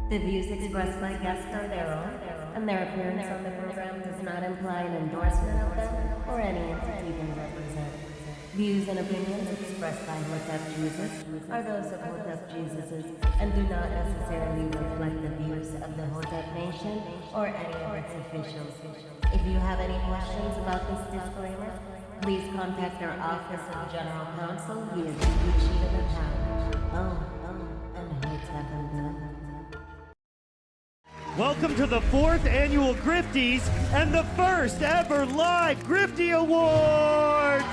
The views expressed by guests are their own, and their appearance on the program does not imply an endorsement of them or any entity they represent. Views and opinions expressed by Hotep Jesus are those of Hotep Jesuses and do not necessarily reflect the views of the Hotep Nation or any of its officials. If you have any questions about this disclaimer, please contact our Office of General Counsel via the sheet of account. And Hotep and done. Welcome to the 4th annual Grifties and the first ever live Grifty Awards!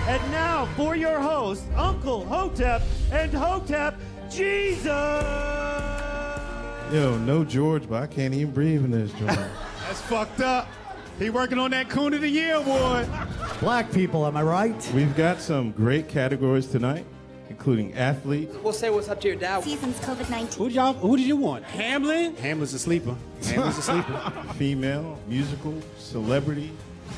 And now for your hosts, Uncle Hotep and Hotep Jesus! Yo, no George, but I can't even breathe in this joint. That's fucked up. He working on that Coon of the Year award. Black people, am I right? We've got some great categories tonight, including athletes. We'll say what's up to your dad. Season's COVID-19. Who did you want? Hamlin? Hamlin's a sleeper. Hamlin's a sleeper. Female, musical, celebrity,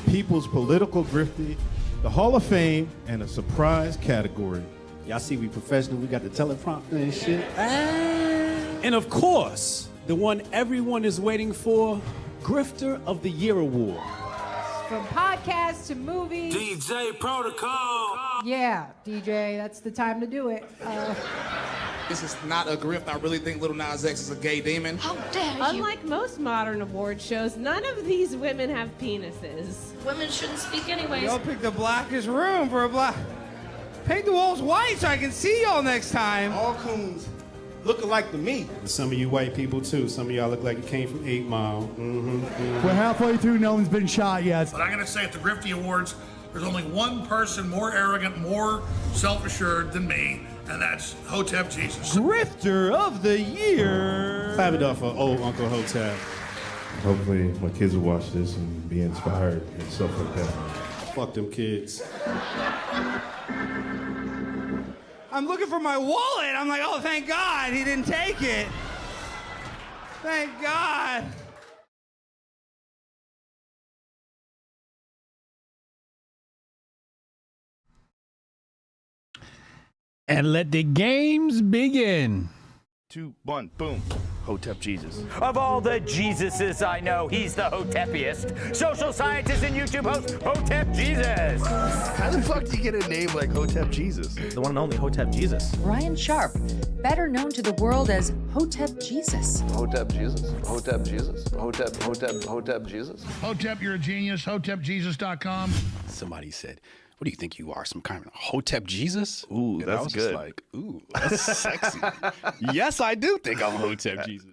people's political grifty, the Hall of Fame, and a surprise category. Y'all see we professional. We got the teleprompter and shit. And of course, the one everyone is waiting for, Grifter of the Year award. From podcasts to movies. DJ Protocol. Yeah, DJ, that's the time to do it. This is not a grift. I really think Lil Nas X is a gay demon. How dare you? Unlike most modern award shows, none of these women have penises. Women shouldn't speak anyways. Y'all picked the blackest room for a black. Paint the walls white so I can see y'all next time. All coons looking like to me. Some of you white people too. Some of y'all look like you came from 8 Mile. We're halfway through, no one's been shot yet. But I'm going to say at the Grifty Awards, there's only one person more arrogant, more self-assured than me, and that's Hotep Jesus. Grifter of the Year! Clap it up for old Uncle Hotep. Hopefully my kids will watch this and be inspired and stuff like that. Fuck them kids. I'm looking for my wallet. I'm like, oh, thank God he didn't take it. Thank God. And let the games begin. 2, 1, boom. Hotep Jesus. Of all the Jesuses I know, he's the Hotepiest. Social scientist and YouTube host, Hotep Jesus. How the fuck do you get a name like Hotep Jesus? The one and only Hotep Jesus. Ryan Sharp, better known to the world as Hotep Jesus. Hotep Jesus. Hotep Jesus. Hotep Jesus. Hotep, you're a genius. HotepJesus.com. Somebody said, what do you think you are, some kind of Hotep Jesus? Ooh, and that's I was good. Just like, ooh, that's sexy. Yes, I do think I'm Hotep Jesus.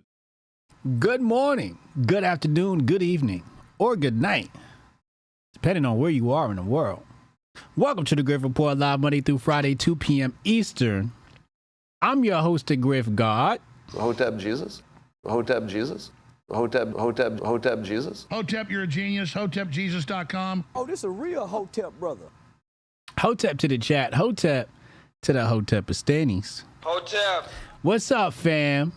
Good morning, good afternoon, good evening, or good night, depending on where you are in the world. Welcome to the Grift Report, live Monday through Friday, 2 p.m. Eastern. I'm your host, the Grift God. Hotep Jesus. Hotep Jesus. Hotep Jesus. Hotep, you're a genius. HotepJesus.com. Oh, this a real Hotep brother. Hotep to the chat, Hotep to the Hotepistanis. Hotep. What's up, fam?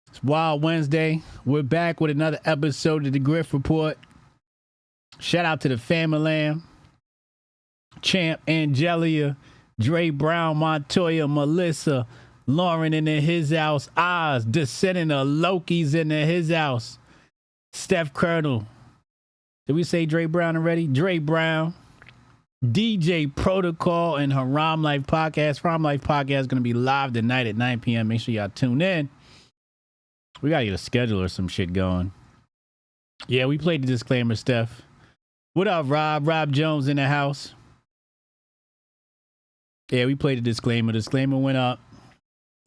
It's Wild Wednesday. We're back with another episode of the Grift Report. Shout out to the family, Champ, Angelia, Dre Brown, Montoya, Melissa, Lauren in his house, Oz, descending of Loki's in his house, Steph Colonel. Did we say Dre Brown already? Dre Brown, DJ Protocol, and Haram Life Podcast. Haram Life Podcast is going to be live tonight at 9 p.m. Make sure y'all tune in. We got to get a schedule or some shit going. Yeah, we played the disclaimer, Steph. What up, Rob? Rob Jones in the house. Yeah, we played the disclaimer. Disclaimer went up.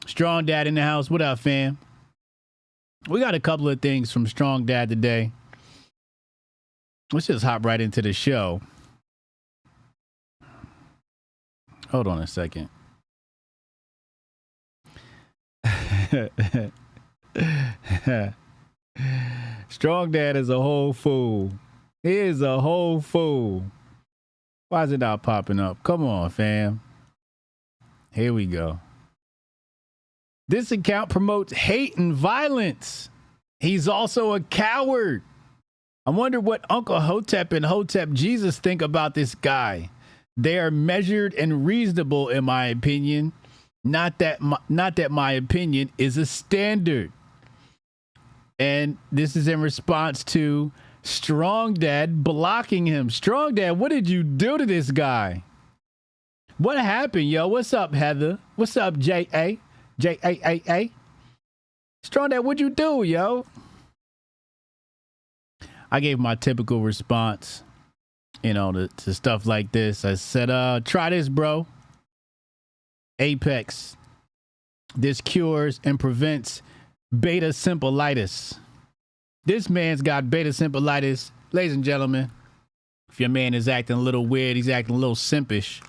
Strong Dad in the house. What up, fam? We got a couple of things from Strong Dad today. Let's just hop right into the show. Hold on a second. Strong Dad is a whole fool. He is a whole fool. Why is it not popping up? Come on, fam. Here we go. This account promotes hate and violence. He's also a coward. I wonder what Uncle Hotep and Hotep Jesus think about this guy. They are measured and reasonable, in my opinion. Not that my opinion is a standard. And this is in response to Strong Dad blocking him. Strong Dad, what did you do to this guy? What happened, yo? What's up, Heather? What's up, J.A.? J-A-A-A? Strong Dad, what'd you do, yo? I gave my typical response, to stuff like this. I said, try this, bro. Apex. This cures and prevents beta symbolitis. This man's got beta symbolitis. Ladies and gentlemen, if your man is acting a little weird, he's acting a little simpish,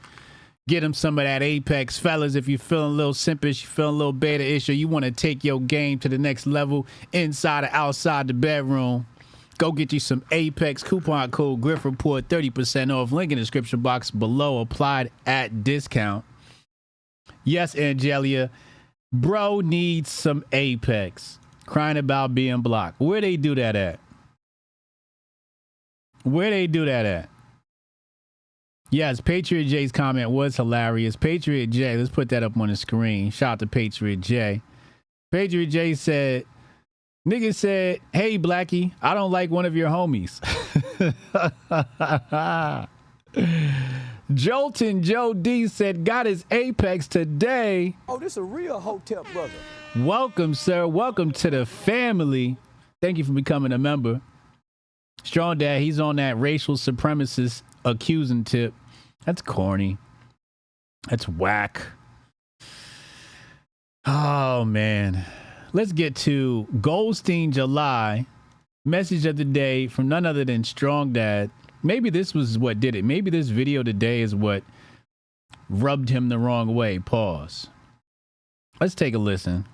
get him some of that Apex. Fellas, if you're feeling a little simpish, you're feeling a little beta-ish, or you want to take your game to the next level inside or outside the bedroom, go get you some Apex. Coupon code Grift Report, 30% off. Link in the description box below. Applied at discount. Yes, Angelia, bro needs some Apex. Crying about being blocked. Where they do that at? Where they do that at? Yes, Patriot J's comment was hilarious. Patriot J, let's put that up on the screen. Shout out to Patriot J. Patriot J said, nigga said, hey, Blackie, I don't like one of your homies. Jolton Joe D said, got his Apex today. Oh, this a real Hotep brother. Welcome, sir. Welcome to the family. Thank you for becoming a member. Strong Dad, he's on that racial supremacist accusing tip. That's corny. That's whack. Oh, man. Let's get to Goldstein July. Message of the day from none other than Strong Dad. Maybe this was what did it. Maybe this video today is what rubbed him the wrong way. Pause. Let's take a listen.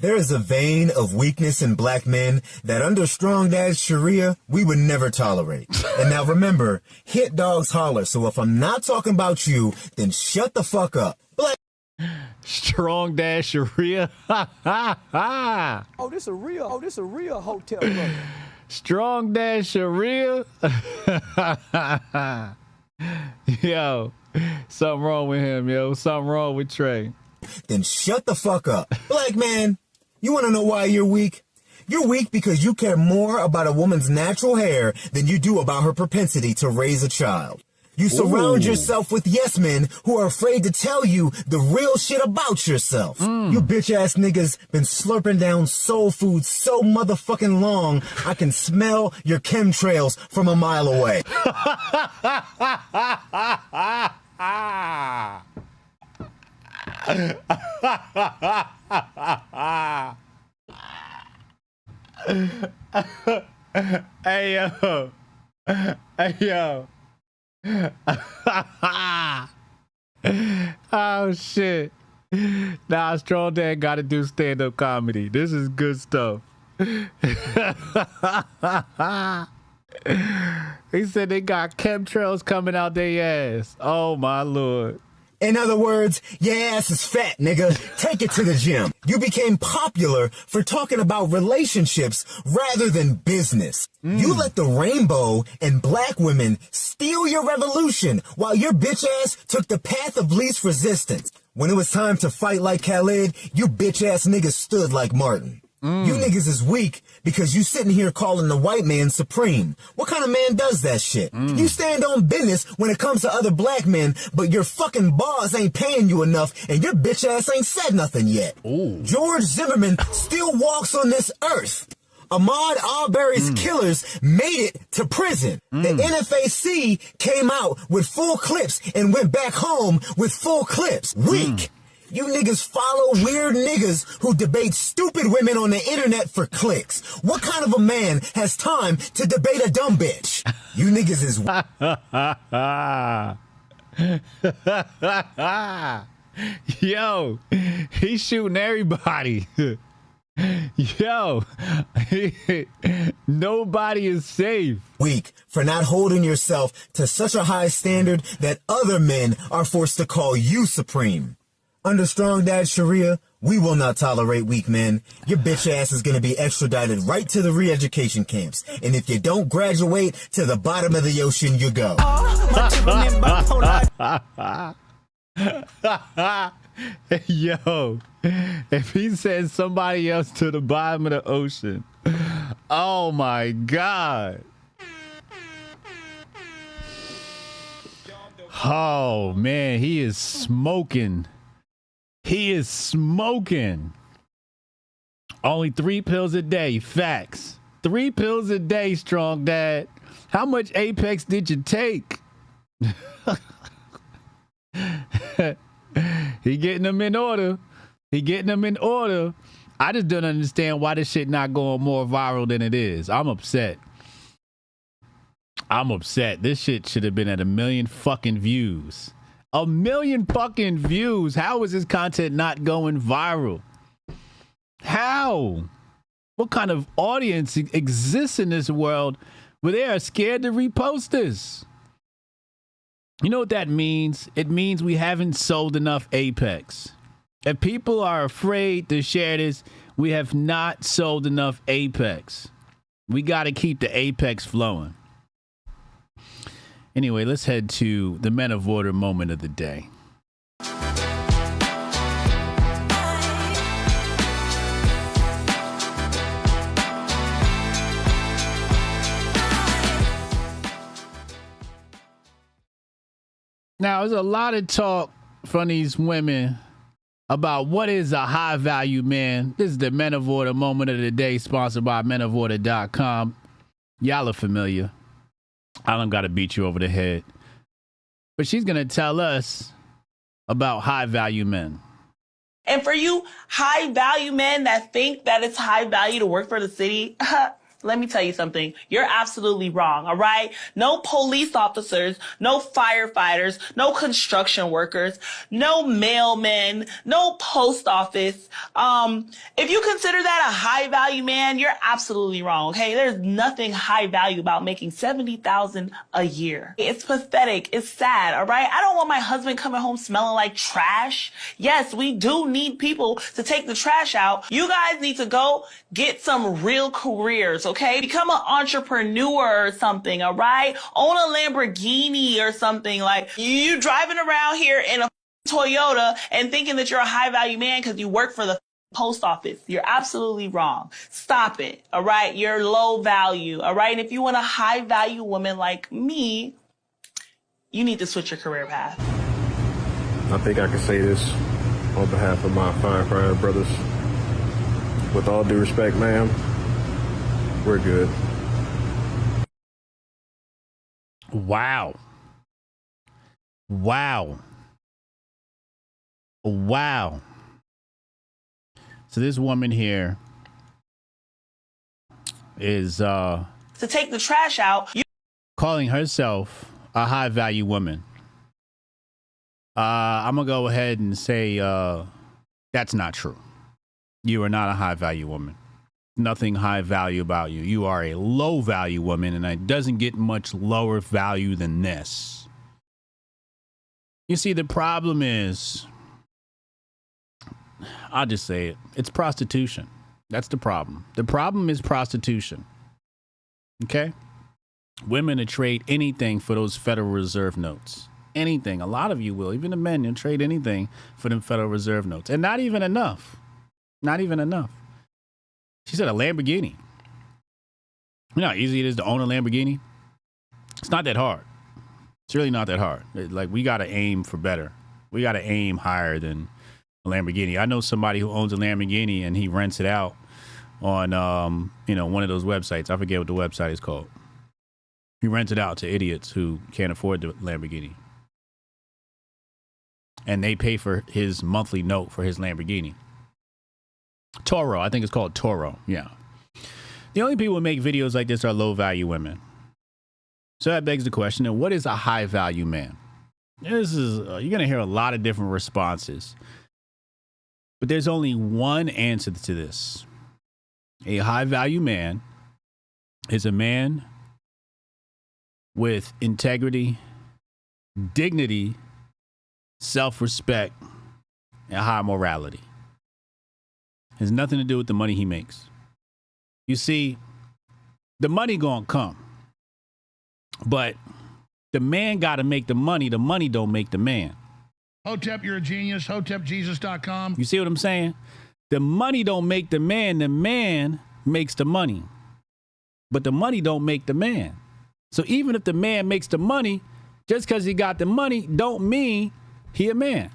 There is a vein of weakness in black men that under Strong Dad's Sharia, we would never tolerate. And now remember, hit dogs holler. So if I'm not talking about you, then shut the fuck up. Strong Dad Sharia. Oh, this a real Hotep brother. Strong Dad Sharia. Yo, something wrong with him, yo. Something wrong with Trey. Then shut the fuck up. Black man, you want to know why you're weak? You're weak because you care more about a woman's natural hair than you do about her propensity to raise a child. You surround yourself with yes men who are afraid to tell you the real shit about yourself. You bitch ass niggas been slurping down soul food so motherfucking long, I can smell your chemtrails from a mile away. Hey yo. Hey yo. Oh shit. Nah, Strong Dad gotta do stand-up comedy. This is good stuff. He said they got chemtrails coming out their ass. Oh my lord. In other words, your ass is fat, nigga. Take it to the gym. You became popular for talking about relationships rather than business. You let the rainbow and black women steal your revolution while your bitch ass took the path of least resistance. When it was time to fight like Khalid, you bitch ass niggas stood like Martin. You niggas is weak because you sitting here calling the white man supreme. What kind of man does that shit? You stand on business when it comes to other black men, but your fucking boss ain't paying you enough and your bitch ass ain't said nothing yet. George Zimmerman still walks on this earth. Ahmaud Arbery's killers made it to prison. The NFAC came out with full clips and went back home with full clips. Weak. You niggas follow weird niggas who debate stupid women on the internet for clicks. What kind of a man has time to debate a dumb bitch? You niggas is... Yo, he's shooting everybody. Yo, nobody is safe. Weak for not holding yourself to such a high standard that other men are forced to call you supreme. Under Strong Dad Sharia, we will not tolerate weak men. Your bitch ass is going to be extradited right to the re-education camps. And if you don't graduate, to the bottom of the ocean you go. Yo, if he says somebody else to the bottom of the ocean, oh my God. Oh man, he is smoking. He is smoking. Only 3 pills a day. Facts. 3 pills a day, Strong Dad. How much Apex did you take? He getting them in order. He getting them in order. I just don't understand why this shit not going more viral than it is. I'm upset. I'm upset. This shit should have been at 1 million fucking views. 1 million fucking views. How is this content not going viral? How? What kind of audience exists in this world where they are scared to repost this? You know what that means? It means we haven't sold enough Apex. If people are afraid to share this, we have not sold enough Apex. We got to keep the Apex flowing. Anyway, let's head to the Men of Order moment of the day. Now, there's a lot of talk from these women about what is a high value man. This is the Men of Order moment of the day, sponsored by menoforder.com. Y'all are familiar. I don't got to beat you over the head. But she's going to tell us about high value men. And for you high value men that think that it's high value to work for the city, let me tell you something. You're absolutely wrong, all right? No police officers, no firefighters, no construction workers, no mailmen, no post office. If you consider that a high value man, you're absolutely wrong, okay? There's nothing high value about making $70,000 a year. It's pathetic. It's sad, all right? I don't want my husband coming home smelling like trash. Yes, we do need people to take the trash out. You guys need to go get some real careers, okay? Become an entrepreneur or something, all right? Own a Lamborghini or something. Like, you driving around here in a Toyota and thinking that you're a high value man because you work for the post office. You're absolutely wrong. Stop it, all right? You're low value, all right? And if you want a high value woman like me, you need to switch your career path. I think I can say this on behalf of my fine brothers. With all due respect, ma'am, we're good. Wow. Wow. Wow. So this woman here is to take the trash out, calling herself a high value woman. I'm gonna go ahead and say that's not true. You are not a high value woman. Nothing high value about you. You are a low value woman, and it doesn't get much lower value than this. You see, the problem is, I'll just say it. It's prostitution. That's the problem. The problem is prostitution. Okay? Women will trade anything for those Federal Reserve notes. Anything. A lot of you will. Even the men, you'll trade anything for them Federal Reserve notes. And not even enough. Not even enough. She said a Lamborghini. You know how easy it is to own a Lamborghini? It's not that hard. It's really not that hard. Like, we got to aim for better. We got to aim higher than a Lamborghini. I know somebody who owns a Lamborghini and he rents it out on, one of those websites. I forget what the website is called. He rents it out to idiots who can't afford the Lamborghini. And they pay for his monthly note for his Lamborghini. Toro, I think it's called Toro. Yeah. The only people who make videos like this are low value women. So that begs the question, and what is a high value man? This is you're going to hear a lot of different responses. But there's only one answer to this. A high value man is a man with integrity, dignity, self-respect, and high morality. Has nothing to do with the money he makes. You see, the money gonna come. But the man gotta make the money don't make the man. Hotep, you're a genius. HotepJesus.com. You see what I'm saying? The money don't make the man makes the money. But the money don't make the man. So even if the man makes the money, just because he got the money don't mean he a man.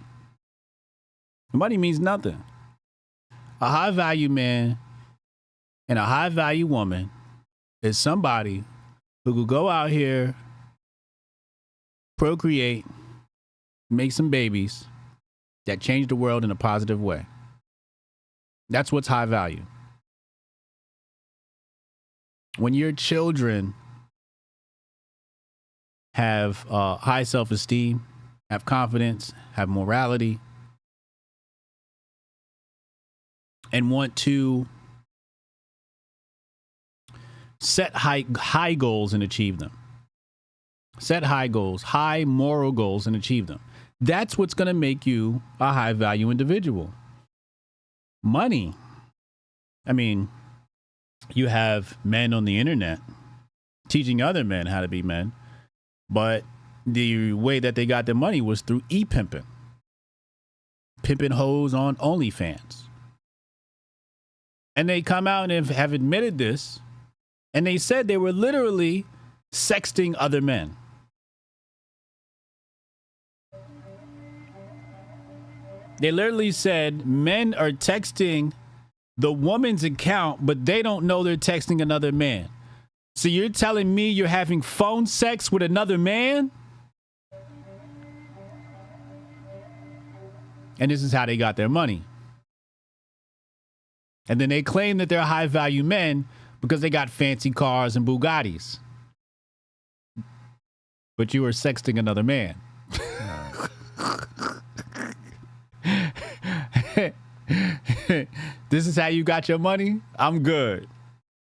The money means nothing. A high value man and a high value woman is somebody who could go out here, procreate, make some babies that change the world in a positive way. That's what's high value. When your children have high self-esteem, have confidence, have morality, and want to set high goals and achieve them. Set high goals, high moral goals, and achieve them. That's what's going to make you a high value individual. Money. I mean, you have men on the internet teaching other men how to be men, but the way that they got their money was through e-pimping. Pimping hoes on OnlyFans. And they come out and have admitted this, and they said they were literally sexting other men. They literally said men are texting the woman's account, but they don't know they're texting another man. So you're telling me you're having phone sex with another man? And this is how they got their money. And then they claim that they're high value men because they got fancy cars and Bugattis. But you were sexting another man. This is how you got your money? I'm good.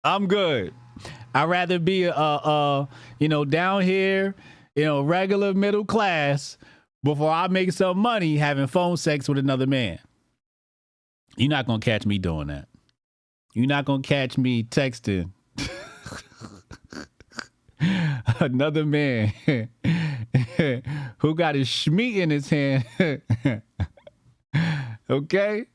I'd rather be down here, regular middle class before I make some money having phone sex with another man. You're not going to catch me doing that. You're not going to catch me texting another man who got his schmeat in his hand. Okay?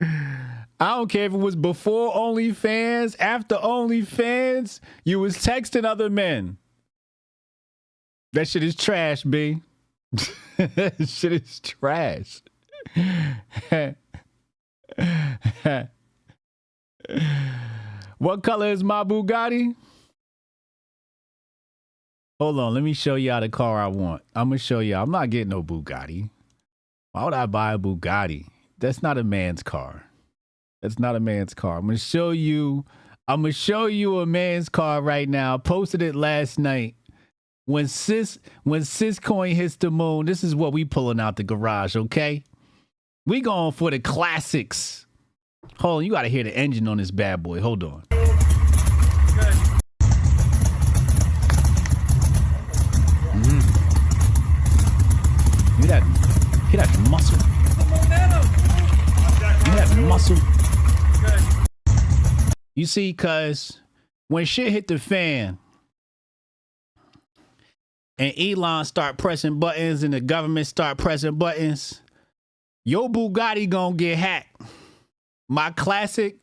I don't care if it was before OnlyFans, after OnlyFans, you was texting other men. That shit is trash, B. That shit is trash. What color is my Bugatti? Hold on, let me show y'all the car I want. I'm going to show y'all. I'm not getting no Bugatti. Why would I buy a Bugatti? That's not a man's car. That's not a man's car. I'm going to show you a man's car right now. I posted it last night. When Syscoin hits the moon, this is what we pulling out the garage, okay? We going for the classics. Hold on, you got to hear the engine on this bad boy. Hold on. Hear that muscle? Hear that muscle? You see, cuz when shit hit the fan and Elon start pressing buttons and the government start pressing buttons, your Bugatti gonna get hacked. My classic,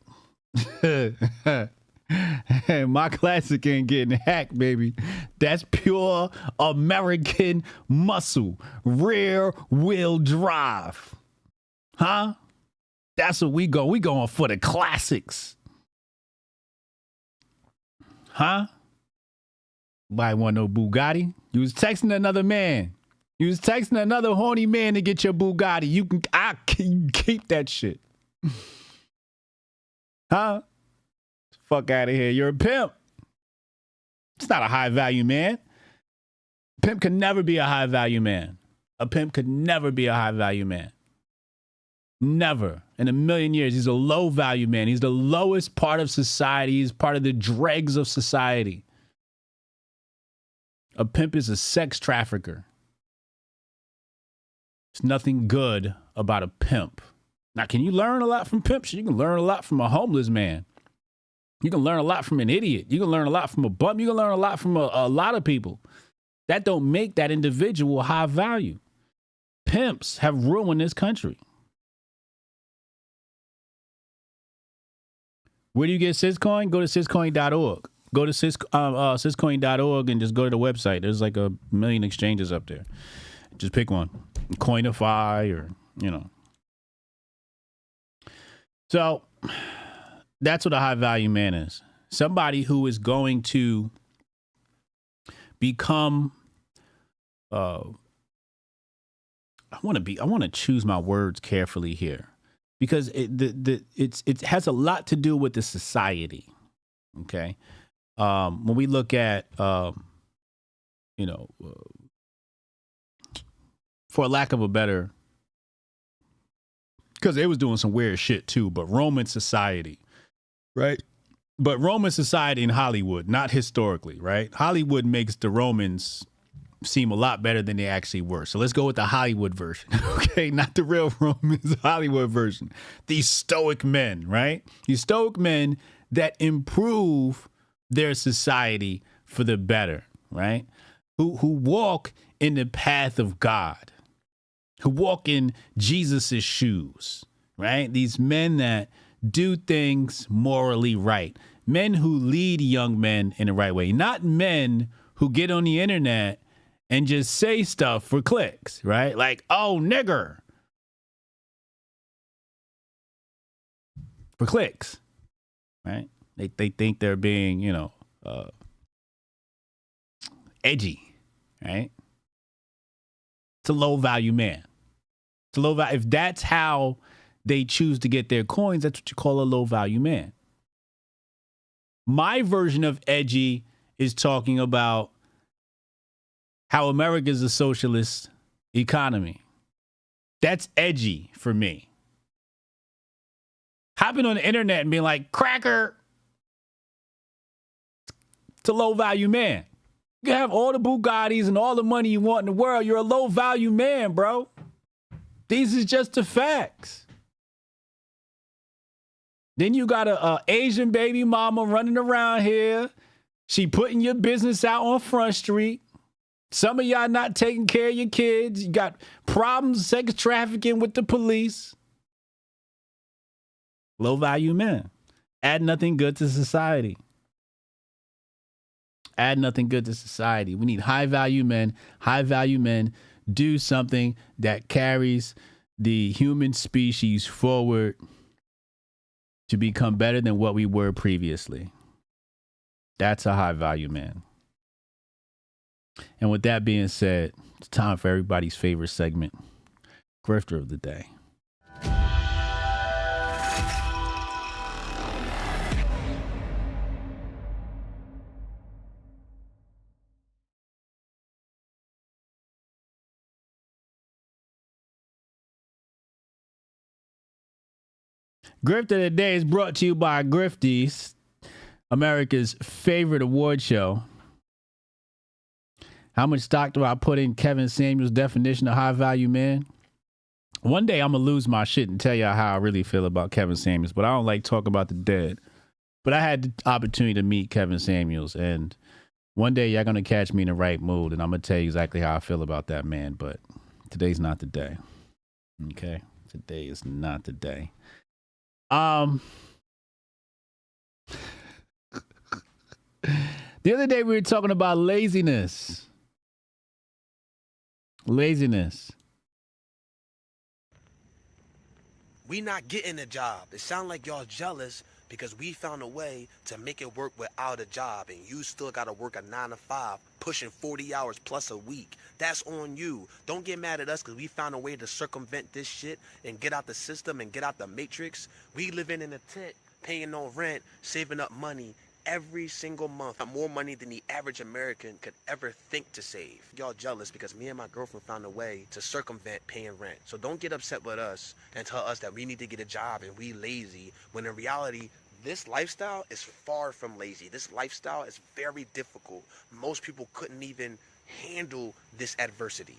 my classic ain't getting hacked, baby. That's pure American muscle, rear wheel drive. Huh? That's what we go. We going for the classics. Huh? Why want no Bugatti? You was texting another man. You was texting another horny man to get your Bugatti. You can keep that shit. Huh? Fuck out of here. You're a pimp. It's not a high value man. Pimp can never be a high value man. A pimp could never be a high value man. Never. In a million years. He's a low value man. He's the lowest part of society. He's part of the dregs of society. A pimp is a sex trafficker. There's nothing good about a pimp. Now, can you learn a lot from pimps? You can learn a lot from a homeless man. You can learn a lot from an idiot. You can learn a lot from a bum. You can learn a lot from a lot of people. That don't make that individual high value. pimps have ruined this country. Where do you get Syscoin? Go to syscoin.org. Go to syscoin.org and just go to the website. There's like a million exchanges up there. Just pick one. Coinify or, you know. So that's what a high value man is. Somebody who is going to become, I want to choose my words carefully here, because it has a lot to do with the society. Okay. When we look at, for a lack of a better, because they was doing some weird shit too, but Roman society, right? But Roman society in Hollywood, not historically, right? Hollywood makes the Romans seem a lot better than they actually were. So let's go with the Hollywood version, okay? Not the real Romans, Hollywood version. These stoic men, right? These stoic men that improve their society for the better, right? Who walk in the path of God, who walk in Jesus's shoes, right? These men that do things morally right. Men who lead young men in the right way, not men who get on the internet and just say stuff for clicks, right? Like, oh, nigger. For clicks, right? They think they're being, edgy, right? It's a low value man. It's a low value. If that's how they choose to get their coins, that's what you call a low value man. My version of edgy is talking about how America is a socialist economy. That's edgy for me. Hopping on the internet and being like, cracker, it's a low value man. You can have all the Bugattis and all the money you want in the world. You're a low value man, bro. These is just the facts. Then you got a Asian baby mama running around here. She putting your business out on Front Street. Some of y'all not taking care of your kids. You got problems, sex trafficking with the police. Low value men. Add nothing good to society. Add nothing good to society. We need high value men. High value men do something that carries the human species forward to become better than what we were previously. That's a high value man. And with that being said, it's time for everybody's favorite segment, Grifter of the Day. Grifter of the Day is brought to you by Grifties, America's favorite award show. How much stock do I put in Kevin Samuels' definition of high value man? One day I'm going to lose my shit and tell y'all how I really feel about Kevin Samuels, but I don't like talking about the dead. But I had the opportunity to meet Kevin Samuels, and one day y'all going to catch me in the right mood, and I'm going to tell you exactly how I feel about that man, but today's not the day. Okay? Today is not the day. The other day we were talking about laziness. Laziness. We not getting a job. It sound like y'all jealous because we found a way to make it work without a job, and you still gotta work a 9 to 5, pushing 40 hours plus a week. That's on you. Don't get mad at us because we found a way to circumvent this shit and get out the system and get out the matrix. We living in a tent, paying no rent, saving up money every single month. More money than the average American could ever think to save. Y'all jealous because me and my girlfriend found a way to circumvent paying rent. So don't get upset with us and tell us that we need to get a job and we lazy, when in reality, this lifestyle is far from lazy. This lifestyle is very difficult. Most people couldn't even handle this adversity.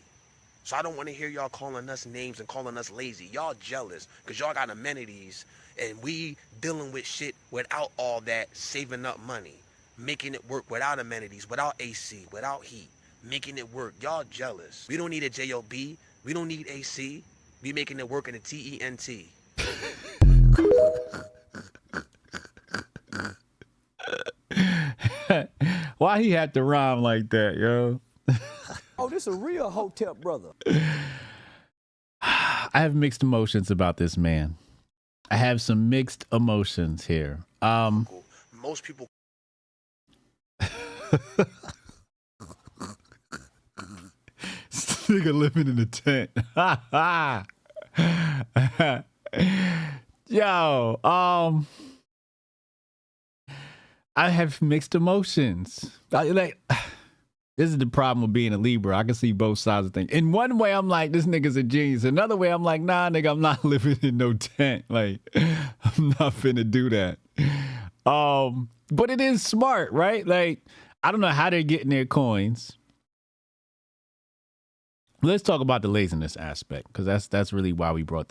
So I don't want to hear y'all calling us names and calling us lazy. Y'all jealous because y'all got amenities and we dealing with shit without all that, saving up money, making it work without amenities, without AC, without heat, making it work. Y'all jealous. We don't need a JOB. We We don't need AC. We making it work in the TENT. Why he had to rhyme like that, yo? Oh, this a real Hotep brother. I have mixed emotions about this man. I have some mixed emotions here. Most people. This nigga living in a tent. Yo, I have mixed emotions. This is the problem with being a Libra. I can see both sides of things. In one way, I'm like, this nigga's a genius. Another way, I'm like, nah, nigga, I'm not living in no tent. Like, I'm not finna do that. But it is smart, right? Like, I don't know how they're getting their coins. Let's talk about the laziness aspect, because that's really why we brought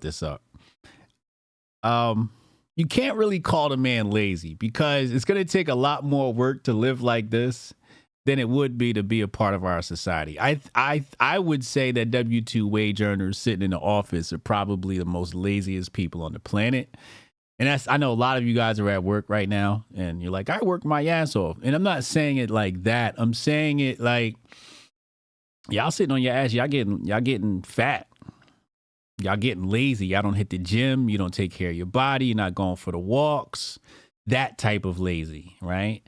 this up. You can't really call the man lazy, because it's going to take a lot more work to live like this than it would be to be a part of our society. I would say that W-2 wage earners sitting in the office are probably the most laziest people on the planet. And I know a lot of you guys are at work right now and you're like, I work my ass off. And I'm not saying it like that. I'm saying it like, y'all sitting on your ass, y'all getting fat. Y'all getting lazy. Y'all don't hit the gym. You don't take care of your body. You're not going for the walks. That type of lazy, right?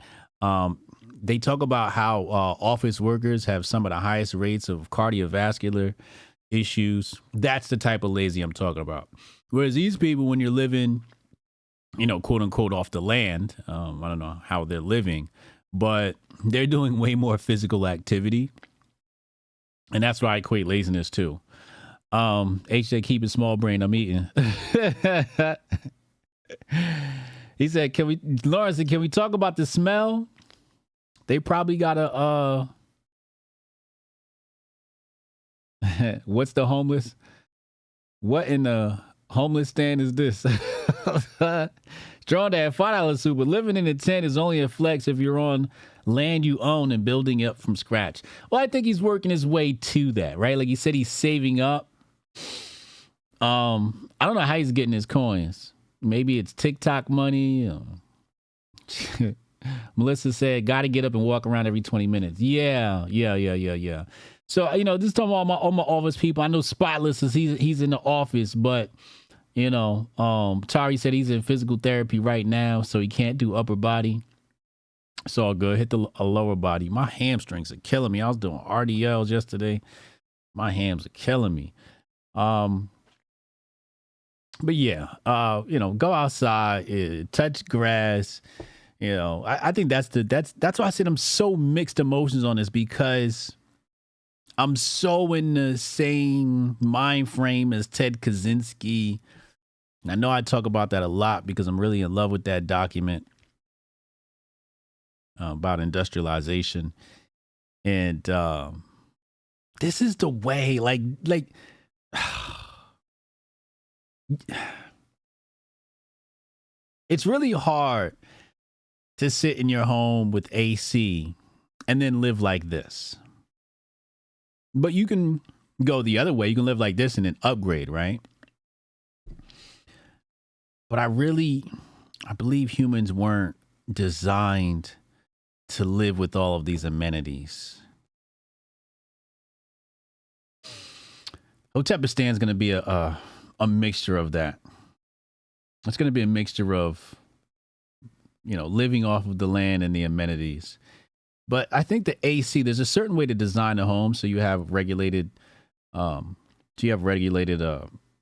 They talk about how office workers have some of the highest rates of cardiovascular issues. That's the type of lazy I'm talking about. Whereas these people, when you're living, quote unquote, off the land, I don't know how they're living, but they're doing way more physical activity. And that's why I equate laziness too. HJ, keep it small brain. I'm eating. He said, Lawrence said, can we talk about the smell? They probably got what's the homeless? What in the homeless stand is this? Strong Dad, $5 super. Living in a tent is only a flex if you're on land you own and building it up from scratch. Well, I think he's working his way to that, right? Like he said, he's saving up. I don't know how he's getting his coins. Maybe it's TikTok money. Melissa said, got to get up and walk around every 20 minutes. Yeah. So, just talking about all my office people. I know Spotless is he's in the office, but Tari said he's in physical therapy right now, so he can't do upper body. It's all good. Hit the lower body. My hamstrings are killing me. I was doing RDLs yesterday. My hams are killing me. But yeah, go outside, touch grass. I think that's why I said I'm so mixed emotions on this, because I'm so in the same mind frame as Ted Kaczynski. I know I talk about that a lot because I'm really in love with that document about industrialization. And this is the way, like it's really hard to sit in your home with AC and then live like this. But you can go the other way. You can live like this and then upgrade, right? But I believe humans weren't designed to live with all of these amenities. Hotepistan is going to be a mixture of that. It's going to be a mixture of, living off of the land and the amenities. But I think the AC, there's a certain way to design a home so you have regulated,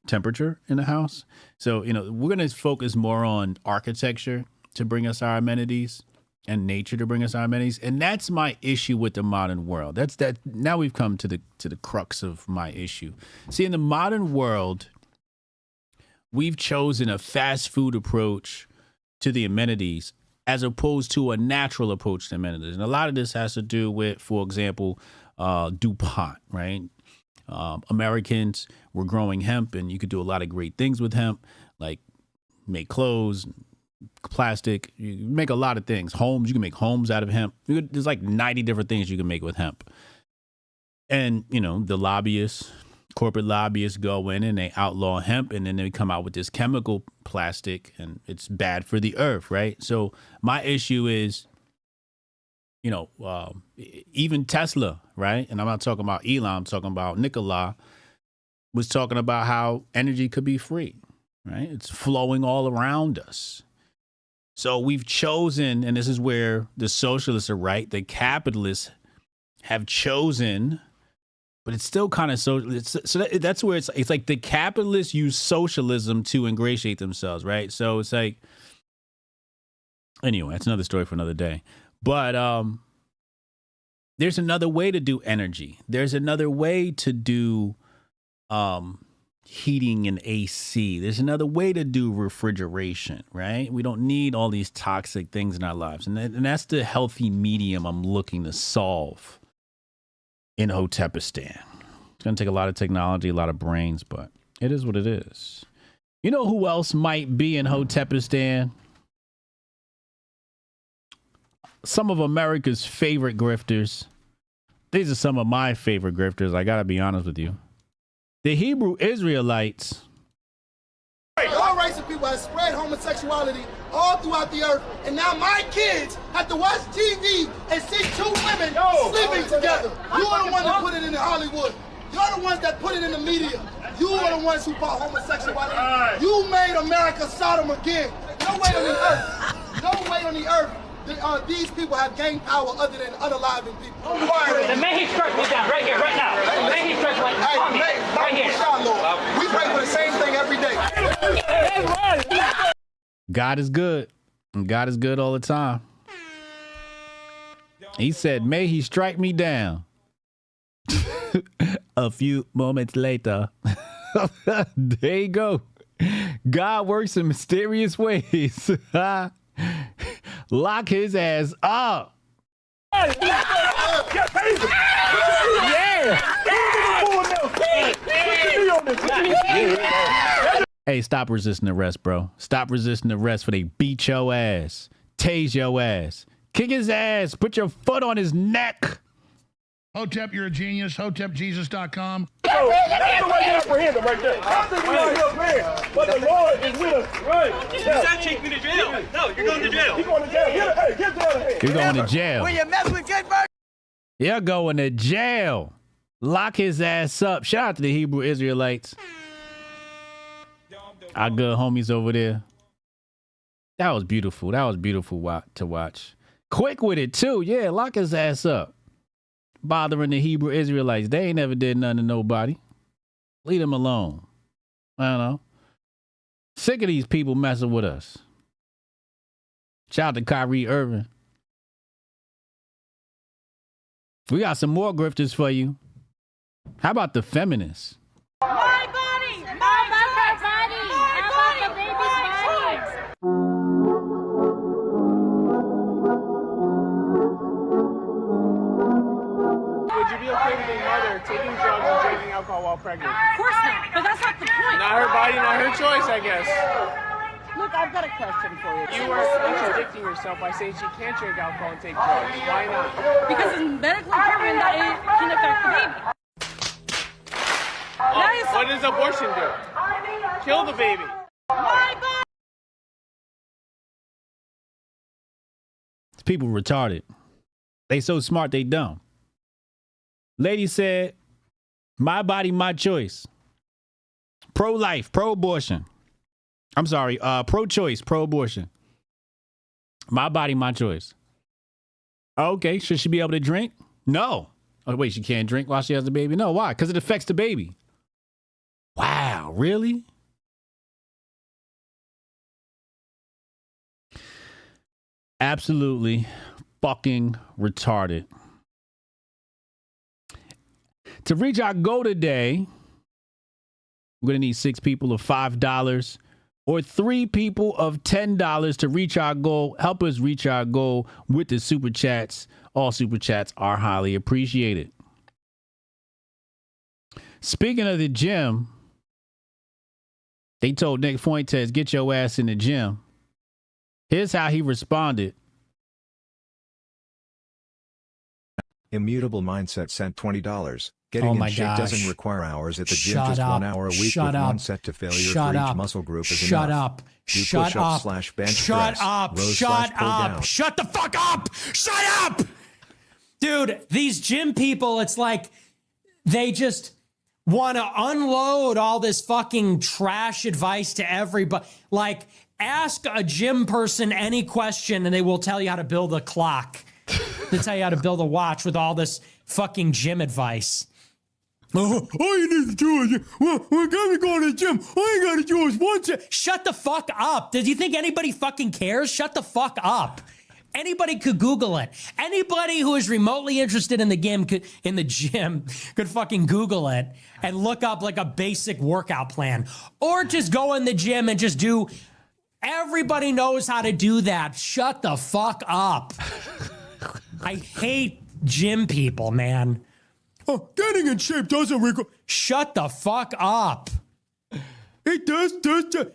temperature in the house. So, we're going to focus more on architecture to bring us our amenities and nature to bring us our amenities. And that's my issue with the modern world. Now we've come to the crux of my issue. See, in the modern world, we've chosen a fast food approach to the amenities as opposed to a natural approach to amenities. And a lot of this has to do with, for example, DuPont, right? Americans were growing hemp, and you could do a lot of great things with hemp, like make clothes, plastic. You can make a lot of things. Homes, you can make homes out of hemp. There's like 90 different things you can make with hemp. And, you know, the lobbyists, corporate lobbyists go in and they outlaw hemp, and then they come out with this chemical plastic, and it's bad for the earth, right? So my issue is, you know, even Tesla, right? And I'm not talking about Elon, I'm talking about Nikola, was talking about how energy could be free, right? It's flowing all around us. So we've chosen, and this is where the socialists are right, the capitalists have chosen, but it's still kind of that's where it's like the capitalists use socialism to ingratiate themselves, right? So it's like, anyway, that's another story for another day. But there's another way to do energy. There's another way to do heating and AC. There's another way to do refrigeration, right? We don't need all these toxic things in our lives. And that's the healthy medium I'm looking to solve in Hotepistan. It's going to take a lot of technology, a lot of brains, but it is what it is. You know who else might be in Hotepistan? Some of America's favorite grifters. These are some of my favorite grifters. I got to be honest with you. The Hebrew Israelites. All race of people have spread homosexuality all throughout the earth, and now my kids have to watch TV and see two women sleeping together. You are the ones that put it in Hollywood. You're the ones that put it in the media. You are the ones who brought homosexuality. You made America Sodom again. No way on the earth. No way on the earth. These people have gained power other than unaliving people. Then may he strike me down right here, right now. May he strike me down right here. We pray for the same thing every day. God is good. And God is good all the time. He said, may he strike me down. A few moments later. There you go. God works in mysterious ways. Lock his ass up. Hey, stop resisting arrest, bro. Stop resisting arrest for they beat your ass, tase your ass, kick his ass, put your foot on his neck. Hotep, you're a genius. HotepJesus.com. That's the way to apprehend him right there. I think we are here praying, but the Lord is with us. Right. You said take me to jail. No, you're going to jail. You're going to jail. Hey, get the other hand. You're going to jail. When you mess with good bird. You're going to jail. Lock his ass up. Shout out to the Hebrew Israelites. Our good homies over there. That was beautiful. That was beautiful to watch. Quick with it, too. Yeah, lock his ass up. Bothering the Hebrew Israelites. They ain't never did nothing to nobody. Leave them alone. I don't know. Sick of these people messing with us. Shout out to Kyrie Irving. We got some more grifters for you. How about the feminists? My body! My body! How about the baby's body? Would you be okay with a mother taking drugs and drinking alcohol while pregnant? Of course not, but that's not the point. Not her body, not her choice, I guess. Look, I've got a question for you. You are contradicting yourself by saying she can't drink alcohol and take drugs. Why not? Because it's medically proven that it can affect the baby. What does abortion do? Kill the baby. People retarded. They so smart, they dumb. Lady said, my body, my choice. Pro-life, pro-abortion. I'm sorry, pro-choice, pro-abortion. My body, my choice. Okay, should she be able to drink? No. Oh, wait, she can't drink while she has the baby? No, why? Because it affects the baby. Wow, really? Absolutely fucking retarded. To reach our goal today, we're going to need 6 people of $5 or 3 people of $10 to reach our goal. Help us reach our goal with the super chats. All super chats are highly appreciated. Speaking of the gym, they told Nick Fuentes, get your ass in the gym. Here's how he responded. Immutable Mindset sent $20. Getting Oh in my shape gosh. doesn't require hours at the gym. Shut Just up. 1 hour a week Shut with up. one set to failure Shut for up. each muscle group is Shut enough. up. Do Shut push-ups up. slash bench Shut press, up. rows Shut slash pull up. down. Shut the fuck up. Shut up. Dude, these gym people, it's like they just want to unload all this fucking trash advice to everybody. Like, ask a gym person any question and they will tell you how to build a clock. They tell you how to build a watch with all this fucking gym advice. All you need to do is, we're gonna go to the gym. All you gotta do is one set. Shut the fuck up. Did you think anybody fucking cares? Shut the fuck up. Anybody could Google it. Anybody who is remotely interested in the gym could fucking Google it and look up like a basic workout plan. Or just go in the gym and just do. Everybody knows how to do that. Shut the fuck up. I hate gym people, man. Oh, getting in shape doesn't require. Shut the fuck up. It does.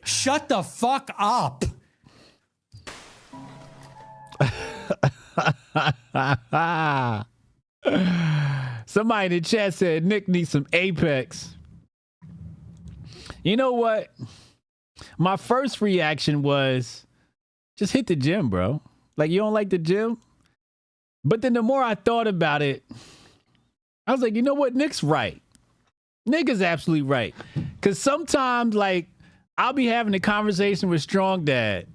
Shut the fuck up. Somebody in the chat said Nick needs some Apex. You know what? My first reaction was just hit the gym, bro. Like, you don't like the gym? But then the more I thought about it, I was like, you know what? Nick's right. Nick is absolutely right. Because sometimes, like, I'll be having a conversation with Strong Dad,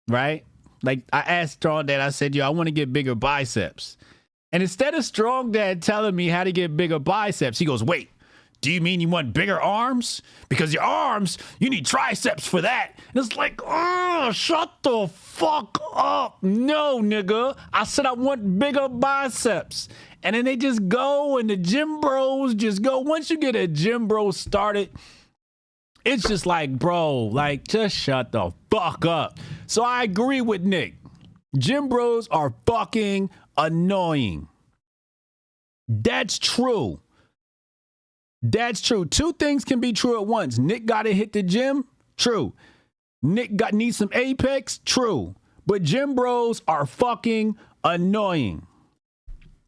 right? Like, I asked Strong Dad, I said, yo, I want to get bigger biceps. And instead of Strong Dad telling me how to get bigger biceps, he goes, wait, do you mean you want bigger arms? Because your arms, you need triceps for that. And it's like, oh, shut the fuck up. No, nigga. I said I want bigger biceps. And then they just go and the gym bros just go. Once you get a gym bro started, it's just like, bro, like, just shut the fuck up. So I agree with Nick. Gym bros are fucking annoying. That's true. That's true. Two things can be true at once. Nick got to hit the gym. True. Nick needs some Apex. True. But gym bros are fucking annoying.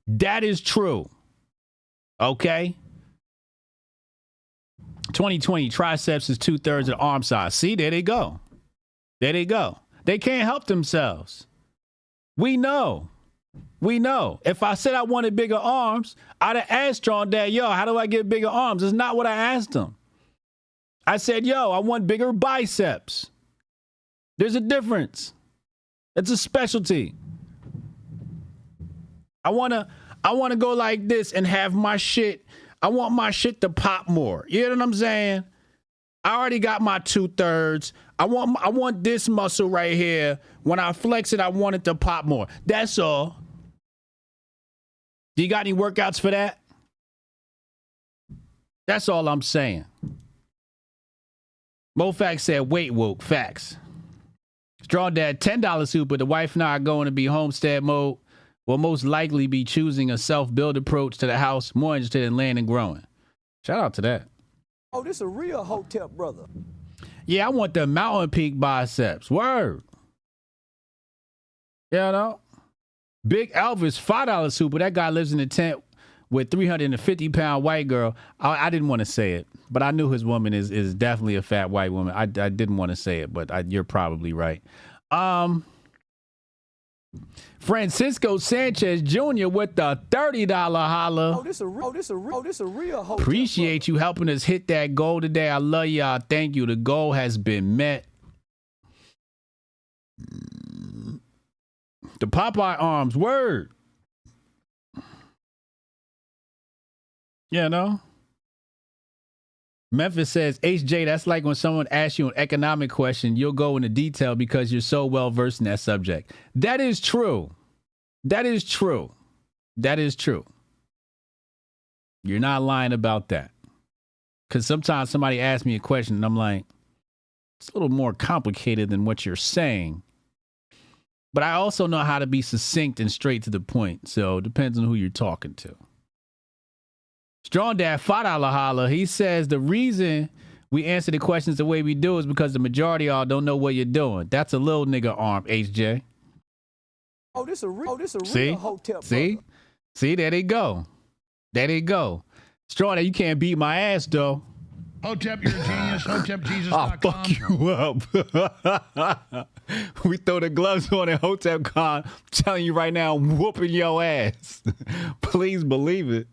That is true. Okay? 2020 triceps is 2/3 of the arm size. See, there they go. There they go. They can't help themselves. We know. We know. If I said I wanted bigger arms, I'd have asked Strong Dad, yo, how do I get bigger arms? It's not what I asked him. I said, yo, I want bigger biceps. There's a difference. It's a specialty. I wanna go like this and have my shit. I want my shit to pop more. You know what I'm saying? I already got my 2/3. I want this muscle right here. When I flex it, I want it to pop more. That's all. Do you got any workouts for that? That's all I'm saying. Mofax said, wait, woke. Facts. Strong Dad, $10 super. The wife and I are going to be homestead mode. Will most likely be choosing a self-build approach to the house, more interested in land and growing. Shout out to that. Oh, this a real Hotep brother. Yeah, I want the mountain peak biceps. Word. You know? Big Elvis, $5 super. That guy lives in a tent with 350-pound white girl. I didn't want to say it, but I knew his woman is definitely a fat white woman. I didn't want to say it, but you're probably right. Francisco Sanchez Jr. with the $30 holla. Oh, this a real Hotep. Appreciate you helping us hit that goal today. I love y'all. Thank you. The goal has been met. The Popeye arms, word. You know? Memphis says, HJ, that's like when someone asks you an economic question, you'll go into detail because you're so well versed in that subject. That is true. That is true. That is true. You're not lying about that. Because sometimes somebody asks me a question and I'm like, it's a little more complicated than what you're saying. But I also know how to be succinct and straight to the point. So it depends on who you're talking to. Strong Dad, $5 holla. He says the reason we answer the questions the way we do is because the majority of y'all don't know what you're doing. That's a little nigga arm, HJ. Oh, this a real See? Hotep. See? Brother. See, there they go. There they go. Strong that you can't beat my ass though. Hotep, you're a genius. I'll HotepJesus.com. fuck you up. We throw the gloves on at Hotep Con. I'm telling you right now, I'm whooping your ass. Please believe it.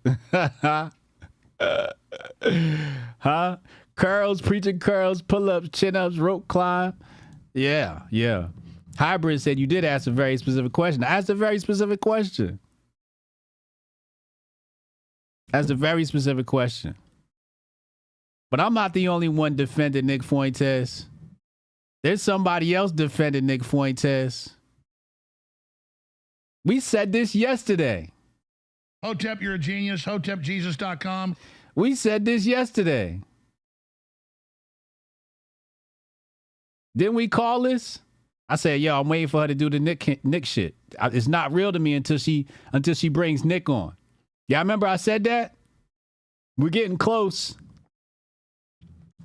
Huh? Curls, preaching curls, pull-ups, chin-ups, rope climb. Yeah. Hybrid said you did ask a very specific question. I asked a very specific question. That's a very specific question. But I'm not the only one defending Nick Fuentes. There's somebody else defending Nick Fuentes. We said this yesterday. Hotep, you're a genius. HotepJesus.com. We said this yesterday. Didn't we call this? I said, yo, I'm waiting for her to do the Nick shit. It's not real to me until she brings Nick on. Yeah, I remember I said that. We're getting close.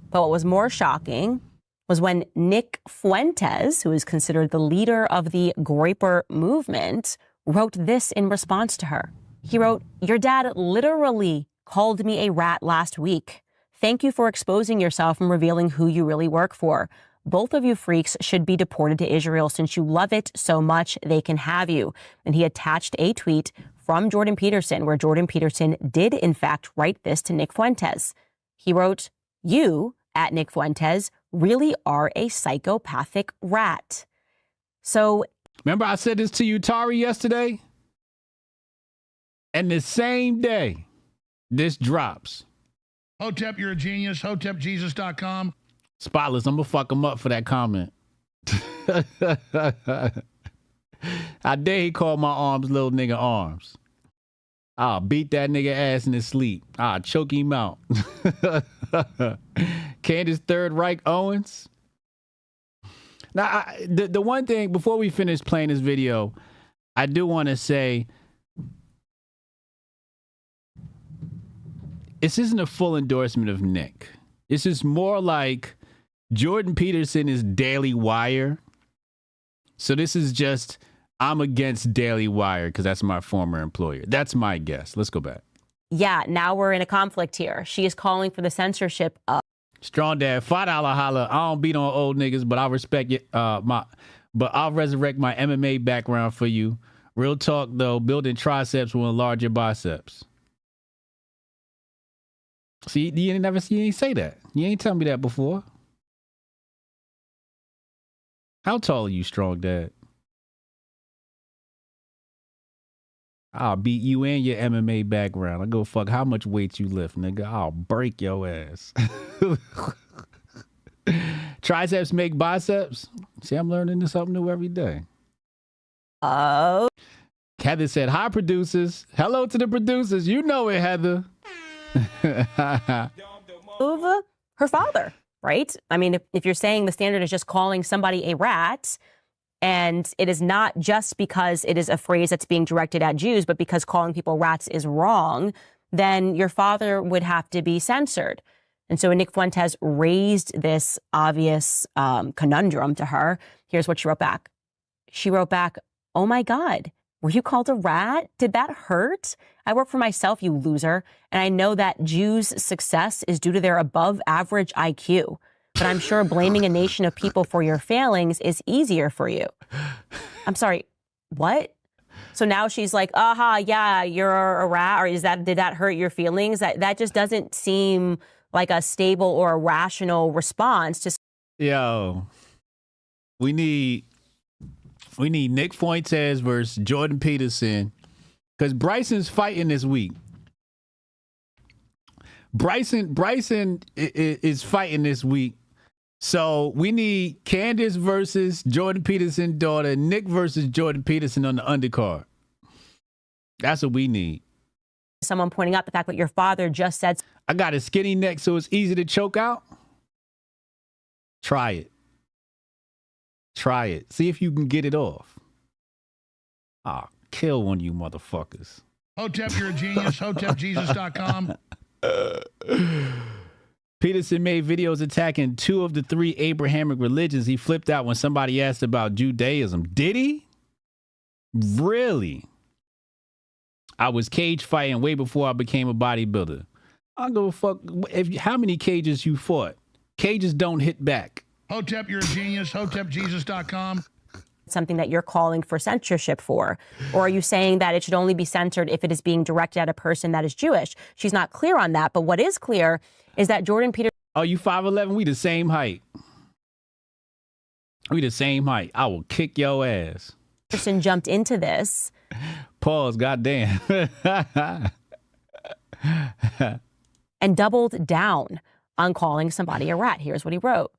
But what was more shocking was when Nick Fuentes, who is considered the leader of the Groyper movement, wrote this in response to her. He wrote, "Your dad literally called me a rat last week. Thank you for exposing yourself and revealing who you really work for. Both of you freaks should be deported to Israel since you love it so much they can have you." And he attached a tweet from Jordan Peterson, where Jordan Peterson did, in fact, write this to Nick Fuentes. He wrote, "You, at Nick Fuentes, really are a psychopathic rat." So, remember I said this to you, Tari, yesterday? And the same day, this drops. Hotep, you're a genius. HotepJesus.com. Spotless, I'm gonna fuck him up for that comment. I dare he call my arms little nigga arms. I'll beat that nigga ass in his sleep. I'll choke him out. Candace Third Reich Owens. Now, the one thing, before we finish playing this video, I do want to say, this isn't a full endorsement of Nick. This is more like Jordan Peterson is Daily Wire. So this is just, I'm against Daily Wire because that's my former employer. That's my guess. Let's go back. yeah, now we're in a conflict here. She is calling for the censorship of... Strong Dad, $5 holla. I don't beat on old niggas, but I respect it. But I'll resurrect my MMA background for you. Real talk though, building triceps will enlarge your biceps. See, you ain't say that. You ain't tell me that before. How tall are you, Strong Dad? I'll beat you and your MMA background. I go fuck how much weight you lift, nigga. I'll break your ass. Triceps make biceps. See, I'm learning something new every day. Oh. Heather said, hi, producers. Hello to the producers. You know it, Heather. Of her father, right? I mean, if you're saying the standard is just calling somebody a rat, and it is not just because it is a phrase that's being directed at Jews, but because calling people rats is wrong, then your father would have to be censored. And so Nick Fuentes raised this obvious conundrum to her. Here's what she wrote back. She wrote back, "Oh my God, were you called a rat? Did that hurt? I work for myself, you loser. And I know that Jews' success is due to their above average IQ. But I'm sure blaming a nation of people for your failings is easier for you." I'm sorry, what? So now she's like, yeah, you're a rat, or did that hurt your feelings? That just doesn't seem like a stable or a rational response to... Yo, we need Nick Fuentes versus Jordan Peterson, because Bryson's fighting this week. Bryson is fighting this week. So we need Candace versus Jordan Peterson's daughter, Nick versus Jordan Peterson on the undercard. That's what we need. Someone pointing out the fact that your father just said... I got a skinny neck, so it's easy to choke out. Try it. Try it. See if you can get it off. I'll kill one of you motherfuckers. Hotep, you're a genius. HotepJesus.com. Peterson made videos attacking 2 of the 3 Abrahamic religions. He flipped out when somebody asked about Judaism. Did he? Really? I was cage fighting way before I became a bodybuilder. I don't give a fuck how many cages you fought. Cages don't hit back. Hotep, you're a genius. HotepJesus.com. Something that you're calling for censorship for? Or are you saying that it should only be censored if it is being directed at a person that is Jewish? She's not clear on that, but what is clear is that Jordan Peterson... Oh, you 5'11"? We the same height. We the same height. I will kick your ass. Peterson jumped into this. Pause, goddamn. And doubled down on calling somebody a rat. Here's what he wrote.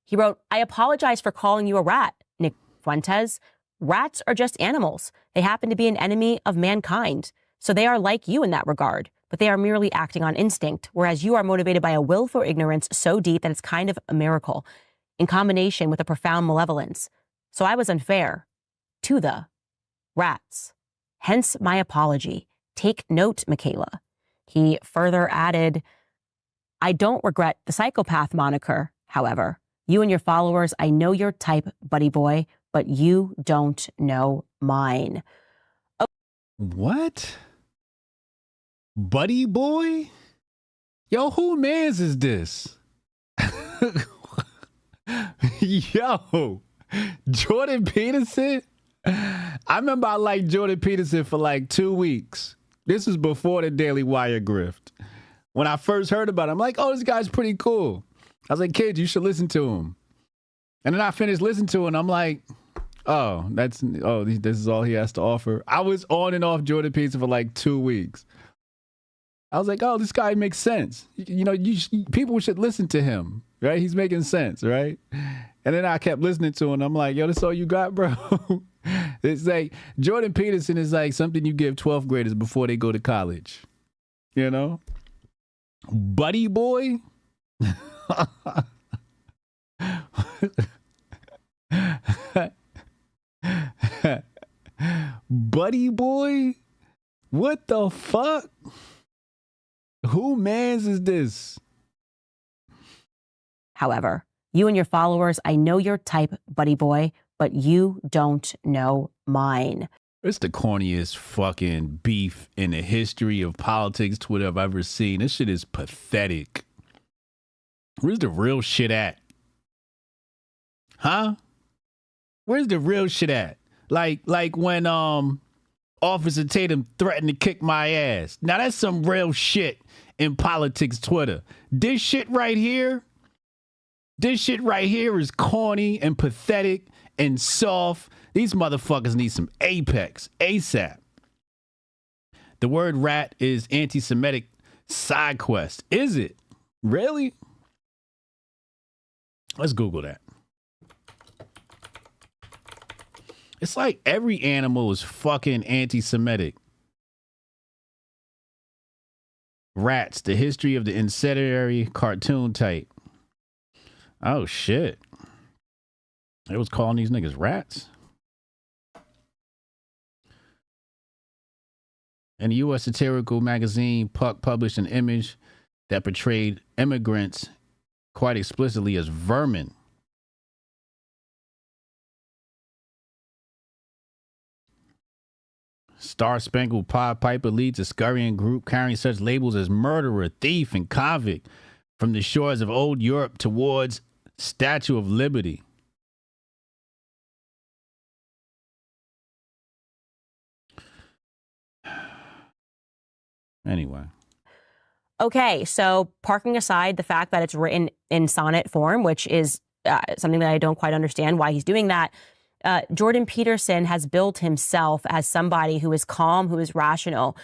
He wrote, "I apologize for calling you a rat, Nick Fuentes. Rats are just animals. They happen to be an enemy of mankind. So they are like you in that regard, but they are merely acting on instinct, whereas you are motivated by a willful ignorance so deep that it's kind of a miracle, in combination with a profound malevolence. So I was unfair to the rats. Hence my apology. Take note, Michaela." He further added, "I don't regret the psychopath moniker, however. You and your followers, I know your type, buddy boy, but you don't know mine." What? Buddy boy? Yo, who mans is this? Yo, Jordan Peterson? I remember I liked Jordan Peterson for like 2 weeks. This is before the Daily Wire grift. When I first heard about him, I'm like, oh, this guy's pretty cool. I was like, kid, you should listen to him. And then I finished listening to it, and I'm like, this is all he has to offer. I was on and off Jordan Peterson for like 2 weeks. I was like, oh, this guy makes sense. People should listen to him, right? He's making sense, right? And then I kept listening to him, and I'm like, yo, this all you got, bro? It's like Jordan Peterson is like something you give 12th graders before they go to college. You know? Buddy boy? Buddy boy? What the fuck? Who mans is this? However, you and your followers, I know your type, buddy boy, but you don't know mine. It's the corniest fucking beef in the history of politics Twitter I've ever seen. This shit is pathetic. Where's the real shit at? Huh? Where's the real shit at? Like when Officer Tatum threatened to kick my ass. Now that's some real shit in politics Twitter. This shit right here is corny and pathetic and soft. These motherfuckers need some apex ASAP. The word rat is anti-Semitic side quest. Is it? Really? Let's Google that. It's like every animal is fucking anti-Semitic. Rats, the history of the incendiary cartoon type. Oh, shit. It was calling these niggas rats? In the U.S. satirical magazine, Puck published an image that portrayed immigrants quite explicitly as vermin. Star-Spangled Pied Piper leads a scurrying group carrying such labels as murderer, thief, and convict from the shores of old Europe towards Statue of Liberty. Anyway. Okay, so parking aside the fact that it's written in sonnet form, which is something that I don't quite understand why he's doing that, Jordan Peterson has built himself as somebody who is calm, who is rational,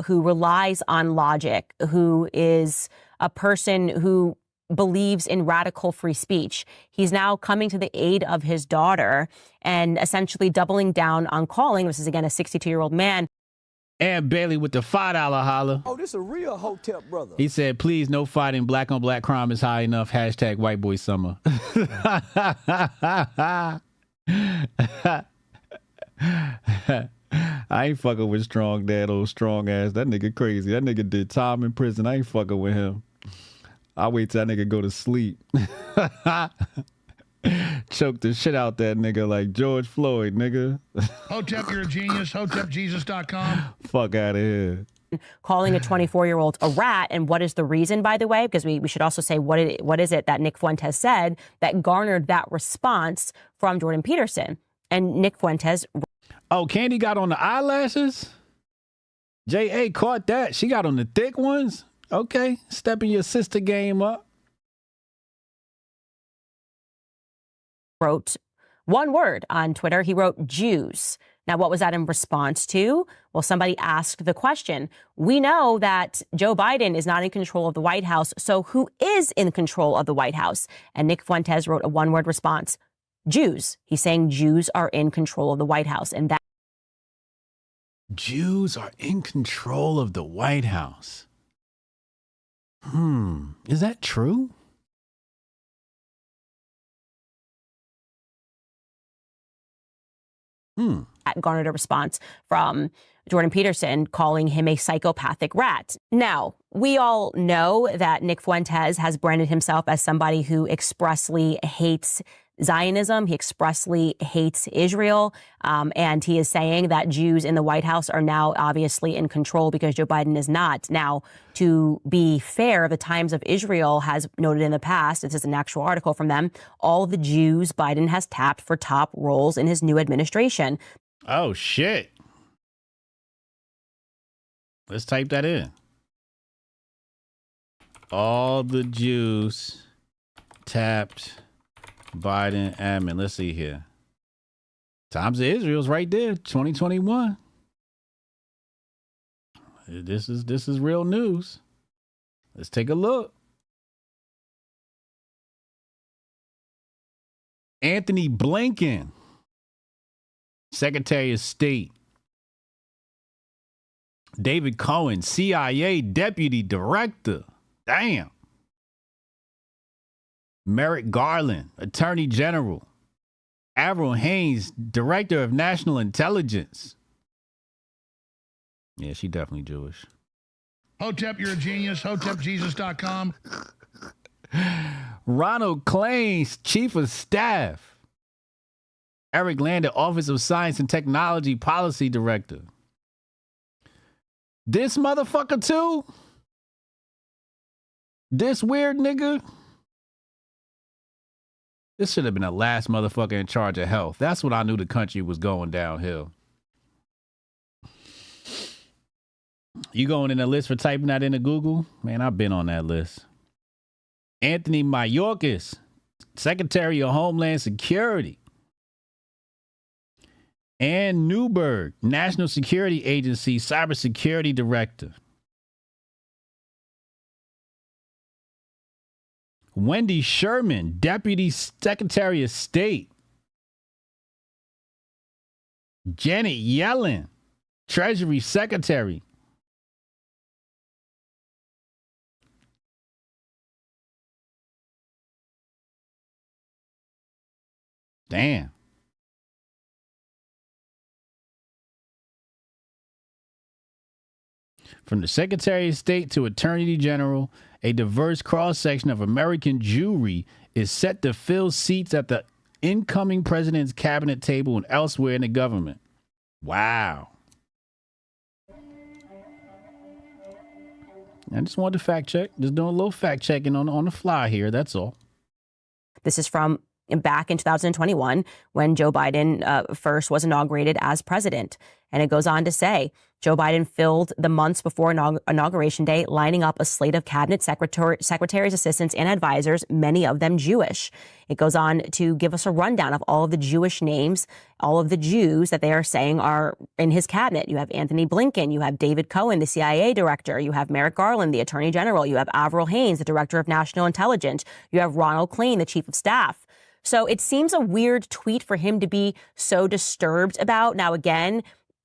who relies on logic, who is a person who believes in radical free speech. He's now coming to the aid of his daughter and essentially doubling down on calling. This is, again, a 62-year-old man. And Bailey with the $5 holler. Oh, this a real Hotep brother. He said, please, no fighting. Black on black crime is high enough. Hashtag white boy summer. I ain't fucking with Strong Dad, old strong ass. That nigga crazy. That nigga did time in prison. I ain't fucking with him. I'll wait till that nigga go to sleep. Choke the shit out that nigga like George Floyd, nigga. Hotep, you're a genius. HotepJesus.com. Fuck out of here. calling a 24-year-old a rat. And what is the reason, by the way? Because we should also say what is it that Nick Fuentes said that garnered that response from Jordan Peterson. And Nick Fuentes. Oh, Candy got on the eyelashes? J.A. caught that. She got on the thick ones? Okay, stepping your sister game up. Wrote one word on Twitter. He wrote Jews. Now, what was that in response to? Well, somebody asked the question. We know that Joe Biden is not in control of the White House, so who is in control of the White House? And Nick Fuentes wrote a one-word response, Jews. He's saying Jews are in control of the White House. And that Jews are in control of the White House. Is that true? That garnered a response from Jordan Peterson calling him a psychopathic rat. Now, we all know that Nick Fuentes has branded himself as somebody who expressly hates Zionism. He expressly hates Israel. And he is saying that Jews in the White House are now obviously in control because Joe Biden is not. Now, to be fair, the Times of Israel has noted in the past, this is an actual article from them, all the Jews Biden has tapped for top roles in his new administration. Oh, shit. Let's type that in. All the Jews tapped Biden admin. Let's see here. Times of Israel's right there, 2021. This is real news. Let's take a look. Anthony Blinken, Secretary of State. David Cohen, CIA Deputy Director. Damn. Merrick Garland, Attorney General. Avril Haines, Director of National Intelligence. Yeah, she definitely Jewish. Hotep, you're a genius. HotepJesus.com. Ronald Klains, Chief of Staff. Eric Lander, Office of Science and Technology Policy Director. This motherfucker too? This weird nigga? This should have been the last motherfucker in charge of health. That's when I knew the country was going downhill. You going in the list for typing that into Google? Man, I've been on that list. Anthony Mayorkas, Secretary of Homeland Security. Ann Newberg, National Security Agency Cybersecurity Director. Wendy Sherman, Deputy Secretary of State. Janet Yellen, Treasury Secretary. Damn. From the Secretary of State to Attorney General, a diverse cross-section of American Jewry is set to fill seats at the incoming president's cabinet table and elsewhere in the government. Wow. I just wanted to fact check. Just doing a little fact checking on the fly here. That's all. This is from back in 2021 when Joe Biden first was inaugurated as president. And it goes on to say, Joe Biden filled the months before inauguration day, lining up a slate of cabinet secretaries, assistants, and advisors, many of them Jewish. It goes on to give us a rundown of all of the Jewish names, all of the Jews that they are saying are in his cabinet. You have Anthony Blinken, you have David Cohen, the CIA director, you have Merrick Garland, the attorney general, you have Avril Haines, the director of national intelligence, you have Ronald Klain, the chief of staff. So it seems a weird tweet for him to be so disturbed about. Now, again,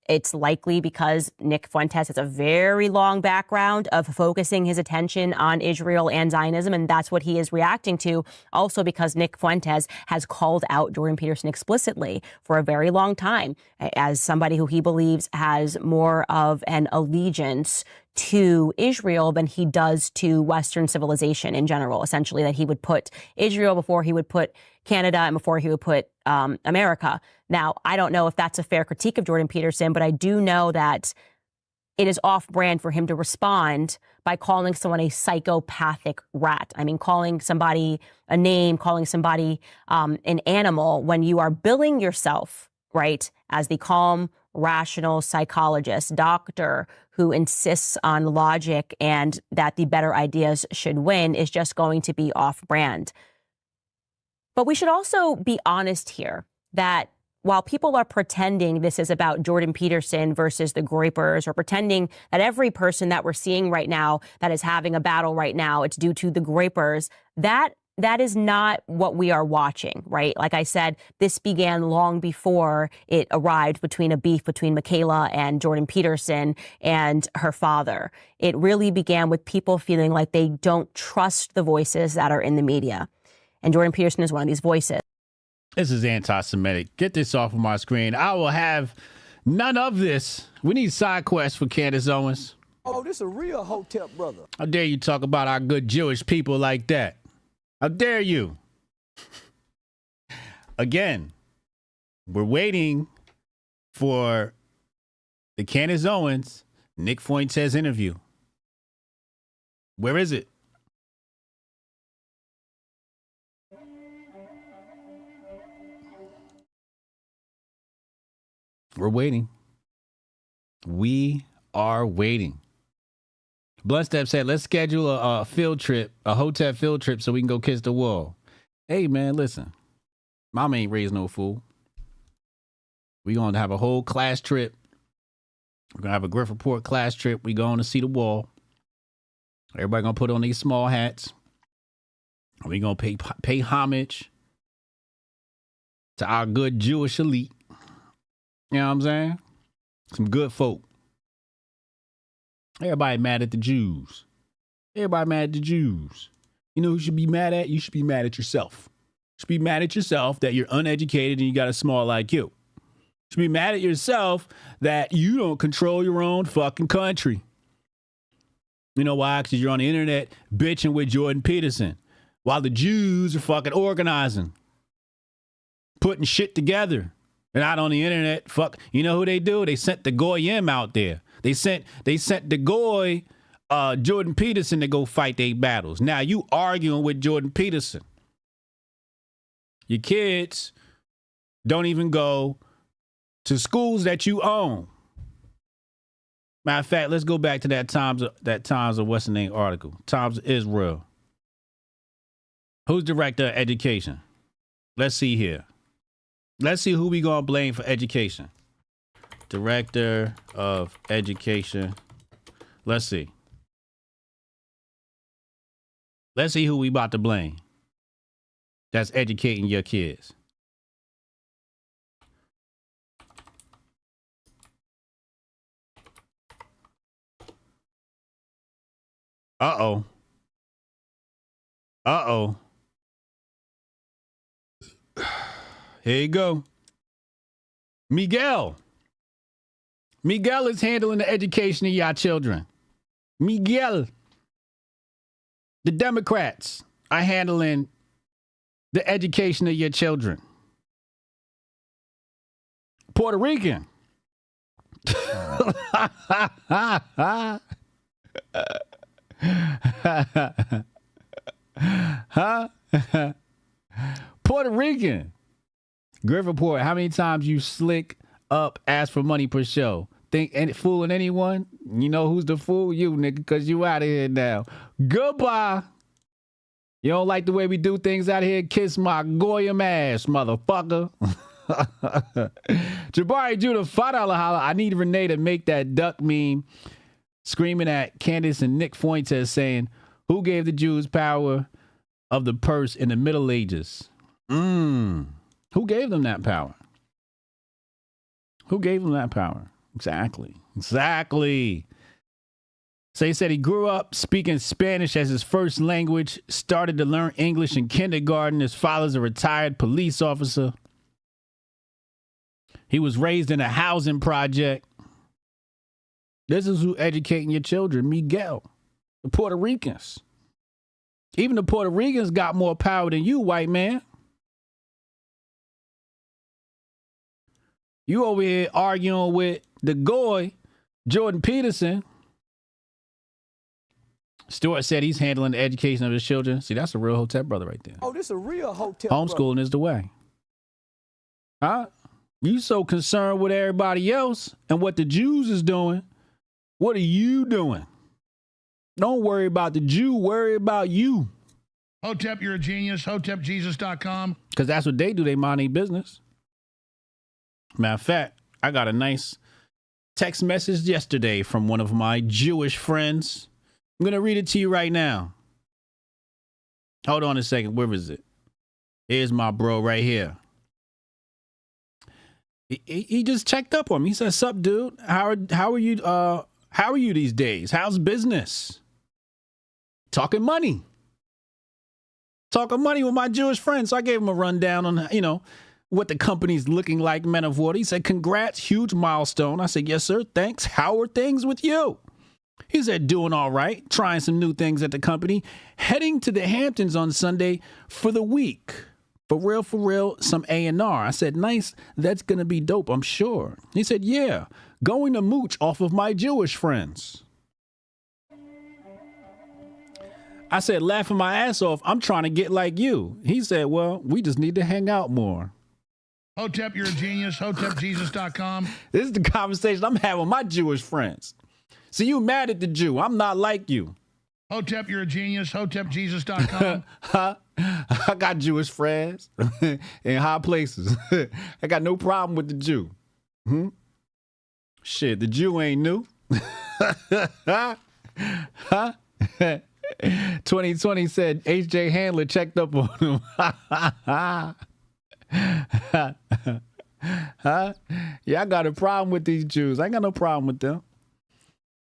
it's likely because Nick Fuentes has a very long background of focusing his attention on Israel and Zionism, and that's what he is reacting to. Also because Nick Fuentes has called out Jordan Peterson explicitly for a very long time as somebody who he believes has more of an allegiance to Israel than he does to Western civilization in general. Essentially, that he would put Israel before he would put Canada and before he would put America. Now, I don't know if that's a fair critique of Jordan Peterson, but I do know that it is off-brand for him to respond by calling someone a psychopathic rat. I mean, calling somebody a name, calling somebody an animal when you are billing yourself, right, as the calm, rational psychologist, doctor who insists on logic and that the better ideas should win is just going to be off-brand. But we should also be honest here that while people are pretending this is about Jordan Peterson versus the Grapers, or pretending that every person that we're seeing right now that is having a battle right now, it's due to the Grapers, that is not what we are watching, right? Like I said, this began long before it arrived between a beef between Michaela and Jordan Peterson and her father. It really began with people feeling like they don't trust the voices that are in the media. And Jordan Peterson is one of these voices. This is anti-Semitic. Get this off of my screen. I will have none of this. We need side quests for Candace Owens. Oh, this a real Hotep brother. How dare you talk about our good Jewish people like that? How dare you? Again, we're waiting for the Candace Owens, Nick Fuentes interview. Where is it? We're waiting. We are waiting. Bloodstep said, let's schedule a field trip, a Hotep field trip so we can go kiss the wall. Hey, man, listen. Mama ain't raised no fool. We going to have a whole class trip. We're going to have a Grift Report class trip. We going to see the wall. Everybody going to put on these small hats. We going to pay homage to our good Jewish elite. You know what I'm saying? Some good folk. Everybody mad at the Jews. Everybody mad at the Jews. You know who you should be mad at? You should be mad at yourself. You should be mad at yourself that you're uneducated and you got a small IQ. You should be mad at yourself that you don't control your own fucking country. You know why? Because you're on the internet bitching with Jordan Peterson while the Jews are fucking organizing, putting shit together. They're not on the internet. Fuck. You know who they do? They sent the Goyim out there. They sent the Goy, Jordan Peterson, to go fight their battles. Now you arguing with Jordan Peterson. Your kids don't even go to schools that you own. Matter of fact, let's go back to that Times of what's the name article. Times of Israel. Who's director of education? Let's see here. Let's see who we gonna blame for education. Director of education. Let's see. Let's see who we about to blame. That's educating your kids. Uh-oh. Uh-oh. Here you go. Miguel is handling the education of y'all children. Miguel. The Democrats are handling the education of your children. Puerto Rican. Huh? Puerto Rican. Grift Report, how many times you slick up, ask for money per show? Think any fooling anyone? You know who's the fool? You, nigga, because you out of here now. Goodbye. You don't like the way we do things out here? Kiss my Goyim ass, motherfucker. Jabari Judah, $5 holla. I need Renee to make that duck meme screaming at Candace and Nick Fuentes saying, who gave the Jews power of the purse in the Middle Ages? Who gave them that power? Who gave them that power? Exactly. So he said he grew up speaking Spanish as his first language, started to learn English in kindergarten. His father's a retired police officer. He was raised in a housing project. This is who educating your children, Miguel. The Puerto Ricans. Even the Puerto Ricans got more power than you, white man. You over here arguing with the Goy Jordan Peterson. Stewart said he's handling the education of his children. See, that's a real Hotep brother right there. Oh, this a real Hotep Homeschooling is the way. Huh? You so concerned with everybody else and what the Jews is doing. What are you doing? Don't worry about the Jew. Worry about you. Hotep, you're a genius. HotepJesus.com. Because that's what they do. They mind their business. Matter of fact, I got a nice text message yesterday from one of my Jewish friends. I'm going to read it to you right now. Hold on a second. Where is it? Here's my bro right here. He just checked up on me. He said, "Sup, dude? How are you these days? How's business?" Talking money with my Jewish friends. So I gave him a rundown on, what the company's looking like, Men of Water. He said, "Congrats, huge milestone." I said, "Yes, sir. Thanks. How are things with you?" He said, "Doing all right. Trying some new things at the company. Heading to the Hamptons on Sunday for the week. For real, some A&R. I said, "Nice. That's going to be dope, I'm sure." He said, "Yeah, going to mooch off of my Jewish friends." I said, laughing my ass off, "I'm trying to get like you." He said, "Well, we just need to hang out more." Hotep, you're a genius. HotepJesus.com. This is the conversation I'm having with my Jewish friends. See, you mad at the Jew. I'm not like you. Hotep, you're a genius. HotepJesus.com. I got Jewish friends in high places. I got no problem with the Jew. Shit, the Jew ain't new. 2020 said H.J. Handler checked up on him. Yeah, I got a problem with these Jews. I ain't got no problem with them.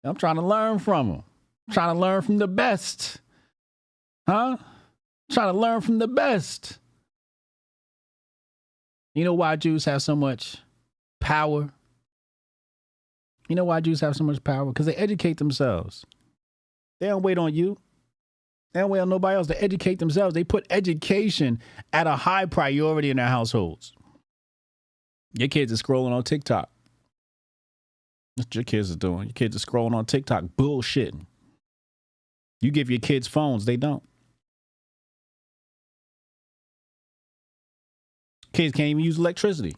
I'm trying to learn from them. I'm trying to learn from the best. Trying to learn from the best. You know why Jews have so much power? You know why Jews have so much power? Because they educate themselves. They don't wait on you. They don't wait on nobody else. They educate themselves. They put education at a high priority in their households. Your kids are scrolling on TikTok. That's what your kids are doing. Your kids are scrolling on TikTok, bullshitting. You give your kids phones, they don't. Kids can't even use electricity.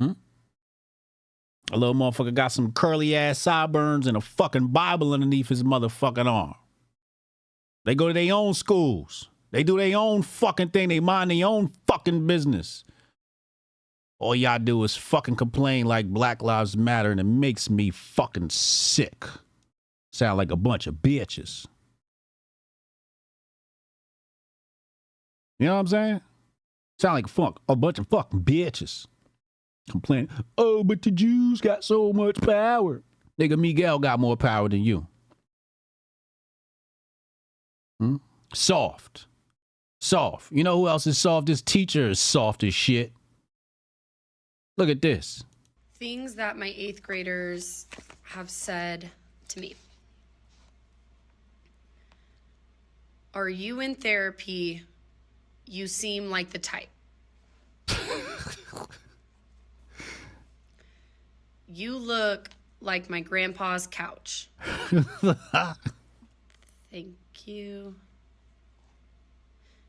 A little motherfucker got some curly ass sideburns and a fucking Bible underneath his motherfucking arm. They go to their own schools. They do their own fucking thing. They mind their own fucking business. All y'all do is fucking complain like Black Lives Matter, and it makes me fucking sick. Sound like a bunch of bitches. You know what I'm saying? Sound like a bunch of fucking bitches. Complain, "Oh, but the Jews got so much power." Nigga, Miguel got more power than you. Soft. You know who else is soft? This teacher is soft as shit. Look at this. Things that my 8th graders have said to me. "Are you in therapy? You seem like the type." "You look like my grandpa's couch." Thank you.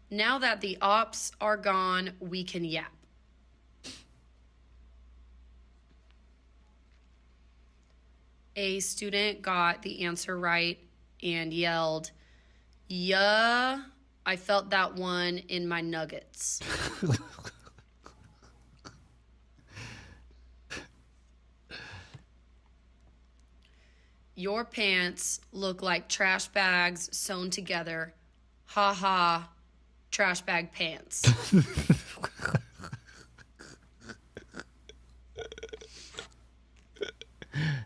"Now that the ops are gone, we can yap." A student got the answer right and yelled, "Yeah, I felt that one in my nuggets." "Your pants look like trash bags sewn together. Ha ha, trash bag pants."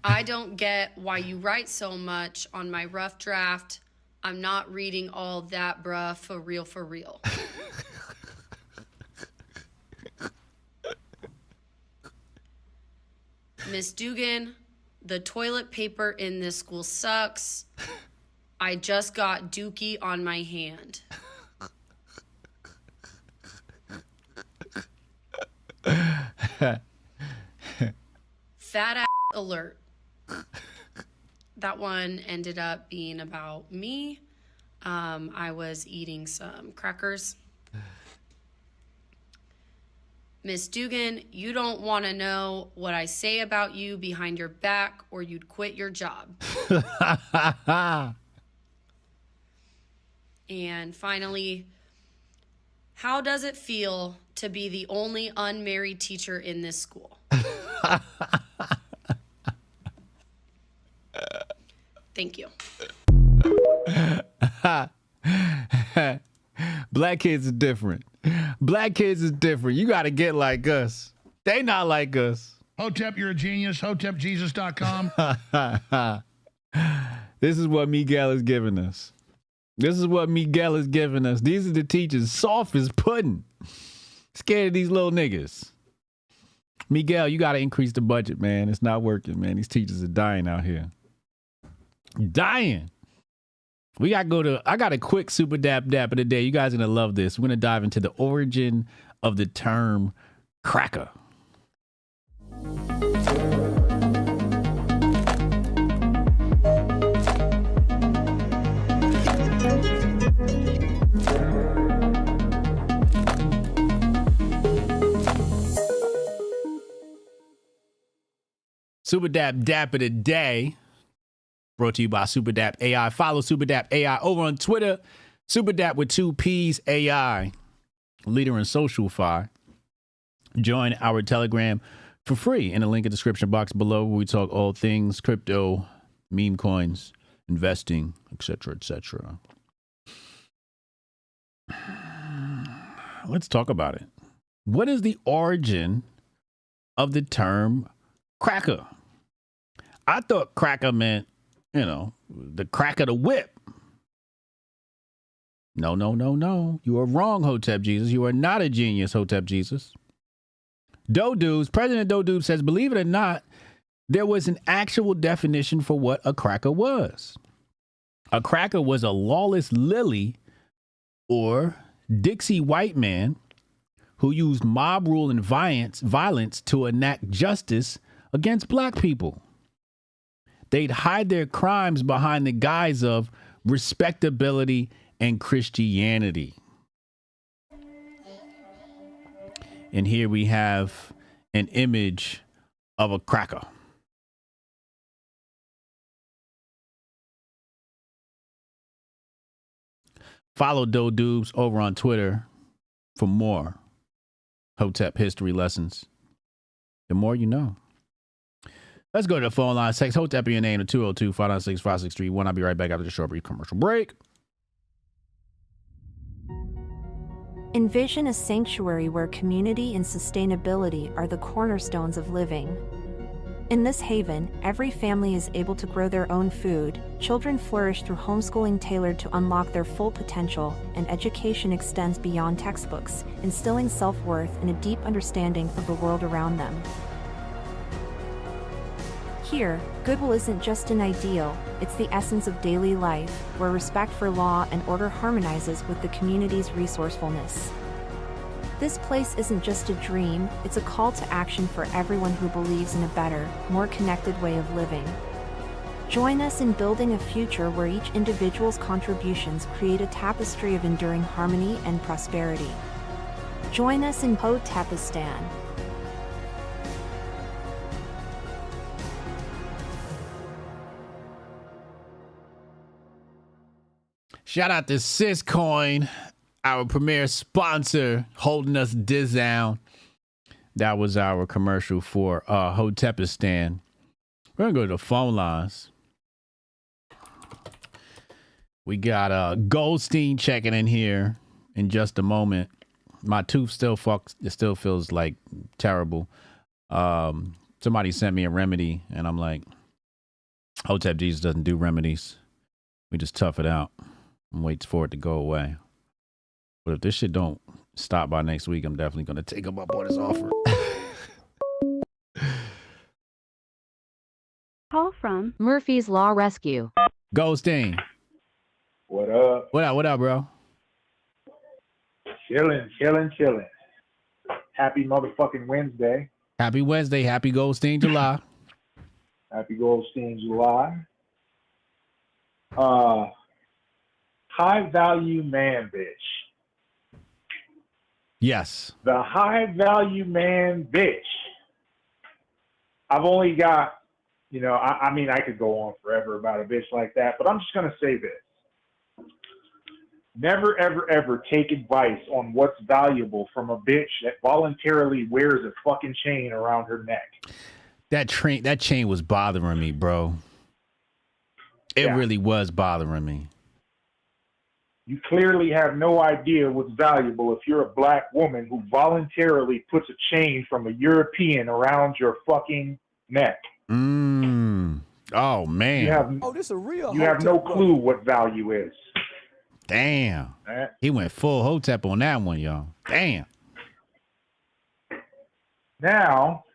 "I don't get why you write so much on my rough draft. I'm not reading all that, bruh, for real, for real." "Miss Dugan, the toilet paper in this school sucks. I just got dookie on my hand." "Fat ass alert. That one ended up being about me. I was eating some crackers. Miss Dugan, you don't want to know what I say about you behind your back or you'd quit your job. And finally, how does it feel to be the only unmarried teacher in this school? Thank you. Black kids is different. Black kids is different. You got to get like us. They not like us. Hotep, you're a genius. HotepJesus.com. This is what Miguel is giving us. This is what Miguel is giving us. These are the teachers. Soft as pudding. Scared of these little niggas. Miguel, you got to increase the budget, man. It's not working, man. These teachers are dying out here. Dying. We got to go to, I got a quick super dap of the day. You guys are going to love this. We're going to dive into the origin of the term cracker. Super Dap of the day, brought to you by Super Dap AI. Follow Super Dap AI over on Twitter. Super Dap with 2 P's AI, leader in social fi. Join our Telegram for free in the link in the description box below, where we talk all things crypto, meme coins, investing, etc., etc. Let's talk about it. What is the origin of the term cracker? I thought cracker meant, you know, the crack of the whip. No. You are wrong, Hotep Jesus. You are not a genius, Hotep Jesus. Dodubs, President Dodubs says, believe it or not, there was an actual definition for what a cracker was. A cracker was a lawless lily or Dixie white man who used mob rule and violence to enact justice against black people. They'd hide their crimes behind the guise of respectability and Christianity. And here we have an image of a cracker. Follow Dodubs over on Twitter for more Hotep history lessons. The more you know. Let's go to the phone line. Text Hotep your name to 202-596-5631. I'll be right back after the short brief commercial break. Envision a sanctuary where community and sustainability are the cornerstones of living. In this haven, every family is able to grow their own food, children flourish through homeschooling tailored to unlock their full potential, and education extends beyond textbooks, instilling self-worth and a deep understanding of the world around them. Here, goodwill isn't just an ideal, it's the essence of daily life, where respect for law and order harmonizes with the community's resourcefulness. This place isn't just a dream, it's a call to action for everyone who believes in a better, more connected way of living. Join us in building a future where each individual's contributions create a tapestry of enduring harmony and prosperity. Join us in Hotepistan. Shout out to Syscoin, our premier sponsor, holding us down. That was our commercial for Hotepistan. We're going to go to the phone lines. We got Goldstein checking in here in just a moment. My tooth still feels like terrible. Somebody sent me a remedy, and I'm like, Hotep Jesus doesn't do remedies. We just tough it out and wait for it to go away. But if this shit don't stop by next week, I'm definitely going to take him up on his offer. Call from Murphy's Law Rescue. Goldstein. What up? What up, bro? Chilling. Happy motherfucking Wednesday. Happy Wednesday. Happy Goldstein July. Happy Goldstein July. High value man bitch. Yes. The high value man bitch. I've only got, I mean, I could go on forever about a bitch like that, but I'm just going to say this. Never, ever, ever take advice on what's valuable from a bitch that voluntarily wears a fucking chain around her neck. That chain was bothering me, bro. It really was bothering me. You clearly have no idea what's valuable if you're a black woman who voluntarily puts a chain from a European around your fucking neck. Oh, man. This a real You have no clue what value is. Damn. He went full Hotep on that one, y'all. Damn. Now,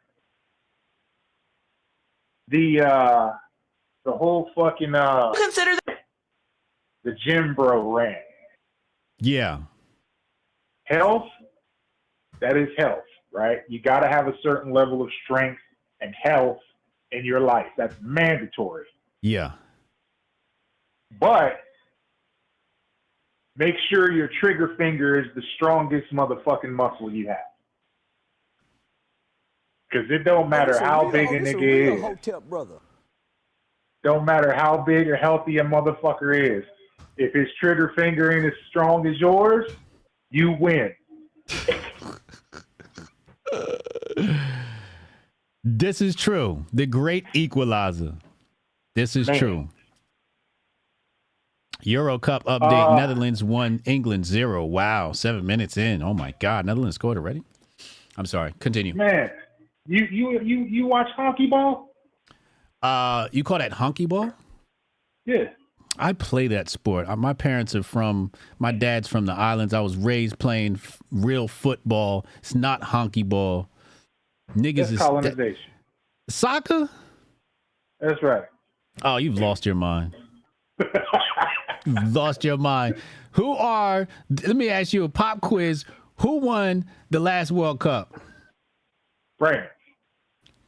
the whole fucking consider the gym bro rant. Yeah. Health, that is health, right? You got to have a certain level of strength and health in your life. That's mandatory. Yeah. But make sure your trigger finger is the strongest motherfucking muscle you have. Because it don't matter how big a nigga is. Hotep brother. Don't matter how big or healthy a motherfucker is. If his trigger finger ain't as strong as yours, you win. This is true. The great equalizer. This is true. Euro Cup update. Netherlands 1, England 0. Wow. 7 minutes in. Oh my God. Netherlands scored already? I'm sorry. Continue. Man, you watch hockey ball? You call that honky ball? Yeah. I play that sport. My parents are my dad's from the islands. I was raised playing real football. It's not honky ball. Niggas That's colonization. Soccer? That's right. Oh, you've lost your mind. You've lost your mind. Let me ask you a pop quiz. Who won the last World Cup? France.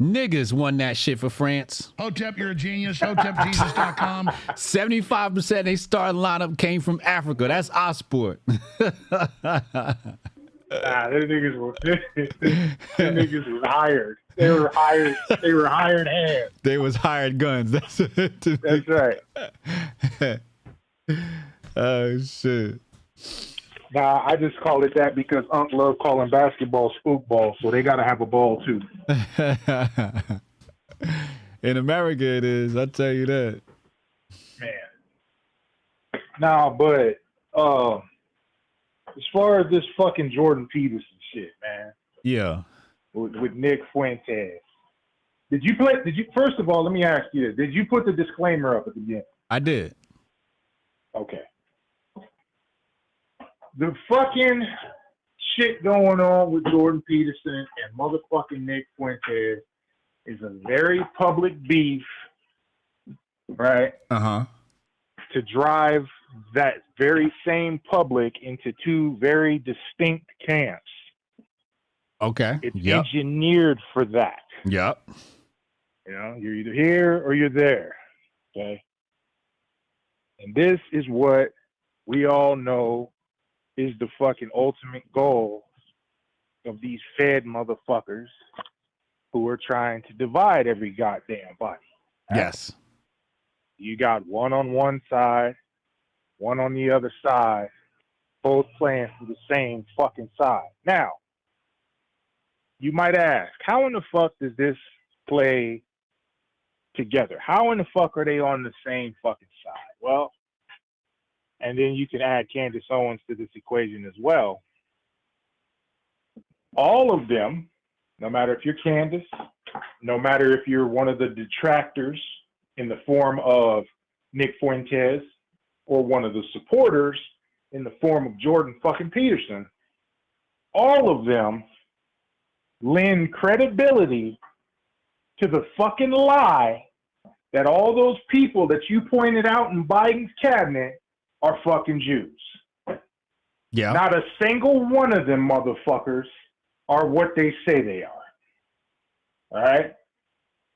Niggas won that shit for France. Hotep, you're a genius. HotepJesus.com. 75% of their starting lineup came from Africa. That's our sport. Them niggas was hired. They were hired. They were hired hands. They was hired guns. That's right. Oh shit. Nah, I just call it that because Unc love calling basketball spook ball, so they gotta have a ball too. In America it is, I'll tell you that. Man. Nah, but as far as this fucking Jordan Peterson shit, man. Yeah. With Nick Fuentes. First of all, let me ask you this. Did you put the disclaimer up at the beginning? I did. Okay. The fucking shit going on with Jordan Peterson and motherfucking Nick Fuentes is a very public beef, right? Uh-huh. To drive that very same public into two very distinct camps. Okay. It's engineered for that. Yep. You're either here or you're there. Okay. And this is what we all know is the fucking ultimate goal of these fed motherfuckers who are trying to divide every goddamn body. Right? Yes. You got one on one side, one on the other side, both playing for the same fucking side. Now, you might ask, how in the fuck does this play together? How in the fuck are they on the same fucking side? Well, and then you can add Candace Owens to this equation as well. All of them, no matter if you're Candace, no matter if you're one of the detractors in the form of Nick Fuentes or one of the supporters in the form of Jordan fucking Peterson, all of them lend credibility to the fucking lie that all those people that you pointed out in Biden's cabinet are fucking Jews. Yeah. Not a single one of them motherfuckers are what they say they are. All right?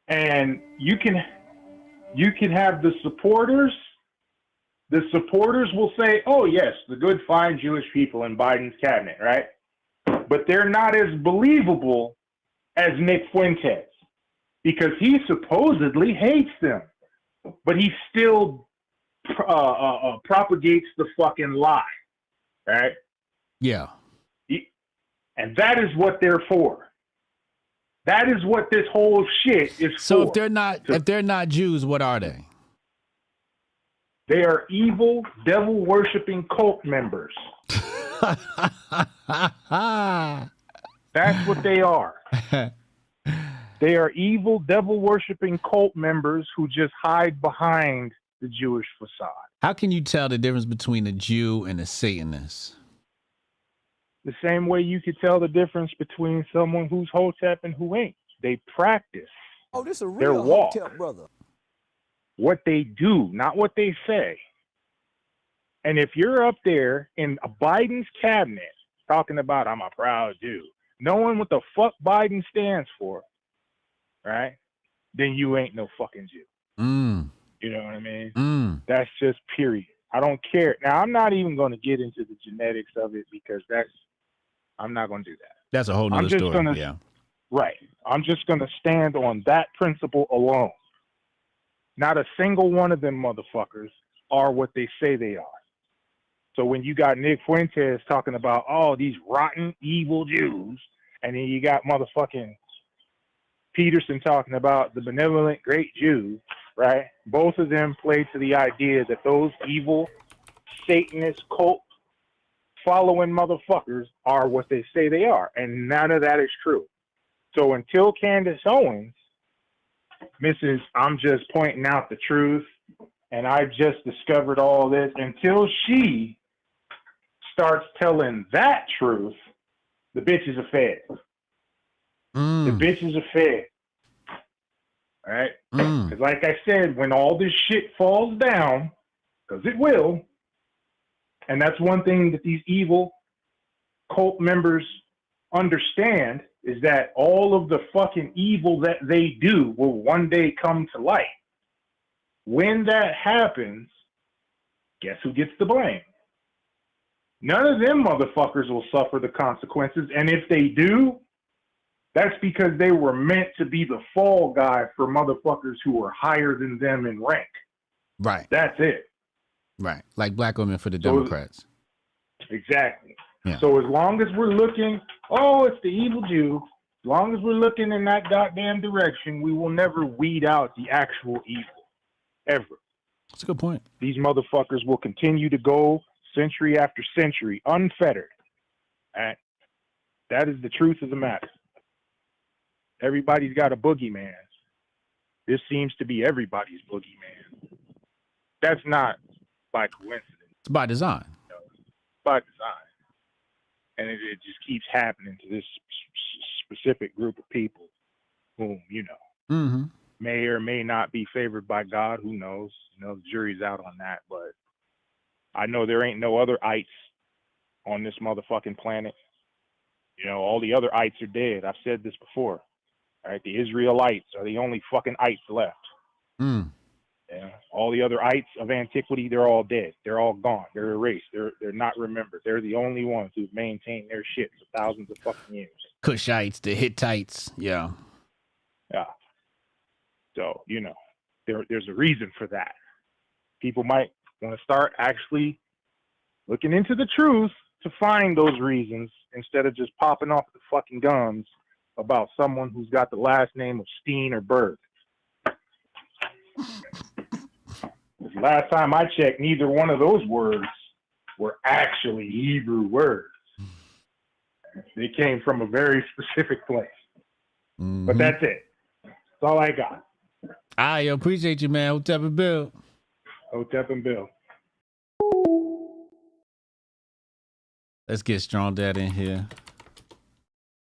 And you can have the supporters. The supporters will say, oh, yes, the good, fine Jewish people in Biden's cabinet, right? But they're not as believable as Nick Fuentes because he supposedly hates them, but he still propagates the fucking lie, right? Yeah. And that is what they're for. That is what this whole shit is for. So if they're not Jews, what are they? They are evil, devil-worshipping cult members. That's what they are. They are evil, devil-worshipping cult members who just hide behind the Jewish facade. How can you tell the difference between a Jew and a Satanist? The same way you could tell the difference between someone who's Hotep and who ain't. They practice this a their real walk. Hotep brother. What they do, not what they say. And if you're up there in a Biden's cabinet talking about I'm a proud Jew, knowing what the fuck Biden stands for, right? Then you ain't no fucking Jew. You know what I mean? That's just period. I don't care. Now, I'm not even going to get into the genetics of it because I'm not going to do that. That's a whole nother story. Yeah. Right. I'm just going to stand on that principle alone. Not a single one of them motherfuckers are what they say they are. So when you got Nick Fuentes talking about, oh, these rotten, evil Jews, and then you got motherfucking Peterson talking about the benevolent, great Jew, right? Both of them play to the idea that those evil, Satanist, cult following motherfuckers are what they say they are. And none of that is true. So until Candace Owens, Mrs. I'm just pointing out the truth, and I just discovered all this, until she starts telling that truth, the bitches are fed. The bitches are fed. All right? Because like I said, when all this shit falls down, because it will, and that's one thing that these evil cult members understand, is that all of the fucking evil that they do will one day come to light. When that happens, guess who gets the blame? None of them motherfuckers will suffer the consequences. And if they do, that's because they were meant to be the fall guy for motherfuckers who were higher than them in rank. Right. That's it. Right. Like black women for the Democrats. Exactly. Yeah. So as long as we're looking, oh, it's the evil Jew, as long as we're looking in that goddamn direction, we will never weed out the actual evil. Ever. That's a good point. These motherfuckers will continue to go century after century, unfettered. And that is the truth of the matter. Everybody's got a boogeyman. This seems to be everybody's boogeyman. That's not by coincidence. It's by design. You know, it's by design. And it just keeps happening to this specific group of people whom, you know, may or may not be favored by God. Who knows? You know, the jury's out on that. But I know there ain't no other ites on this motherfucking planet. You know, all the other ites are dead. I've said this before. All right, the Israelites are the only fucking ites left. Yeah, all the other ites of antiquity, they're all dead. They're all gone. They're erased. They're not remembered. They're the only ones who've maintained their shit for thousands of fucking years. Cushites, the Hittites, yeah. Yeah. So, you know, there's a reason for that. People might want to start actually looking into the truth to find those reasons instead of just popping off the fucking guns about someone who's got the last name of Steen or Berg. Last time I checked, neither one of those words were actually Hebrew words. They came from a very specific place. But that's it. That's all I got. I appreciate you, man. Hotep and Bill. Hotep and Bill. Let's get Strong Dad in here.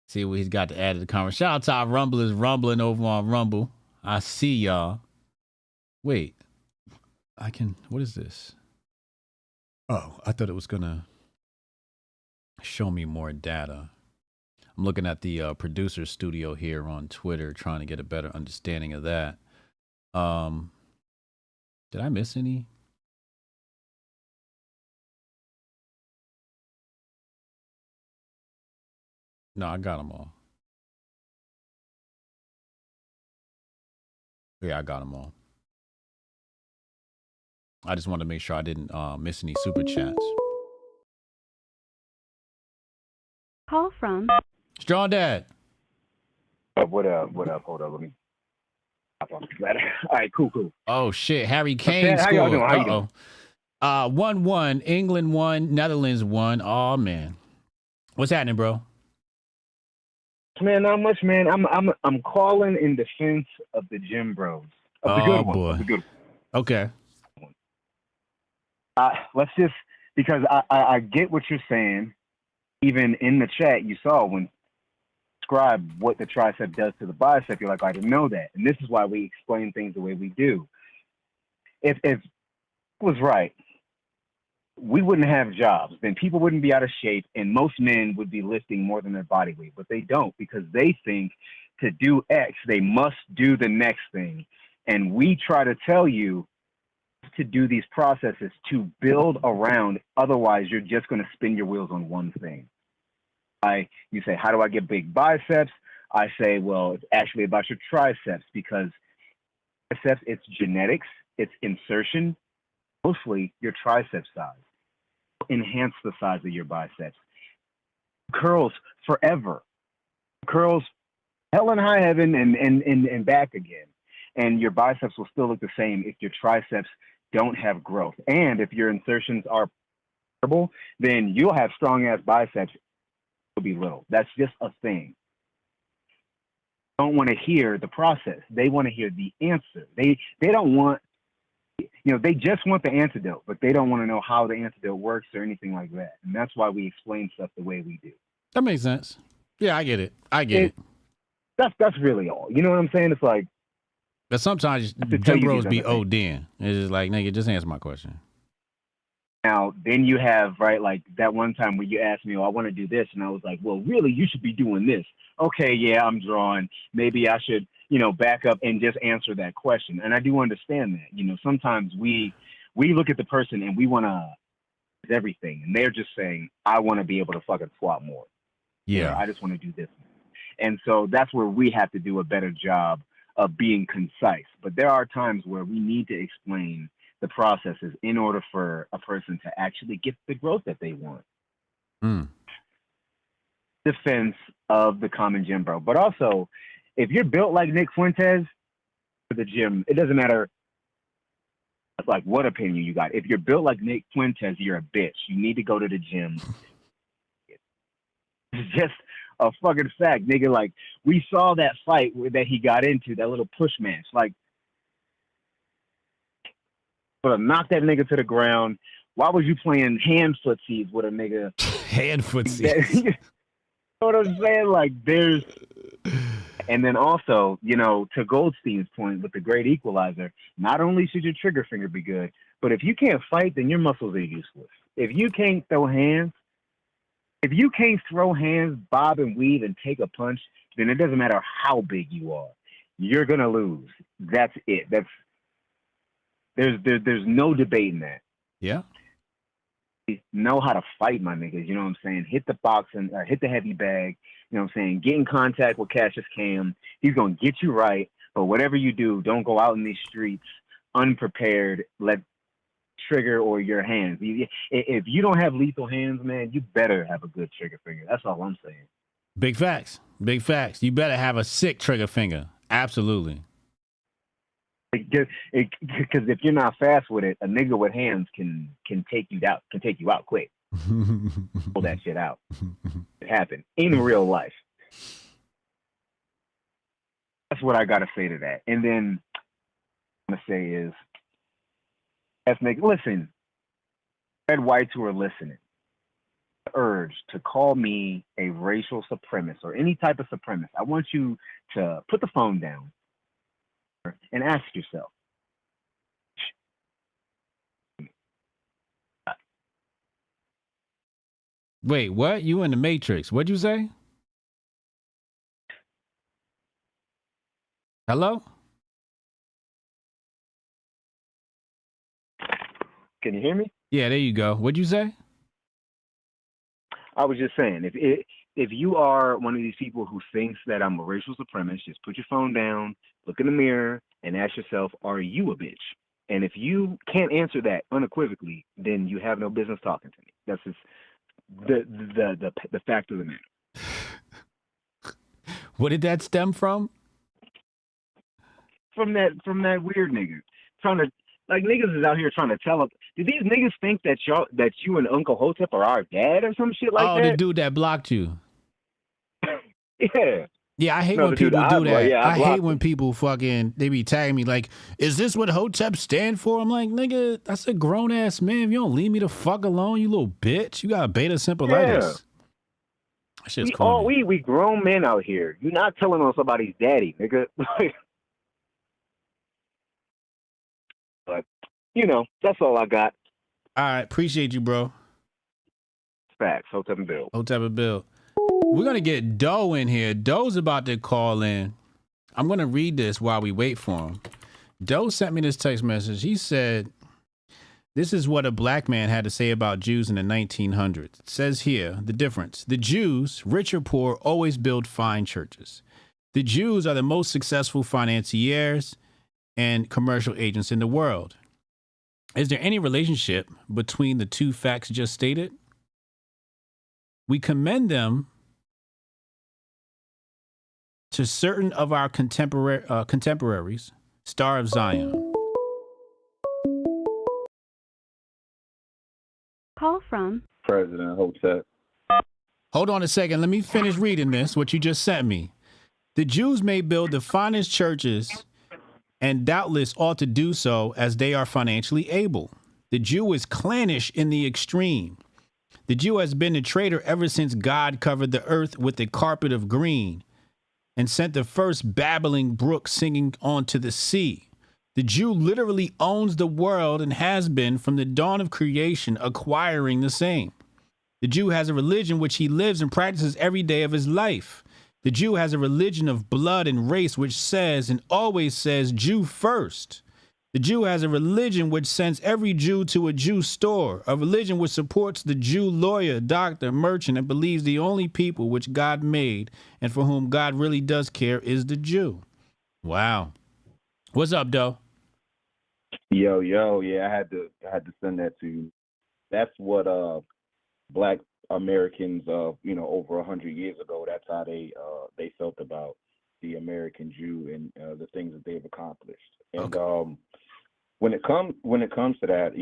See what he's got to add to the conversation. Shout out to our Rumblers rumbling over on Rumble. I see y'all. Wait. What is this? Oh, I thought it was going to show me more data. I'm looking at the producer studio here on Twitter, trying to get a better understanding of that. Did I miss any? No, I got them all. Yeah, I got them all. I just wanted to make sure I didn't miss any super chats. Call from Strong Dad. What up? What up? Hold up. Let me hop on this ladder. All right, cool. Oh shit, Harry Kane How y'all scored. doing? How you doing? 1-1, England won, Netherlands won. Oh man. What's happening, bro? Man, not much, man. I'm calling in defense of the gym bros. Of the good ones. Boy. Of the good ones. Okay. Let's just, because I get what you're saying. Even in the chat, you saw when describe what the tricep does to the bicep, you're like, I didn't know that. And this is why we explain things the way we do. If it was right, we wouldn't have jobs. Then people wouldn't be out of shape, and most men would be lifting more than their body weight. But they don't, because they think to do X, they must do the next thing. And we try to tell you to do these processes to build around. Otherwise, you're just going to spin your wheels on one thing. You say, how do I get big biceps? I say, well, it's actually about your triceps, because biceps, it's genetics, it's insertion, mostly your tricep size. Enhance the size of your biceps. Curls forever. Curls hell and high heaven and back again. And your biceps will still look the same if your triceps don't have growth. And if your insertions are terrible, then you'll have strong ass biceps. It'll be little. That's just a thing. Don't want to hear the process. They want to hear the answer. They don't want, they just want the antidote, but they don't want to know how the antidote works or anything like that. And that's why we explain stuff the way we do. That makes sense. Yeah, I get it. That's really all. You know what I'm saying? It's like, but sometimes gym bros be ODing. It's just like, nigga, just answer my question. Now, then you have, right, like that one time when you asked me, I want to do this. And I was like, well, really, you should be doing this. Okay, yeah, I'm drawing. Maybe I should, back up and just answer that question. And I do understand that. Sometimes we look at the person and we want to everything. And they're just saying, I want to be able to fucking squat more. Yeah. I just want to do this. And so that's where we have to do a better job of being concise. But there are times where we need to explain the processes in order for a person to actually get the growth that they want. Defense of the common gym bro. But also, if you're built like Nick Fuentes for the gym, it doesn't matter like what opinion you got. If you're built like Nick Fuentes, you're a bitch. You need to go to the gym. It's just a fucking fact, nigga. Like, we saw that fight that he got into, that little push match. Like, but knock that nigga to the ground. Why was you playing hand footsies with a nigga? Hand footsies. You know what I'm saying? Like, there's, and then also, to Goldstein's point with the great equalizer, not only should your trigger finger be good, but if you can't fight, then your muscles are useless. If you can't throw hands, bob and weave and take a punch, then it doesn't matter how big you are. You're going to lose. That's it. There's no debating that. Yeah. Know how to fight, my niggas. You know what I'm saying? Hit the boxing, hit the heavy bag. You know what I'm saying? Get in contact with Cassius Cam. He's going to get you right. But whatever you do, don't go out in these streets unprepared. Let trigger or your hands. If you don't have lethal hands, man, you better have a good trigger finger. That's all I'm saying. Big facts. Big facts. You better have a sick trigger finger. Absolutely. Because if you're not fast with it, a nigga with hands can take you out. Can take you out quick. Pull that shit out. It happened in real life. That's what I gotta say to that. And then what I'm gonna say is, listen, red whites who are listening, urge to call me a racial supremacist or any type of supremacist. I want you to put the phone down and ask yourself, wait, what? You in the Matrix? What'd you say? Hello? Can you hear me? Yeah, there you go. What'd you say? I was just saying, if you are one of these people who thinks that I'm a racial supremacist, just put your phone down, look in the mirror, and ask yourself, are you a bitch? And if you can't answer that unequivocally, then you have no business talking to me. That's just the fact of the matter. What did that stem from? From that weird nigga trying to, like, niggas is out here trying to tell us. Do these niggas think that you and Uncle Hotep are our dad or some shit like that? Oh, the dude that blocked you. Yeah. Yeah, I hate No, when the dude people do that. I I hate blocked when him. people they be tagging me like, is this what Hotep stand for? I'm like, nigga, that's a grown ass man. If you don't leave me the fuck alone, you little bitch. You got beta sympathitis. That shit's corny. We grown men out here. You're not telling on somebody's daddy, nigga. But, that's all I got. All right, appreciate you, bro. Facts. Hotep and Bill. Hotep and Bill. We're going to get Doe in here. Doe's about to call in. I'm going to read this while we wait for him. Doe sent me this text message. He said, this is what a black man had to say about Jews in the 1900s. It says here, the difference. The Jews, rich or poor, always build fine churches. The Jews are the most successful financiers and commercial agents in the world. Is there any relationship between the two facts just stated? We commend them to certain of our contemporaries, Star of Zion. Call from President Hotep. Hold on a second. Let me finish reading this, what you just sent me. The Jews may build the finest churches and doubtless ought to do so as they are financially able. The Jew is clannish in the extreme. The Jew has been a traitor ever since God covered the earth with a carpet of green and sent the first babbling brook singing onto the sea. The Jew literally owns the world and has been from the dawn of creation, acquiring the same. The Jew has a religion which he lives and practices every day of his life. The Jew has a religion of blood and race which says and always says Jew first. The Jew has a religion which sends every Jew to a Jew store, a religion which supports the Jew lawyer, doctor, merchant, and believes the only people which God made and for whom God really does care is the Jew. Wow. What's up, Doe? Yo, yeah, I had to send that to you. That's what Black Americans, over 100 years ago, that's how they felt about the American Jew and the things that they've accomplished. And when it comes to that,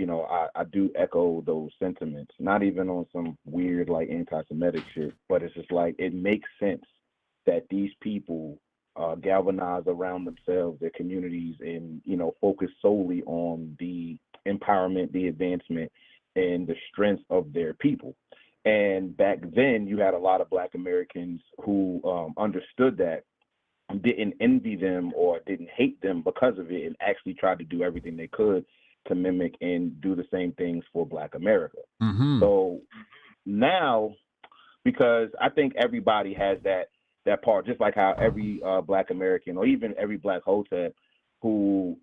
I do echo those sentiments. Not even on some weird like anti-Semitic shit, but it's just like it makes sense that these people galvanize around themselves, their communities, and focus solely on the empowerment, the advancement, and the strength of their people. And back then, you had a lot of Black Americans who understood that, didn't envy them or didn't hate them because of it, and actually tried to do everything they could to mimic and do the same things for Black America. Mm-hmm. So now, because I think everybody has that part, just like how every Black American or even every Black Hotep who,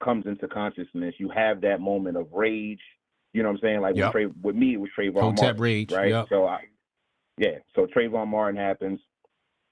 comes into consciousness, you have that moment of rage. You know what I'm saying? Like with me, it was Trayvon Hotep Martin, rage, right? yep. So Trayvon Martin happens,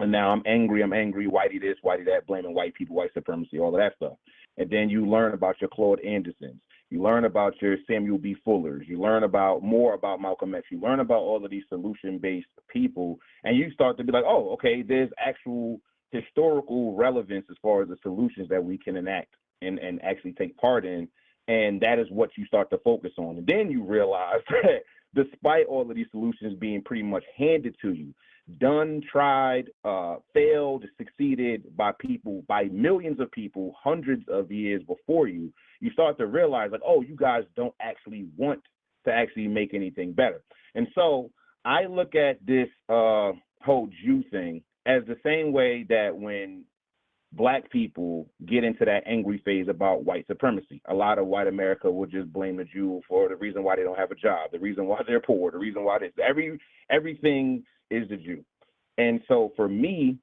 and now I'm angry, whitey this, whitey that, blaming white people, white supremacy, all of that stuff. And then you learn about your Claude Andersons, you learn about your Samuel B. Fullers, you learn more about Malcolm X, you learn about all of these solution-based people, and you start to be like, oh, okay, there's actual historical relevance as far as the solutions that we can enact and actually take part in. And that is what you start to focus on. And then you realize that despite all of these solutions being pretty much handed to you, done, tried, failed, succeeded by millions of people, hundreds of years before you, you start to realize like, oh, you guys don't actually want to actually make anything better. And so I look at this whole Jew thing as the same way that when Black people get into that angry phase about white supremacy, a lot of white America will just blame the Jew for the reason why they don't have a job, the reason why they're poor, the reason why everything is the Jew. And so for me,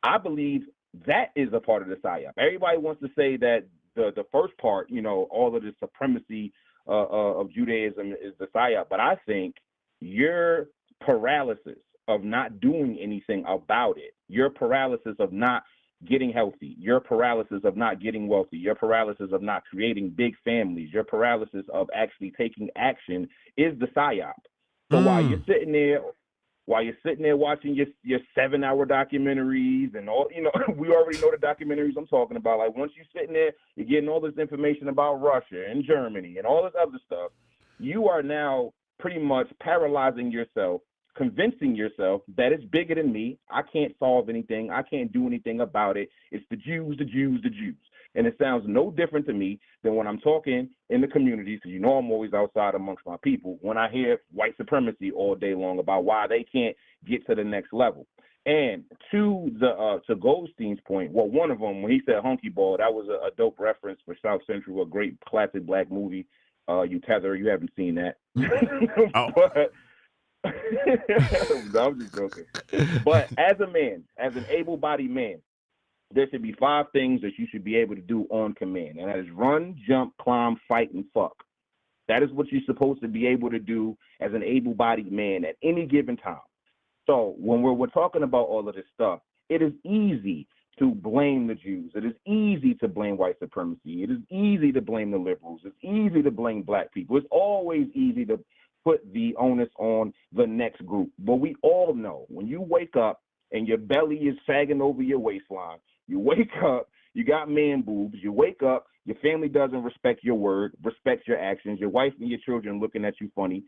I believe That is a part of the psyop. Everybody wants to say that the first part, all of the supremacy of Judaism is the psyop, but I think your paralysis of not doing anything about it, your paralysis of not getting healthy, your paralysis of not getting wealthy, your paralysis of not creating big families, your paralysis of actually taking action is the psyop. So while you're sitting there watching your 7-hour documentaries and all, we already know the documentaries I'm talking about. Like, once you're sitting there, you're getting all this information about Russia and Germany and all this other stuff, you are now pretty much paralyzing yourself, convincing yourself that it's bigger than me. I can't solve anything. I can't do anything about it. It's the Jews, the Jews, the Jews. And it sounds no different to me than when I'm talking in the community, because I'm always outside amongst my people, when I hear white supremacy all day long about why they can't get to the next level. And to Goldstein's point, well, one of them, when he said hunky ball, that was a dope reference for South Central, a great classic black movie. You Tether, you haven't seen that. But no, I'm just joking. But as a man, as an able-bodied man, there should be 5 things that you should be able to do on command, and that is run, jump, climb, fight, and fuck. That is what you're supposed to be able to do as an able-bodied man at any given time. So when we're talking about all of this stuff, it is easy to blame the Jews. It is easy to blame white supremacy. It is easy to blame the liberals. It's easy to blame black people. It's always easy to put the onus on the next group. But we all know when you wake up and your belly is sagging over your waistline, you wake up, you got man boobs, you wake up, your family doesn't respect your word, respect your actions, your wife and your children looking at you funny.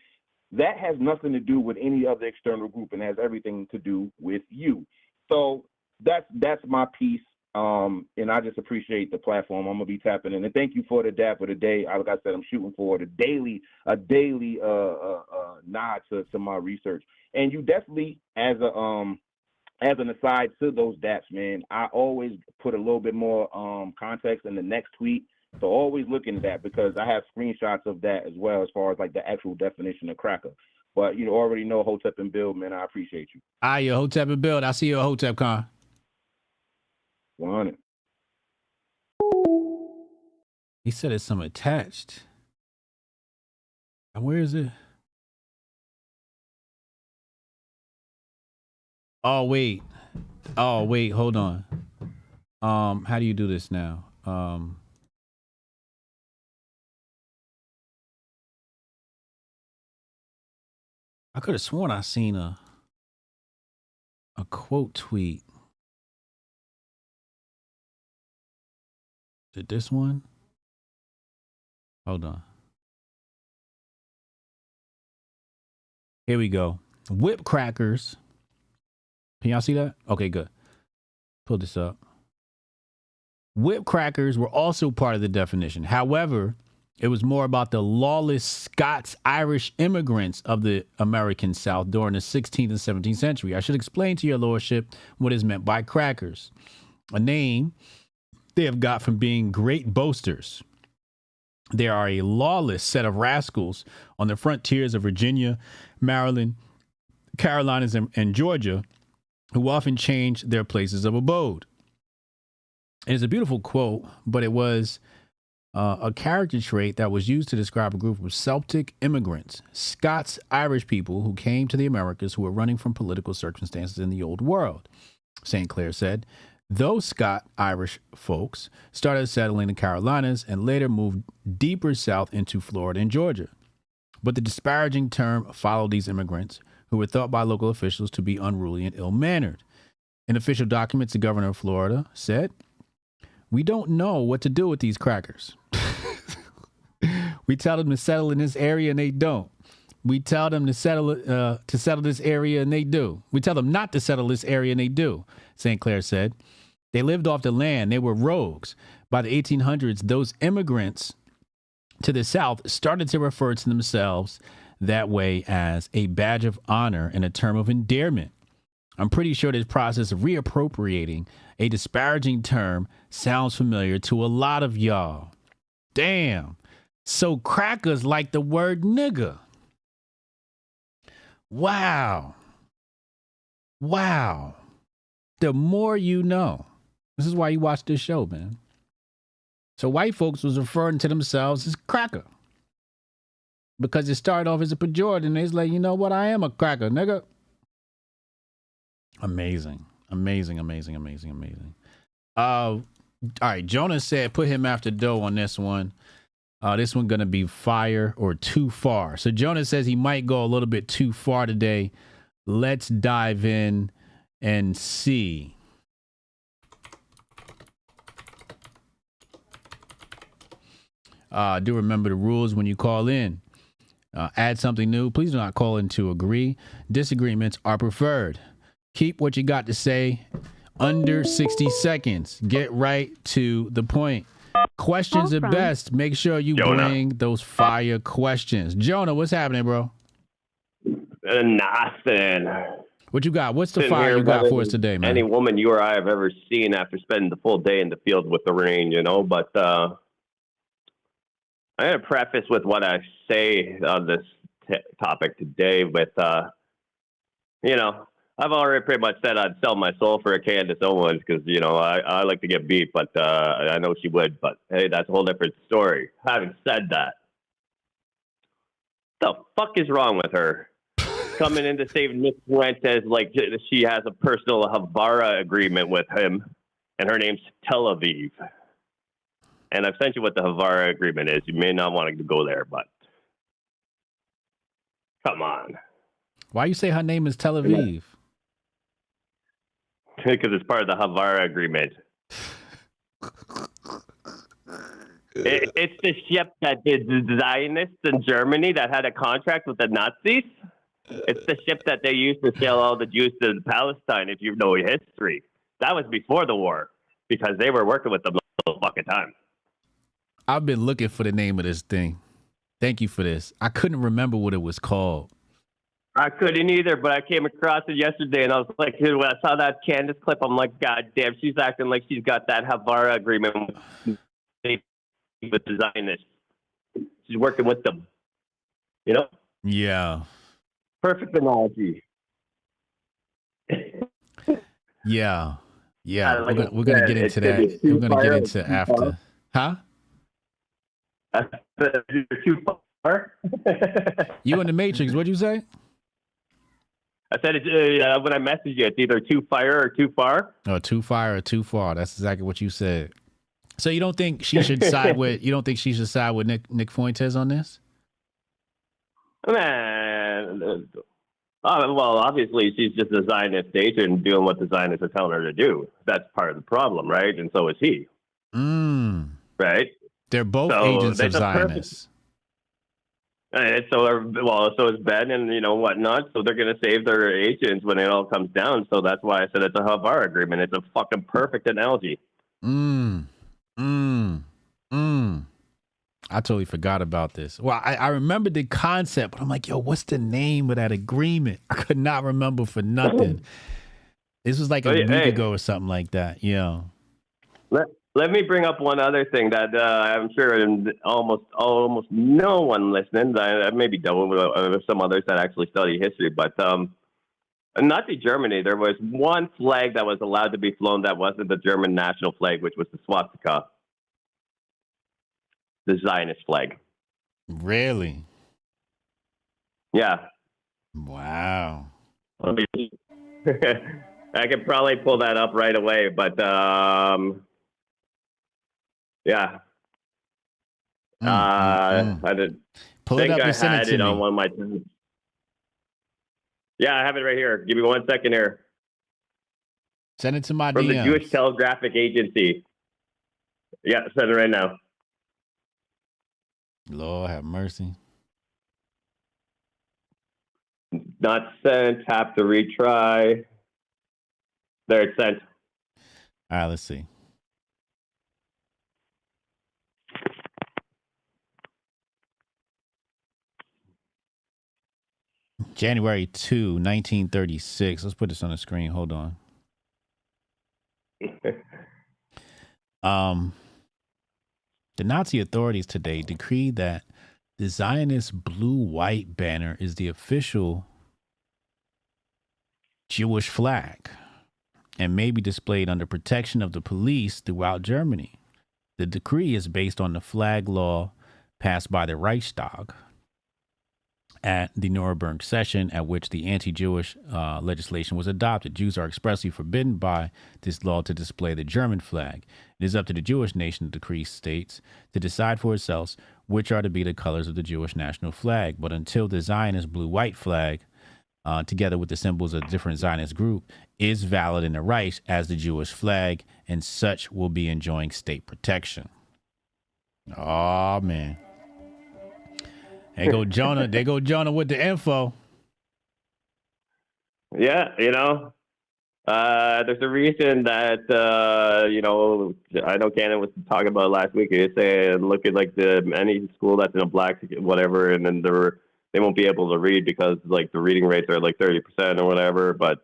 That has nothing to do with any other external group and has everything to do with you. So that's my piece. And I just appreciate the platform. I'm gonna be tapping in, and thank you for the dap of the day. Like I said, I'm shooting for a daily nod to my research. And you definitely, as an aside to those daps, man, I always put a little bit more context in the next tweet. So always look into that, because I have screenshots of that as well, as far as like the actual definition of cracker. But you already know Hotep and Build, man. I appreciate you. You're Hotep and Build. I see you at Hotep Con. 100. He said it's some attached. And where is it? Oh wait, hold on. How do you do this now? I could have sworn I seen a quote tweet. Is it this one? Hold on. Here we go. Whip crackers. Can y'all see that? Okay, good. Pull this up. Whip crackers were also part of the definition. However, it was more about the lawless Scots-Irish immigrants of the American South during the 16th and 17th century. I should explain to your lordship what is meant by crackers, a name they have got from being great boasters. They are a lawless set of rascals on the frontiers of Virginia, Maryland, Carolinas, and Georgia, who often change their places of abode. It is a beautiful quote, but it was a character trait that was used to describe a group of Celtic immigrants, Scots-Irish people who came to the Americas who were running from political circumstances in the old world. St. Clair said, those Scot-Irish folks started settling in the Carolinas and later moved deeper south into Florida and Georgia. But the disparaging term followed these immigrants, who were thought by local officials to be unruly and ill-mannered. In official documents, the governor of Florida said, "We don't know what to do with these crackers. We tell them to settle in this area and they don't. We tell them to settle this area and they do. We tell them not to settle this area and they do," St. Clair said. They lived off the land. They were rogues. By the 1800s, those immigrants to the South started to refer to themselves that way as a badge of honor and a term of endearment. I'm pretty sure this process of reappropriating a disparaging term sounds familiar to a lot of y'all. Damn. So crackers like the word nigga. Wow. Wow. The more you know. This is why you watch this show, man. So white folks was referring to themselves as cracker. Because it started off as a pejorative, and they was like, you know what? I am a cracker, nigga. Amazing. Amazing, amazing, amazing, amazing. All right, Jonas said put him after Doe on this one. This one gonna be fire or too far. So Jonas says he might go a little bit too far today. Let's dive in and see. Do remember the rules when you call in. Add something new. Please do not call in to agree. Disagreements are preferred. Keep what you got to say under 60 seconds. Get right to the point. Questions are best. Make sure you bring those fire questions. Jonah, what's happening, bro? Nothing. What you got? What's the fire you got for us today, man? Any woman you or I have ever seen after spending the full day in the field with the rain, you know, but I'm going to preface with what I say on this topic today with, you know, I've already pretty much said I'd sell my soul for a Candace Owens because, you know, I like to get beat, but I know she would. But, hey, that's a whole different story. Having said that, the fuck is wrong with her? Coming in to save Nick Fuentes like she has a personal Havara agreement with him, and her name's Tel Aviv. And I've sent you what the Havara agreement is. You may not want to go there, but come on. Why you say her name is Tel Aviv? Because it's part of the Havara agreement. It's the ship that did the Zionists in Germany that had a contract with the Nazis. It's the ship that they used to sail all the Jews to Palestine, if you know history. That was before the war, because they were working with them the whole fucking time. I've been looking for the name of this thing. Thank you for this. I couldn't remember what it was called. I couldn't either, but I came across it yesterday, and I was like, dude, when I saw that Candace clip, I'm like, God damn, she's acting like she's got that Havara agreement with the Zionists. She's working with them. You know? Yeah. Perfect analogy. Yeah. Yeah. We're gonna get into that. We're gonna get into after. Huh? Too far. You in the Matrix? What'd you say? I said when I messaged you, it's either too fire or too far. Oh, too fire or too far. That's exactly what you said. So you don't think she should side with? You don't think she should side with Nick Fuentes on this? Man, well, obviously she's just a Zionist agent doing what the Zionists are telling her to do. That's part of the problem, right? And so is he. Right? They're both agents of Zionists. And so is Ben and, you know, whatnot. So they're going to save their agents when it all comes down. So that's why I said it's a Havara agreement. It's a fucking perfect analogy. I totally forgot about this. Well, I remember the concept, but I'm like, yo, what's the name of that agreement? I could not remember for nothing. This was like a week ago or something like that. Yeah. Let me bring up one other thing that I'm sure almost no one listening, maybe double with some others that actually study history, but in Nazi Germany, there was one flag that was allowed to be flown that wasn't the German national flag, which was the swastika. The Zionist flag. Really? Yeah. Wow. I could probably pull that up right away, but yeah. I did. Pull it up and send it to me. On one of my. Yeah, I have it right here. Give me 1 second here. Send it to my From DMs. the Jewish Telegraphic Agency. Yeah, send it right now. Lord have mercy. Not sent. Have to retry. There, it's sent. All right, let's see. January 2, 1936. Let's put this on the screen. Hold on. The Nazi authorities today decreed that the Zionist blue-white banner is the official Jewish flag. and may be displayed under protection of the police throughout Germany. The decree is based on the flag law passed by the Reichstag at the Nuremberg session, at which the anti-Jewish legislation was adopted. Jews are expressly forbidden by this law to display the German flag. It is up to the Jewish nation, the decree states, to decide for itself which are to be the colors of the Jewish national flag. But until the Zionist blue-white flag, together with the symbols of a different Zionist group, is valid in the Reich as the Jewish flag, and such will be enjoying state protection. Oh, man. There go Jonah. There go Jonah with the info. Yeah, there's a reason that, I know Cannon was talking about last week. He was saying, look at like any school that's in a black whatever, and then they won't be able to read because like the reading rates are like 30% or whatever. But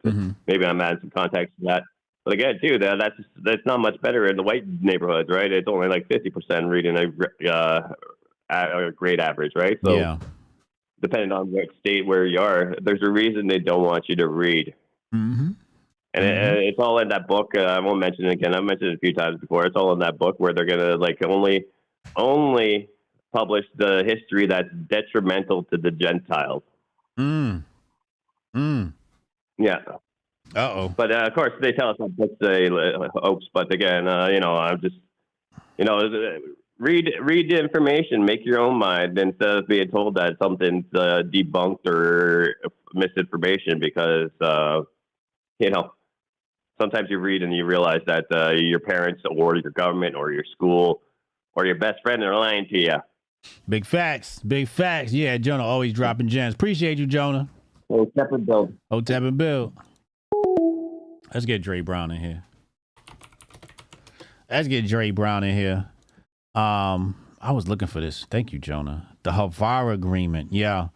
maybe I'm adding some context to that. But again, too, that's not much better in the white neighborhoods, right? It's only like 50% reading a grade average, right? So yeah. Depending on what state where you are, there's a reason they don't want you to read. Mm-hmm. And it's all in that book. I won't mention it again. I've mentioned it a few times before. It's all in that book where they're gonna like only publish the history that's detrimental to the Gentiles. Yeah. Uh-oh. But of course, they tell us that books say hoax. But again, I'm just, read the information, make your own mind instead of being told that something's debunked or misinformation. Because sometimes you read and you realize that your parents or your government or your school or your best friend are lying to you. Big facts. Big facts. Yeah, Jonah always dropping gems. Appreciate you, Jonah. Hotep and Bill. Hotep and Bill. Let's get Dre Brown in here. I was looking for this. Thank you, Jonah. The Havara Agreement. Yeah.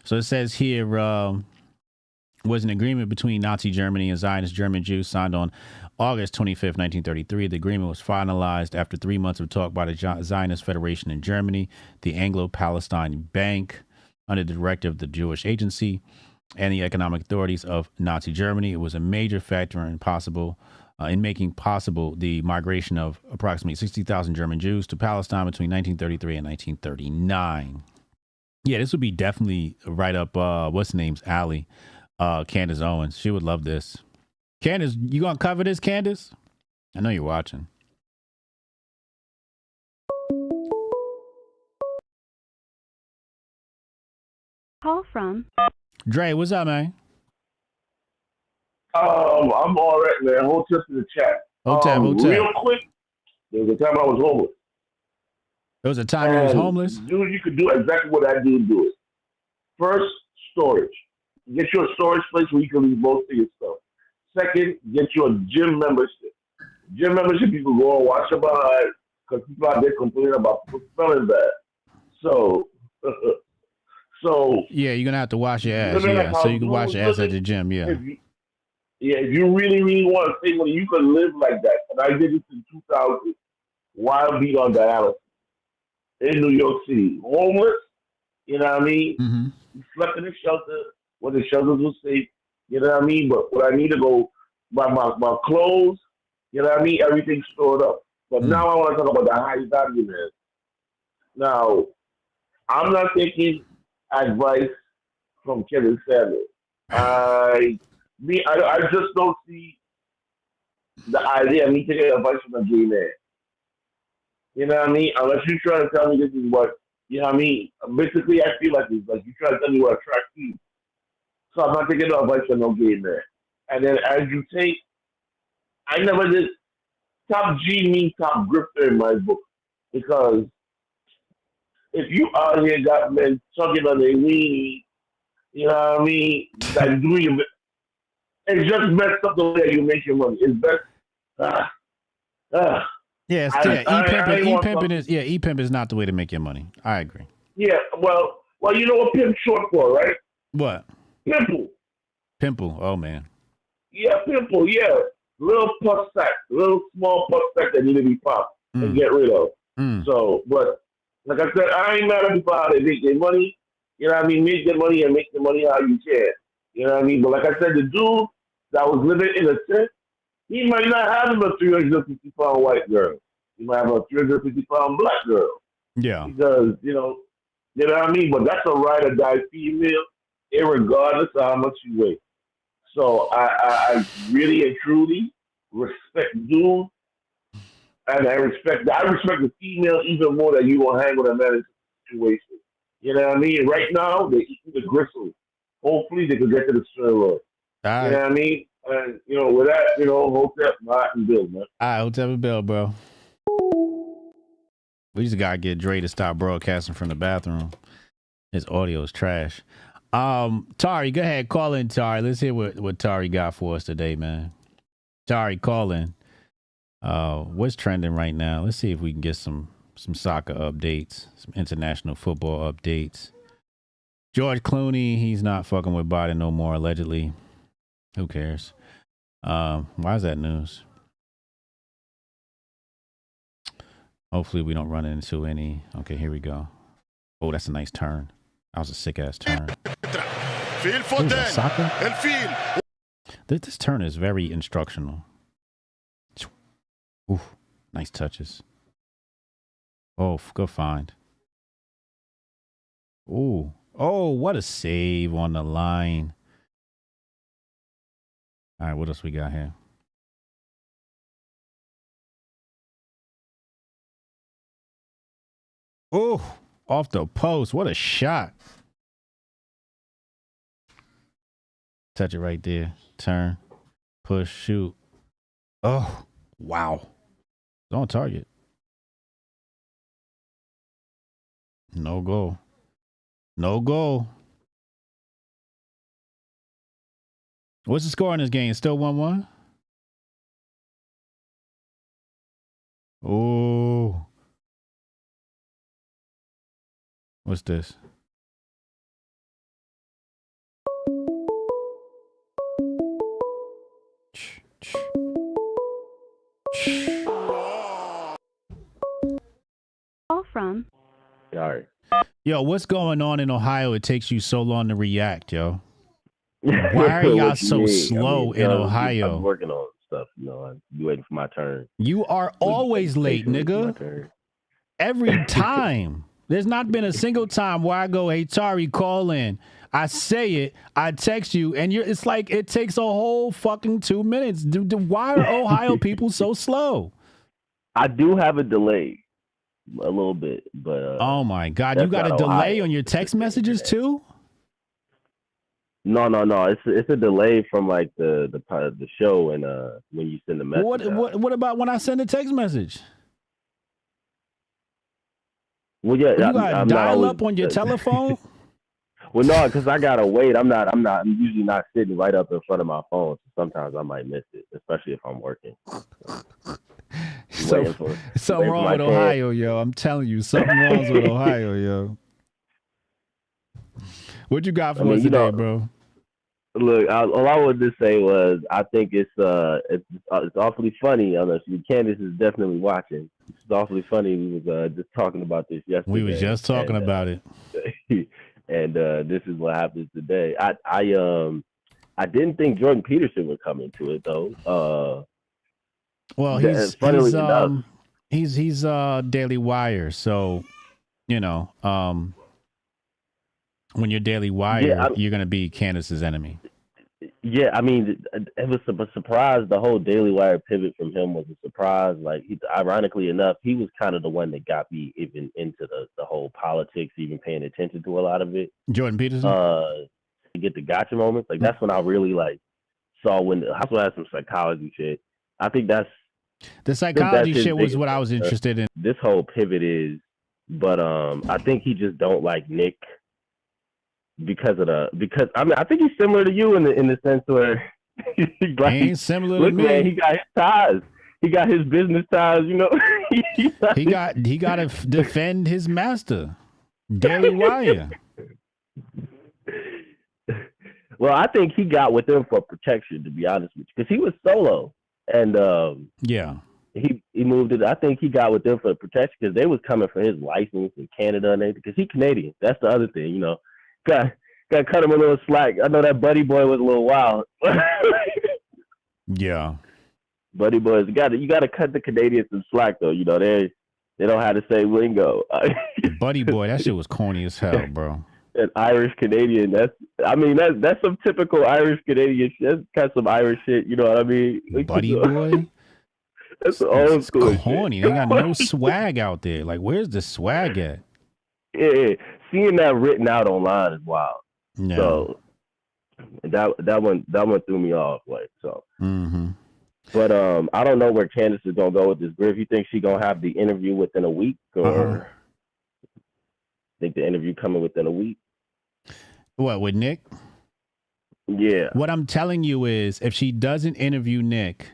So it says here, was an agreement between Nazi Germany and Zionist German Jews signed on August 25th, 1933. The agreement was finalized after 3 months of talk by the Zionist Federation in Germany, the Anglo-Palestine Bank, under the directive of the Jewish Agency, and the economic authorities of Nazi Germany. It was a major factor in making possible the migration of approximately 60,000 German Jews to Palestine between 1933 and 1939. Yeah, this would be definitely right up, what's the name's alley, Candace Owens. She would love this. Candace, you gonna cover this, Candace? I know you're watching. Call from Dre, what's up, man? I'm all right, man. Hotep in the chat. Hotep. Real quick, there was a time I was homeless. There was a time you was homeless? Dude, you could do exactly what I do. Do it. First, storage. Get you a storage place where you can leave most of your stuff. Second, get you a gym membership. Gym membership, you can go and wash your behind because people out there complaining about people smelling bad. So yeah, you're gonna have to wash your ass. Yeah, so you can wash your ass at the gym. Yeah. If you really, really want to save money, you can live like that. And I did this in 2000, wild beat on dialysis in New York City. Homeless, you know what I mean? Mm-hmm. You slept in a shelter where the shelters were safe, you know what I mean? But when I need to go buy my clothes, you know what I mean? Everything's stored up. But now I want to talk about the high value, man. Now, I'm not taking advice from Kevin Samuels. I just don't see the idea of me taking advice from a gay man. You know what I mean? Unless you're trying to tell me this is what, you know what I mean? Basically, I feel like it's like you're trying to tell me what attracts you. So I'm not taking no advice from no gay man. And then as you take, I never did top G means top grifter in my book. Because if you out here got men sucking on their weed, you know what I mean? Like doing it's just messed up the way you make your money. It's best. E-pimp is not the way to make your money. I agree. Yeah, well, you know what pimp short for, right? What? Pimple. Oh man. Yeah, pimple. Yeah, little puff sack, little small puff sack that need to be popped and get rid of. So, but like I said, I ain't mad at people how they make their money. You know what I mean? Make their money and make the money how you can. You know what I mean? But like I said, the dude that was living in a tent, He might not have a 350-pound white girl. He might have a 350-pound black girl. Yeah. Because, you know what I mean? But that's a ride or die female, irregardless of how much you weigh. So I really and truly respect dudes, and I respect the female even more that you gonna hang with a man in situation. You know what I mean? Right now they eating the gristle. Hopefully they can get to the steroid. All you know what I mean? And with that, Hotep, and Bill, man. All right, Hotep and Bill, bro. We just gotta get Dre to stop broadcasting from the bathroom. His audio is trash. Tari, go ahead, call in, Tari. Let's hear what Tari got for us today, man. Tari, call in. What's trending right now? Let's see if we can get some soccer updates, some international football updates. George Clooney, he's not fucking with Biden no more, allegedly. Who cares? Why is that news? Hopefully we don't run into any. Okay, here we go. Oh, that's a nice turn. That was a sick ass turn. Ooh, soccer? This turn is very instructional. Ooh, nice touches. Oh, good find. Ooh. Oh, what a save on the line. All right, what else we got here? Oh, off the post. What a shot. Touch it right there. Turn. Push. Shoot. Oh, wow. It's on target. No goal. No goal. What's the score in this game? Still 1-1? Oh. What's this? Call from. Sorry. Yo, what's going on in Ohio? It takes you so long to react, yo. Why are y'all so slow in Ohio? I'm working on stuff. I'm waiting for my turn. You are always late, nigga. Every time. There's not been a single time where I go, hey, Tari, call in. I say it, I text you, and it's like it takes a whole fucking 2 minutes. Why are Ohio people so slow? I do have a delay, a little bit, but oh my God, you got a delay on your text messages too? No. It's a delay from like the show and when you send the message. What about when I send a text message? Well, yeah, you got dial up on your telephone. Well, no, because I gotta wait. I'm usually not sitting right up in front of my phone. So sometimes I might miss it, especially if I'm working. Something wrong with Ohio, yo. I'm telling you, something wrong with Ohio, yo. What you got for us today, bro? Look, all I wanted to say was I think it's awfully funny. I know Candace is definitely watching. It's awfully funny. We was just talking about this yesterday. We was just talking about it. And this is what happens today. I didn't think Jordan Peterson would come into it though. Well, he's Daily Wire, so when you're Daily Wire, you're gonna be Candace's enemy. Yeah, I mean, it was a surprise. The whole Daily Wire pivot from him was a surprise. Like, ironically enough, he was kind of the one that got me even into the whole politics, even paying attention to a lot of it. Jordan Peterson? To get the gotcha moments. Like, that's when I really, saw that's when I had some psychology shit. I think that's... The psychology shit was what I was interested in. This whole pivot is... But I think he just don't like Nick... Because I think he's similar to you in the sense where he ain't similar to me. Man, he got his ties. He got his business ties. he got to defend his master, Daily Wire. Well, I think he got with them for protection, to be honest with you, because he was solo, and yeah, he moved it. I think he got with them for protection because they was coming for his license in Canada and everything. Because he's Canadian. That's the other thing, Got cut him a little slack. I know that Buddy Boy was a little wild. Yeah. Buddy boys, you got to cut the Canadians some slack though. You know they don't have to say lingo. Buddy boy, that shit was corny as hell, bro. An Irish Canadian, that's some typical Irish Canadian shit. That's kind of some Irish shit, you know what I mean? Buddy boy. That's old school. Corny. They got no swag out there. Like, where's the swag at? Yeah, seeing that written out online is wild. Yeah. So that one threw me off. Like so. Mm-hmm. But I don't know where Candace is gonna go with this. Griff, you think she gonna have the interview within a week, or think the interview coming within a week? What, with Nick? Yeah. What I'm telling you is, if she doesn't interview Nick,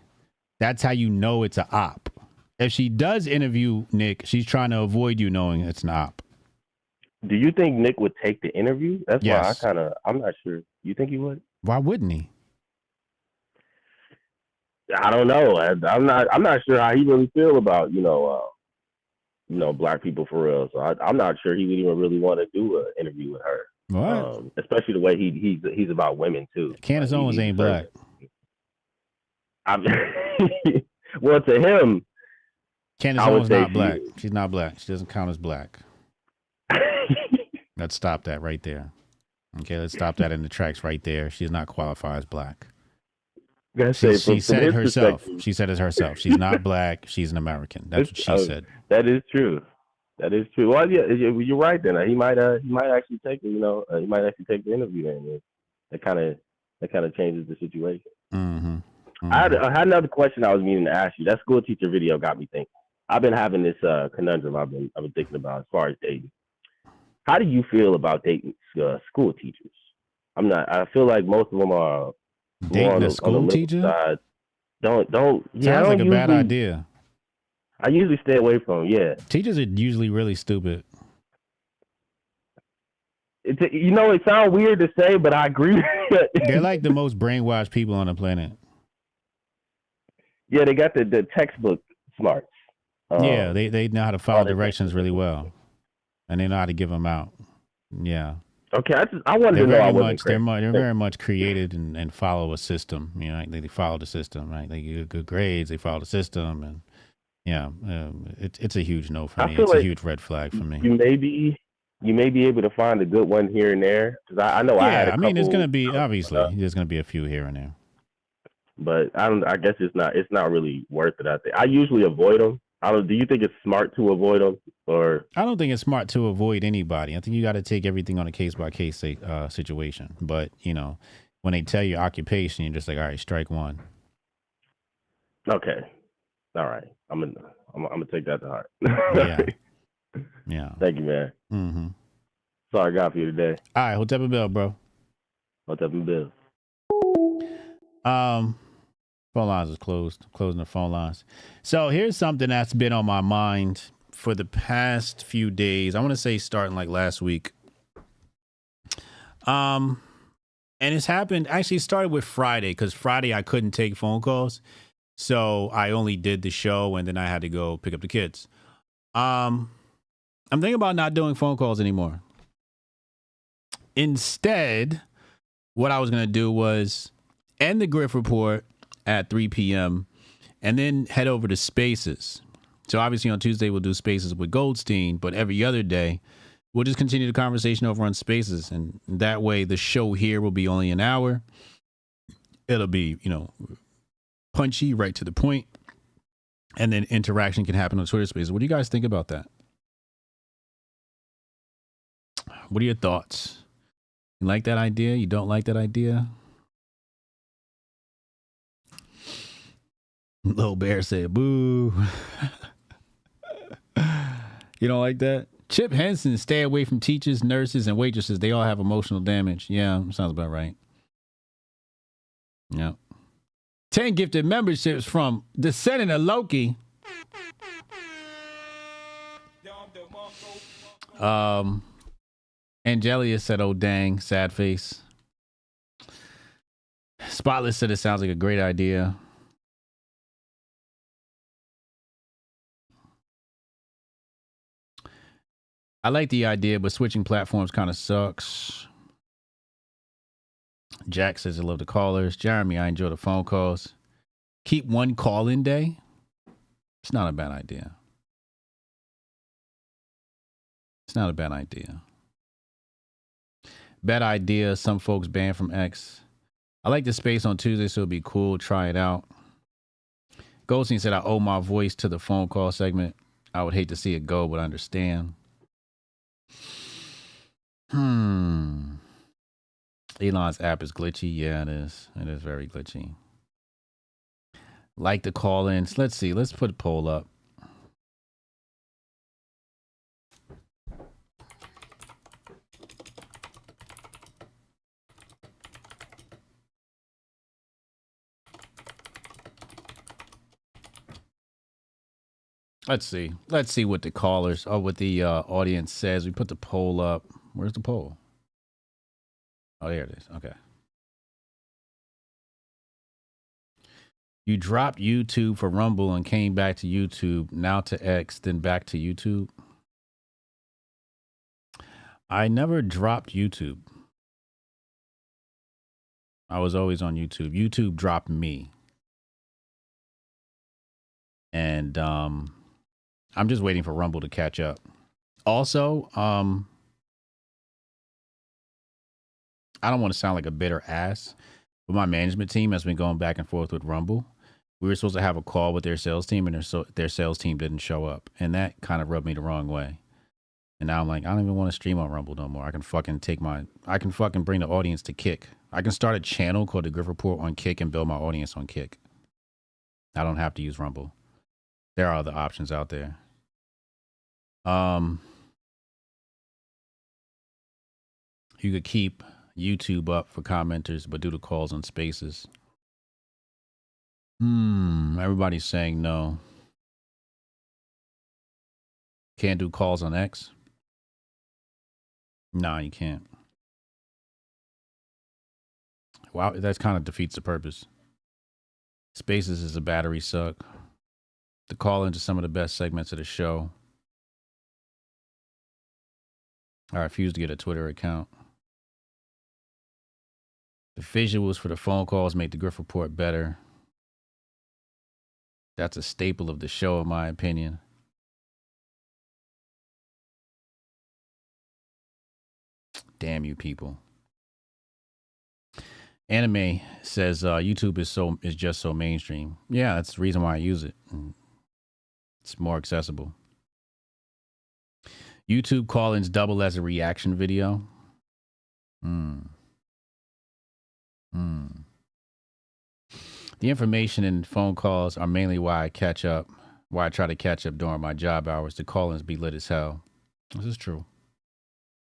that's how you know it's an op. If she does interview Nick, she's trying to avoid you knowing it's an op. Do you think Nick would take the interview? That's Yes. why I'm not sure. You think he would? Why wouldn't he? I don't know. I'm not sure how he really feel about black people for real. So I'm not sure he would even really want to do an interview with her. What? Especially the way he's about women too. Candace Owens ain't black. Well, to him, Candace I would Owens say not she black. is. She's not black. She doesn't count as black. Let's stop that right there. Okay, let's stop that in the tracks right there. She does not qualify as black. She said it herself. She said it herself. She's not black. She's an American. That's what she said. That is true. That is true. Well, yeah, you're right. Then he might actually take it. He might actually take the interview. And that kind of changes the situation. Mm-hmm. I had another question I was meaning to ask you. That school teacher video got me thinking. I've been having this conundrum I've been thinking about as far as dating. How do you feel about dating school teachers? I feel like most of them are dating a school teacher. Side. Don't. Sounds like a bad idea. I usually stay away from them. Yeah, teachers are usually really stupid. It sounds weird to say, but I agree. They're like the most brainwashed people on the planet. Yeah, they got the textbook smarts. Yeah, they know how to follow directions really well, and they know how to give them out. Yeah. Okay, I wanted to know. They're very much created and follow a system. They follow the system, right? They get good grades. They follow the system, and it's a huge no for me. It's a huge red flag for me. You may be able to find a good one here and there, because I know I had a couple. There's going to be there's going to be a few here and there, but I guess it's not really worth it. I usually avoid them. Do you think it's smart to avoid them, or? I don't think it's smart to avoid anybody. I think you got to take everything on a case by case situation. But when they tell you occupation, you're just like, all right, strike one. Okay, all right. I'm gonna take that to heart. Yeah. Thank you, man. Mm-hmm. That's all I got for you today. All right, Hotep and Bill, bro. Hotep and Bill. Phone lines is closed. Closing the phone lines. So here's something that's been on my mind for the past few days. I want to say starting like last week. And it's happened. Actually, it started with Friday, because Friday I couldn't take phone calls. So I only did the show, and then I had to go pick up the kids. I'm thinking about not doing phone calls anymore. Instead, what I was going to do was end the Grift Report at 3 p.m. and then head over to Spaces. So obviously on Tuesday, we'll do Spaces with Goldstein, but every other day, we'll just continue the conversation over on Spaces. And that way, the show here will be only an hour. It'll be, punchy, right to the point. And then interaction can happen on Twitter Spaces. What do you guys think about that? What are your thoughts? You like that idea? You don't like that idea? Little Bear said, boo. You don't like that? Chip Henson, stay away from teachers, nurses, and waitresses. They all have emotional damage. Yeah, sounds about right. Yeah. 10 gifted memberships from the Senator Loki. Angelia said, oh, dang, sad face. Spotless said it sounds like a great idea. I like the idea, but switching platforms kind of sucks. Jack says, I love the callers. Jeremy, I enjoy the phone calls. Keep one call-in day. It's not a bad idea. It's not a bad idea. Bad idea. Some folks banned from X. I like the space on Tuesday, so it'll be cool. Try it out. Goldstein said, I owe my voice to the phone call segment. I would hate to see it go, but I understand. Elon's app is glitchy. Yeah, it is. It is very glitchy. Like the call-ins. Let's see. Let's put a poll up. Let's see. Let's see what the callers or what the audience says. We put the poll up. Where's the poll? Oh, there it is. Okay. You dropped YouTube for Rumble and came back to YouTube, now to X, then back to YouTube. I never dropped YouTube. I was always on YouTube. YouTube dropped me. And I'm just waiting for Rumble to catch up. Also, I don't want to sound like a bitter ass, but my management team has been going back and forth with Rumble. We were supposed to have a call with their sales team, and their sales team didn't show up. And that kind of rubbed me the wrong way. And now I'm like, I don't even want to stream on Rumble no more. I can fucking bring the audience to Kick. I can start a channel called the Grift Report on Kick and build my audience on Kick. I don't have to use Rumble. There are other options out there. You could keep YouTube up for commenters, but do the calls on Spaces. Everybody's saying no. Can't do calls on X? Nah, you can't. Wow, that kind of defeats the purpose. Spaces is a battery suck. The call into some of the best segments of the show. I refuse to get a Twitter account. The visuals for the phone calls make the Grift Report better. That's a staple of the show, in my opinion. Damn you people. Anime says YouTube is just so mainstream. Yeah, that's the reason why I use it. It's more accessible. YouTube call-ins double as a reaction video. The information in phone calls are mainly why I try to catch up during my job hours. The call-ins be lit as hell. This is true.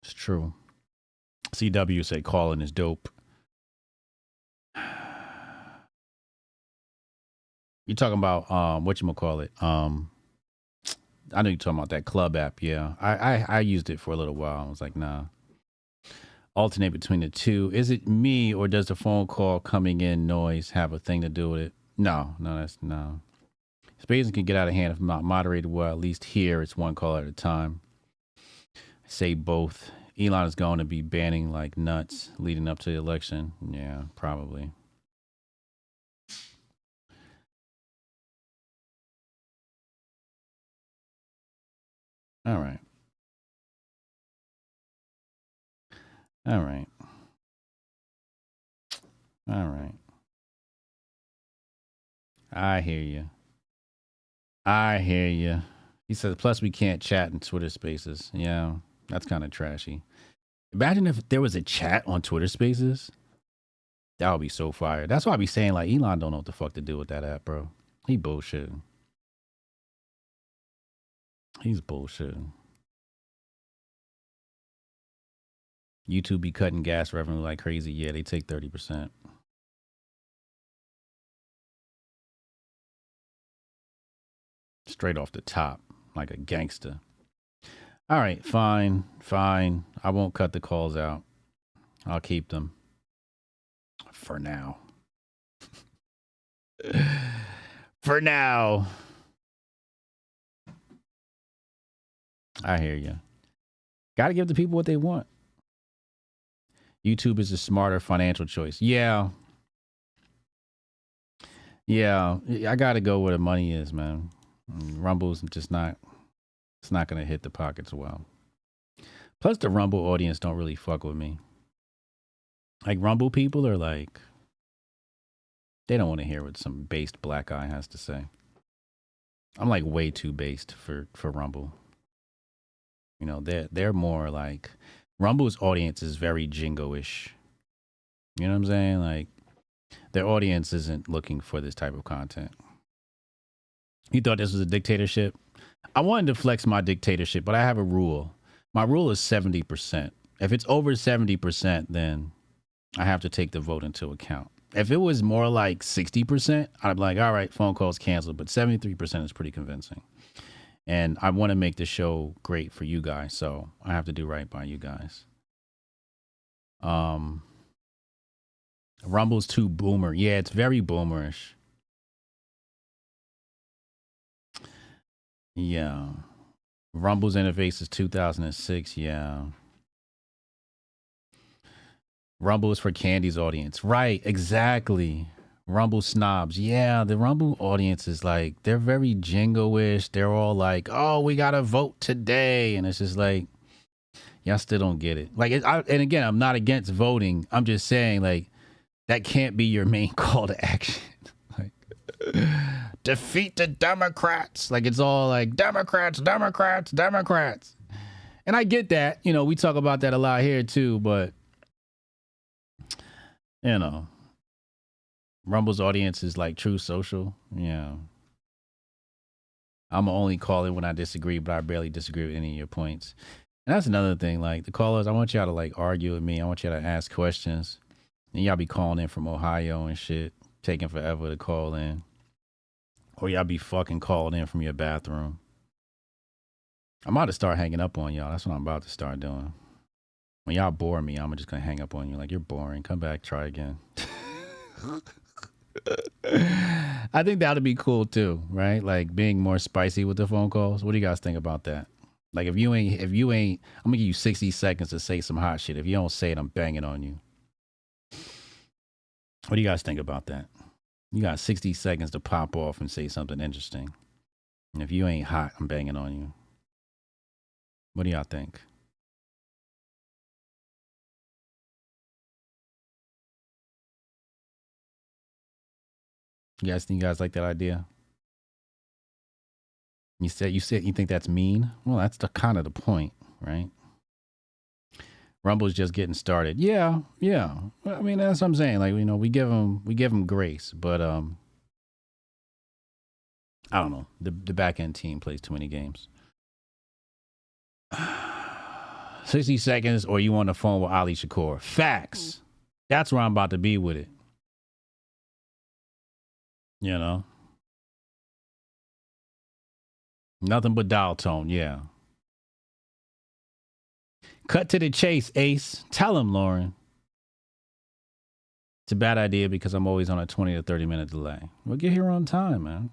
It's true. CW said call-in is dope. You're talking about whatchamacallit? I know you're talking about that club app. Yeah, I used it for a little while. I was like, nah. Alternate between the two. Is it me or does the phone call coming in noise have a thing to do with it? No. Spacing can get out of hand if not moderated well. At least here it's one call at a time. I say both. Elon is going to be banning like nuts leading up to the election. Yeah, probably. All right. I hear you. He says, plus we can't chat in Twitter Spaces. Yeah, that's kind of trashy. Imagine if there was a chat on Twitter Spaces. That would be so fire. That's why I be saying, like, Elon don't know what the fuck to do with that app, bro. He bullshitting. He's bullshitting. YouTube be cutting gas revenue like crazy. Yeah, they take 30%. Straight off the top, like a gangster. All right, fine. I won't cut the calls out. I'll keep them. For now. For now. I hear you. Got to give the people what they want. YouTube is a smarter financial choice. Yeah. Yeah, I got to go where the money is, man. Rumble's just not, it's not going to hit the pockets well. Plus, the Rumble audience don't really fuck with me. Like, Rumble people are like, they don't want to hear what some based black guy has to say. I'm like way too based for Rumble. You know, they're more like, Rumble's audience is very jingo-ish. You know what I'm saying? Like, their audience isn't looking for this type of content. You thought this was a dictatorship? I wanted to flex my dictatorship, but I have a rule. My rule is 70%. If it's over 70%, then I have to take the vote into account. If it was more like 60%, I'd be like, all right, phone calls canceled. But 73% is pretty convincing. And I want to make the show great for you guys, so I have to do right by you guys. Rumble's too boomer. Yeah, it's very boomerish. Yeah. Rumble's interface is 2006. Yeah. Rumble is for Candy's audience. Right, exactly. Rumble snobs. Yeah, the Rumble audience is like, they're very jingo-ish. They're all like, oh, we got to vote today. And it's just like, y'all still don't get it. Like, and again, I'm not against voting. I'm just saying, like, that can't be your main call to action. Like, defeat the Democrats. Like, it's all like, Democrats, Democrats, Democrats. And I get that. You know, we talk about that a lot here, too. But, you know, Rumble's audience is like True Social. Yeah. I'm only calling when I disagree, but I barely disagree with any of your points. And that's another thing. Like, the callers, I want y'all to, like, argue with me. I want y'all to ask questions. And y'all be calling in from Ohio and shit, taking forever to call in. Or y'all be fucking called in from your bathroom. I'm about to start hanging up on y'all. That's what I'm about to start doing. When y'all bore me, I'm just going to hang up on you. Like, you're boring. Come back, try again. I think that would be cool too, right? Like, being more spicy with the phone calls. What do you guys think about that? Like, if you ain't, I'm going to give you 60 seconds to say some hot shit. If you don't say it, I'm banging on you. What do you guys think about that? You got 60 seconds to pop off and say something interesting. And if you ain't hot, I'm banging on you. What do y'all think? You guys like that idea? You said you think that's mean? Well, that's the kind of the point, right? Rumble's just getting started. Yeah. I mean, that's what I'm saying. Like, you know, we give them grace, but I don't know. The back end team plays too many games. 60 seconds, or you on the phone with Ali Shakur. Facts. That's where I'm about to be with it. You know, nothing but dial tone. Yeah. Cut to the chase, Ace. Tell him, Lauren. It's a bad idea because I'm always on a 20 to 30 minute delay. We'll get here on time, man.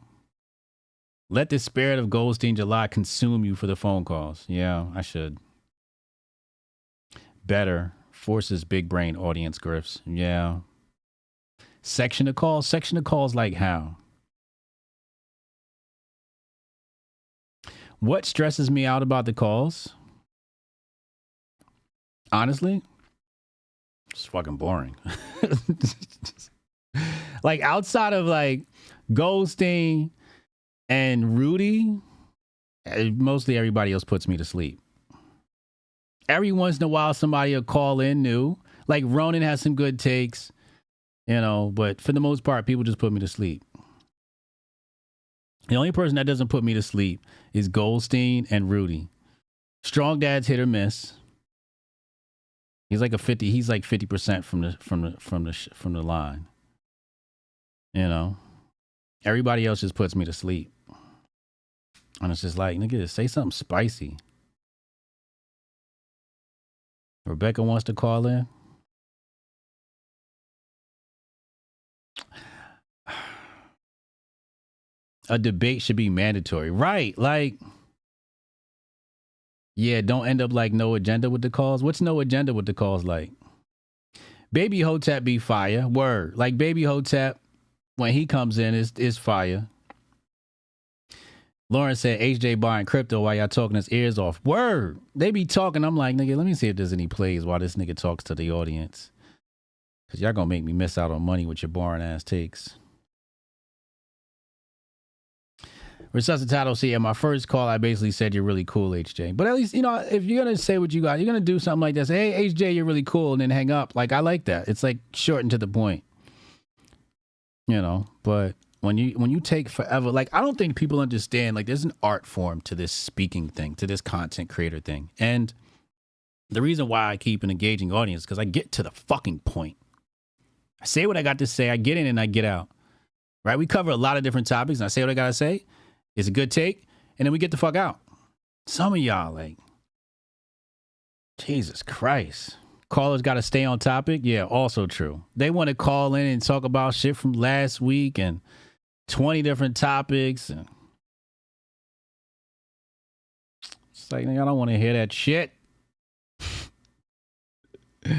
Let the spirit of Goldstein July consume you for the phone calls. Yeah, I should. Better. Forces big brain audience grifts. Yeah. Section of calls? Section of calls like how? What stresses me out about the calls? Honestly, it's fucking boring. Like, outside of like Goldstein and Rudy, mostly everybody else puts me to sleep. Every once in a while, somebody will call in new. Like, Ronan has some good takes, you know, but for the most part, people just put me to sleep. The only person that doesn't put me to sleep is Goldstein and Rudy. Strong Dad's hit or miss. He's like 50% from the line. You know, everybody else just puts me to sleep. And it's just like, nigga, say something spicy. Rebecca wants to call in. A debate should be mandatory. Right. Like, yeah, don't end up like No Agenda with the calls. What's No Agenda with the calls like? Baby Hotep be fire. Word. Like, Baby Hotep, when he comes in is fire. Lauren said HJ buying crypto while y'all talking his ears off. Word. They be talking. I'm like, nigga, let me see if there's any plays while this nigga talks to the audience. Because y'all going to make me miss out on money with your boring ass takes. Resuscitado, see, at my first call, I basically said you're really cool, HJ. But at least, you know, if you're going to say what you got, you're going to do something like that. Say, hey, HJ, you're really cool, and then hang up. Like, I like that. It's like short and to the point. You know, but when you take forever, like, I don't think people understand, like, there's an art form to this speaking thing, to this content creator thing. And the reason why I keep an engaging audience is because I get to the fucking point. I say what I got to say, I get in and I get out. Right? We cover a lot of different topics, and I say what I got to say. It's a good take, and then we get the fuck out. Some of y'all, like, Jesus Christ. Callers got to stay on topic. Yeah, also true. They want to call in and talk about shit from last week and 20 different topics. And it's like, nigga, I don't want to hear that shit. Too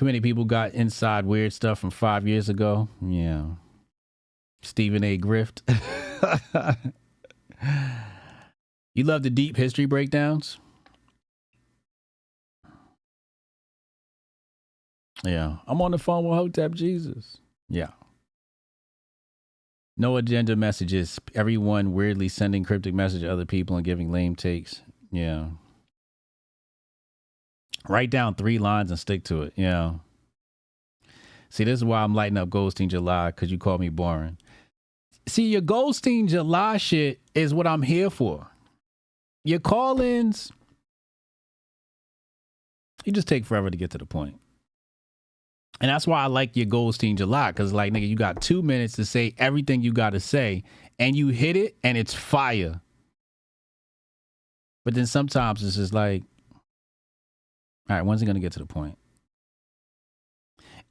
many people got inside weird stuff from 5 years ago. Yeah. Stephen A. Grift. You love the deep history breakdowns? Yeah. I'm on the phone with Hotep Jesus. Yeah. No agenda messages. Everyone weirdly sending cryptic messages to other people and giving lame takes. Yeah. Write down 3 lines and stick to it. Yeah. See, this is why I'm lighting up Goldstein July, because you call me boring. See, your Goldstein July shit is what I'm here for. Your call-ins, you just take forever to get to the point. And that's why I like your Goldstein July, because, like, nigga, you got 2 minutes to say everything you got to say, and you hit it, and it's fire. But then sometimes it's just like, all right, when's it going to get to the point?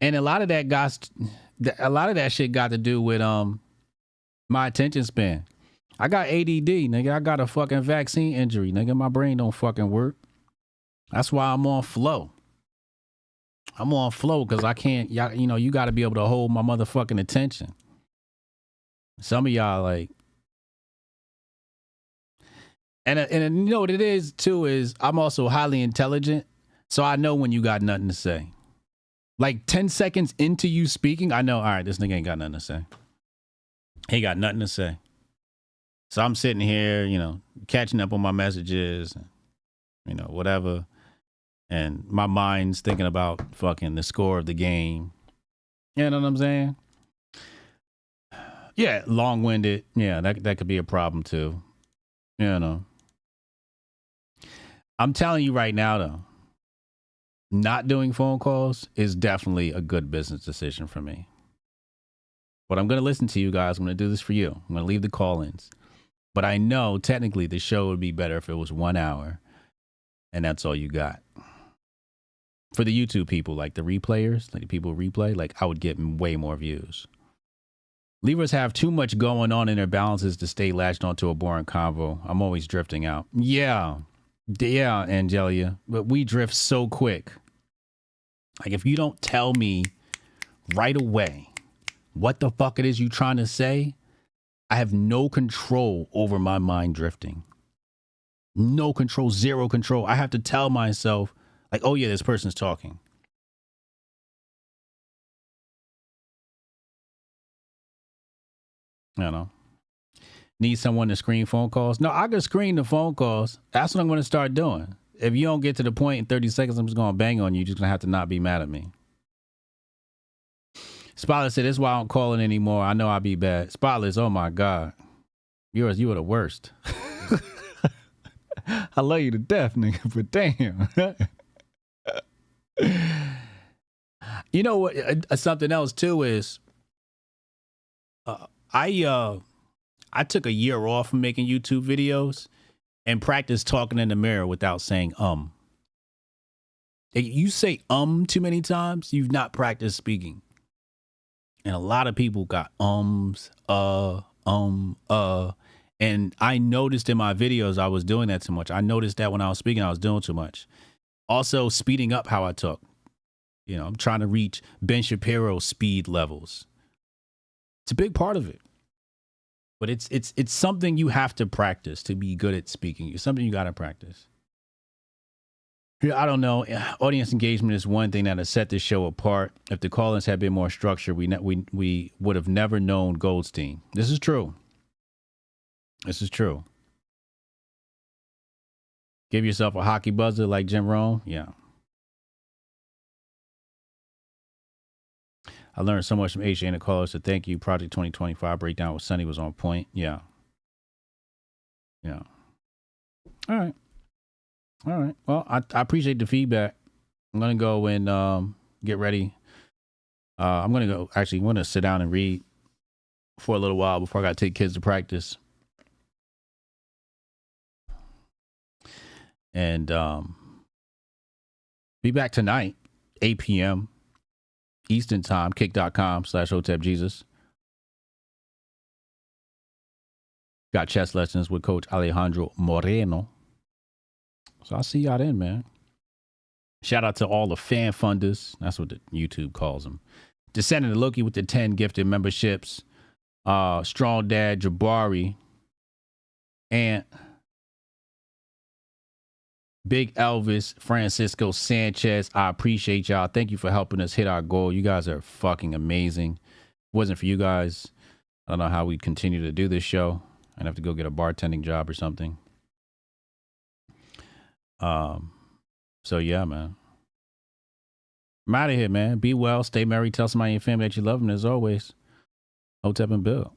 And a lot of that shit got to do with my attention span. I got ADD, nigga. I got a fucking vaccine injury, nigga. My brain don't fucking work. That's why I'm on flow. I'm on flow because I can't, you know, you got to be able to hold my motherfucking attention. Some of y'all, like, and you know what it is too is I'm also highly intelligent, so I know when you got nothing to say. Like 10 seconds into you speaking, I know, all right, this nigga ain't got nothing to say. He got nothing to say. So I'm sitting here, you know, catching up on my messages, you know, whatever. And my mind's thinking about fucking the score of the game. You know what I'm saying? Yeah, long-winded. Yeah, that could be a problem too. You know. I'm telling you right now, though, not doing phone calls is definitely a good business decision for me. But I'm going to listen to you guys. I'm going to do this for you. I'm going to leave the call-ins. But I know technically the show would be better if it was 1 hour. And that's all you got. For the YouTube people, like the replayers, like the people who replay, like I would get way more views. Leavers have too much going on in their balances to stay latched onto a boring convo. I'm always drifting out. Yeah, Angelia. But we drift so quick. Like if you don't tell me right away what the fuck it is you trying to say, I have no control over my mind drifting. No control, zero control. I have to tell myself, like, oh yeah, this person's talking. I don't know. Need someone to screen phone calls? No, I can screen the phone calls. That's what I'm going to start doing. If you don't get to the point in 30 seconds, I'm just going to bang on you. You're just going to have to not be mad at me. Spotless said, this is why I don't call it anymore. I know I'll be bad. Spotless, oh my God. You are the worst. I love you to death, nigga, but damn. You know what? Something else too is I took a year off from making YouTube videos and practiced talking in the mirror without saying You say too many times, you've not practiced speaking. And a lot of people got and I noticed in my videos I was doing that too much. I noticed that when I was speaking, I was doing too much. Also, speeding up how I talk. You know, I'm trying to reach Ben Shapiro speed levels. It's a big part of it. But it's something you have to practice to be good at speaking. It's something you got to practice. I don't know. Audience engagement is one thing that has set this show apart. If the call-ins had been more structured, we would have never known Goldstein. This is true. This is true. Give yourself a hockey buzzer like Jim Rome. Yeah. I learned so much from HA and the callers, so thank you. Project 2025 breakdown with Sonny was on point. Yeah. Yeah. All right. All right. Well, I appreciate the feedback. I'm going to go and get ready. I'm going to sit down and read for a little while before I got to take kids to practice. And be back tonight, 8 p.m. Eastern Time, kick.com/HotepJesus. Got chess lessons with Coach Alejandro Moreno. So I'll see y'all then, man. Shout out to all the fan funders. That's what the YouTube calls them. Descendant of Loki with the 10 gifted memberships. Strong Dad Jabari. And Big Elvis, Francisco Sanchez. I appreciate y'all. Thank you for helping us hit our goal. You guys are fucking amazing. If it wasn't for you guys, I don't know how we'd continue to do this show. I'd have to go get a bartending job or something. So yeah, man. I'm out of here, man. Be well, stay merry, tell somebody in your family that you love them. As always, Hotep and Bill.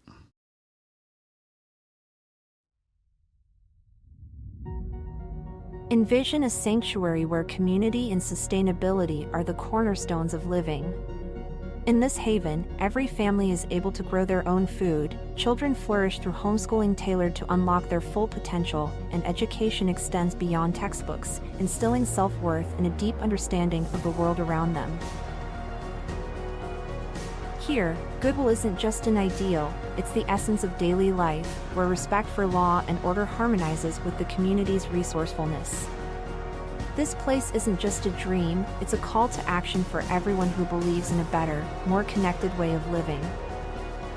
Envision a sanctuary where community and sustainability are the cornerstones of living. In this haven, every family is able to grow their own food, children flourish through homeschooling tailored to unlock their full potential, and education extends beyond textbooks, instilling self-worth and a deep understanding of the world around them. Here, goodwill isn't just an ideal, it's the essence of daily life, where respect for law and order harmonizes with the community's resourcefulness. This place isn't just a dream, it's a call to action for everyone who believes in a better, more connected way of living.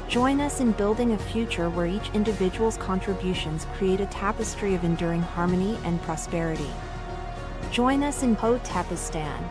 Join us in building a future where each individual's contributions create a tapestry of enduring harmony and prosperity. Join us in Hotepistan,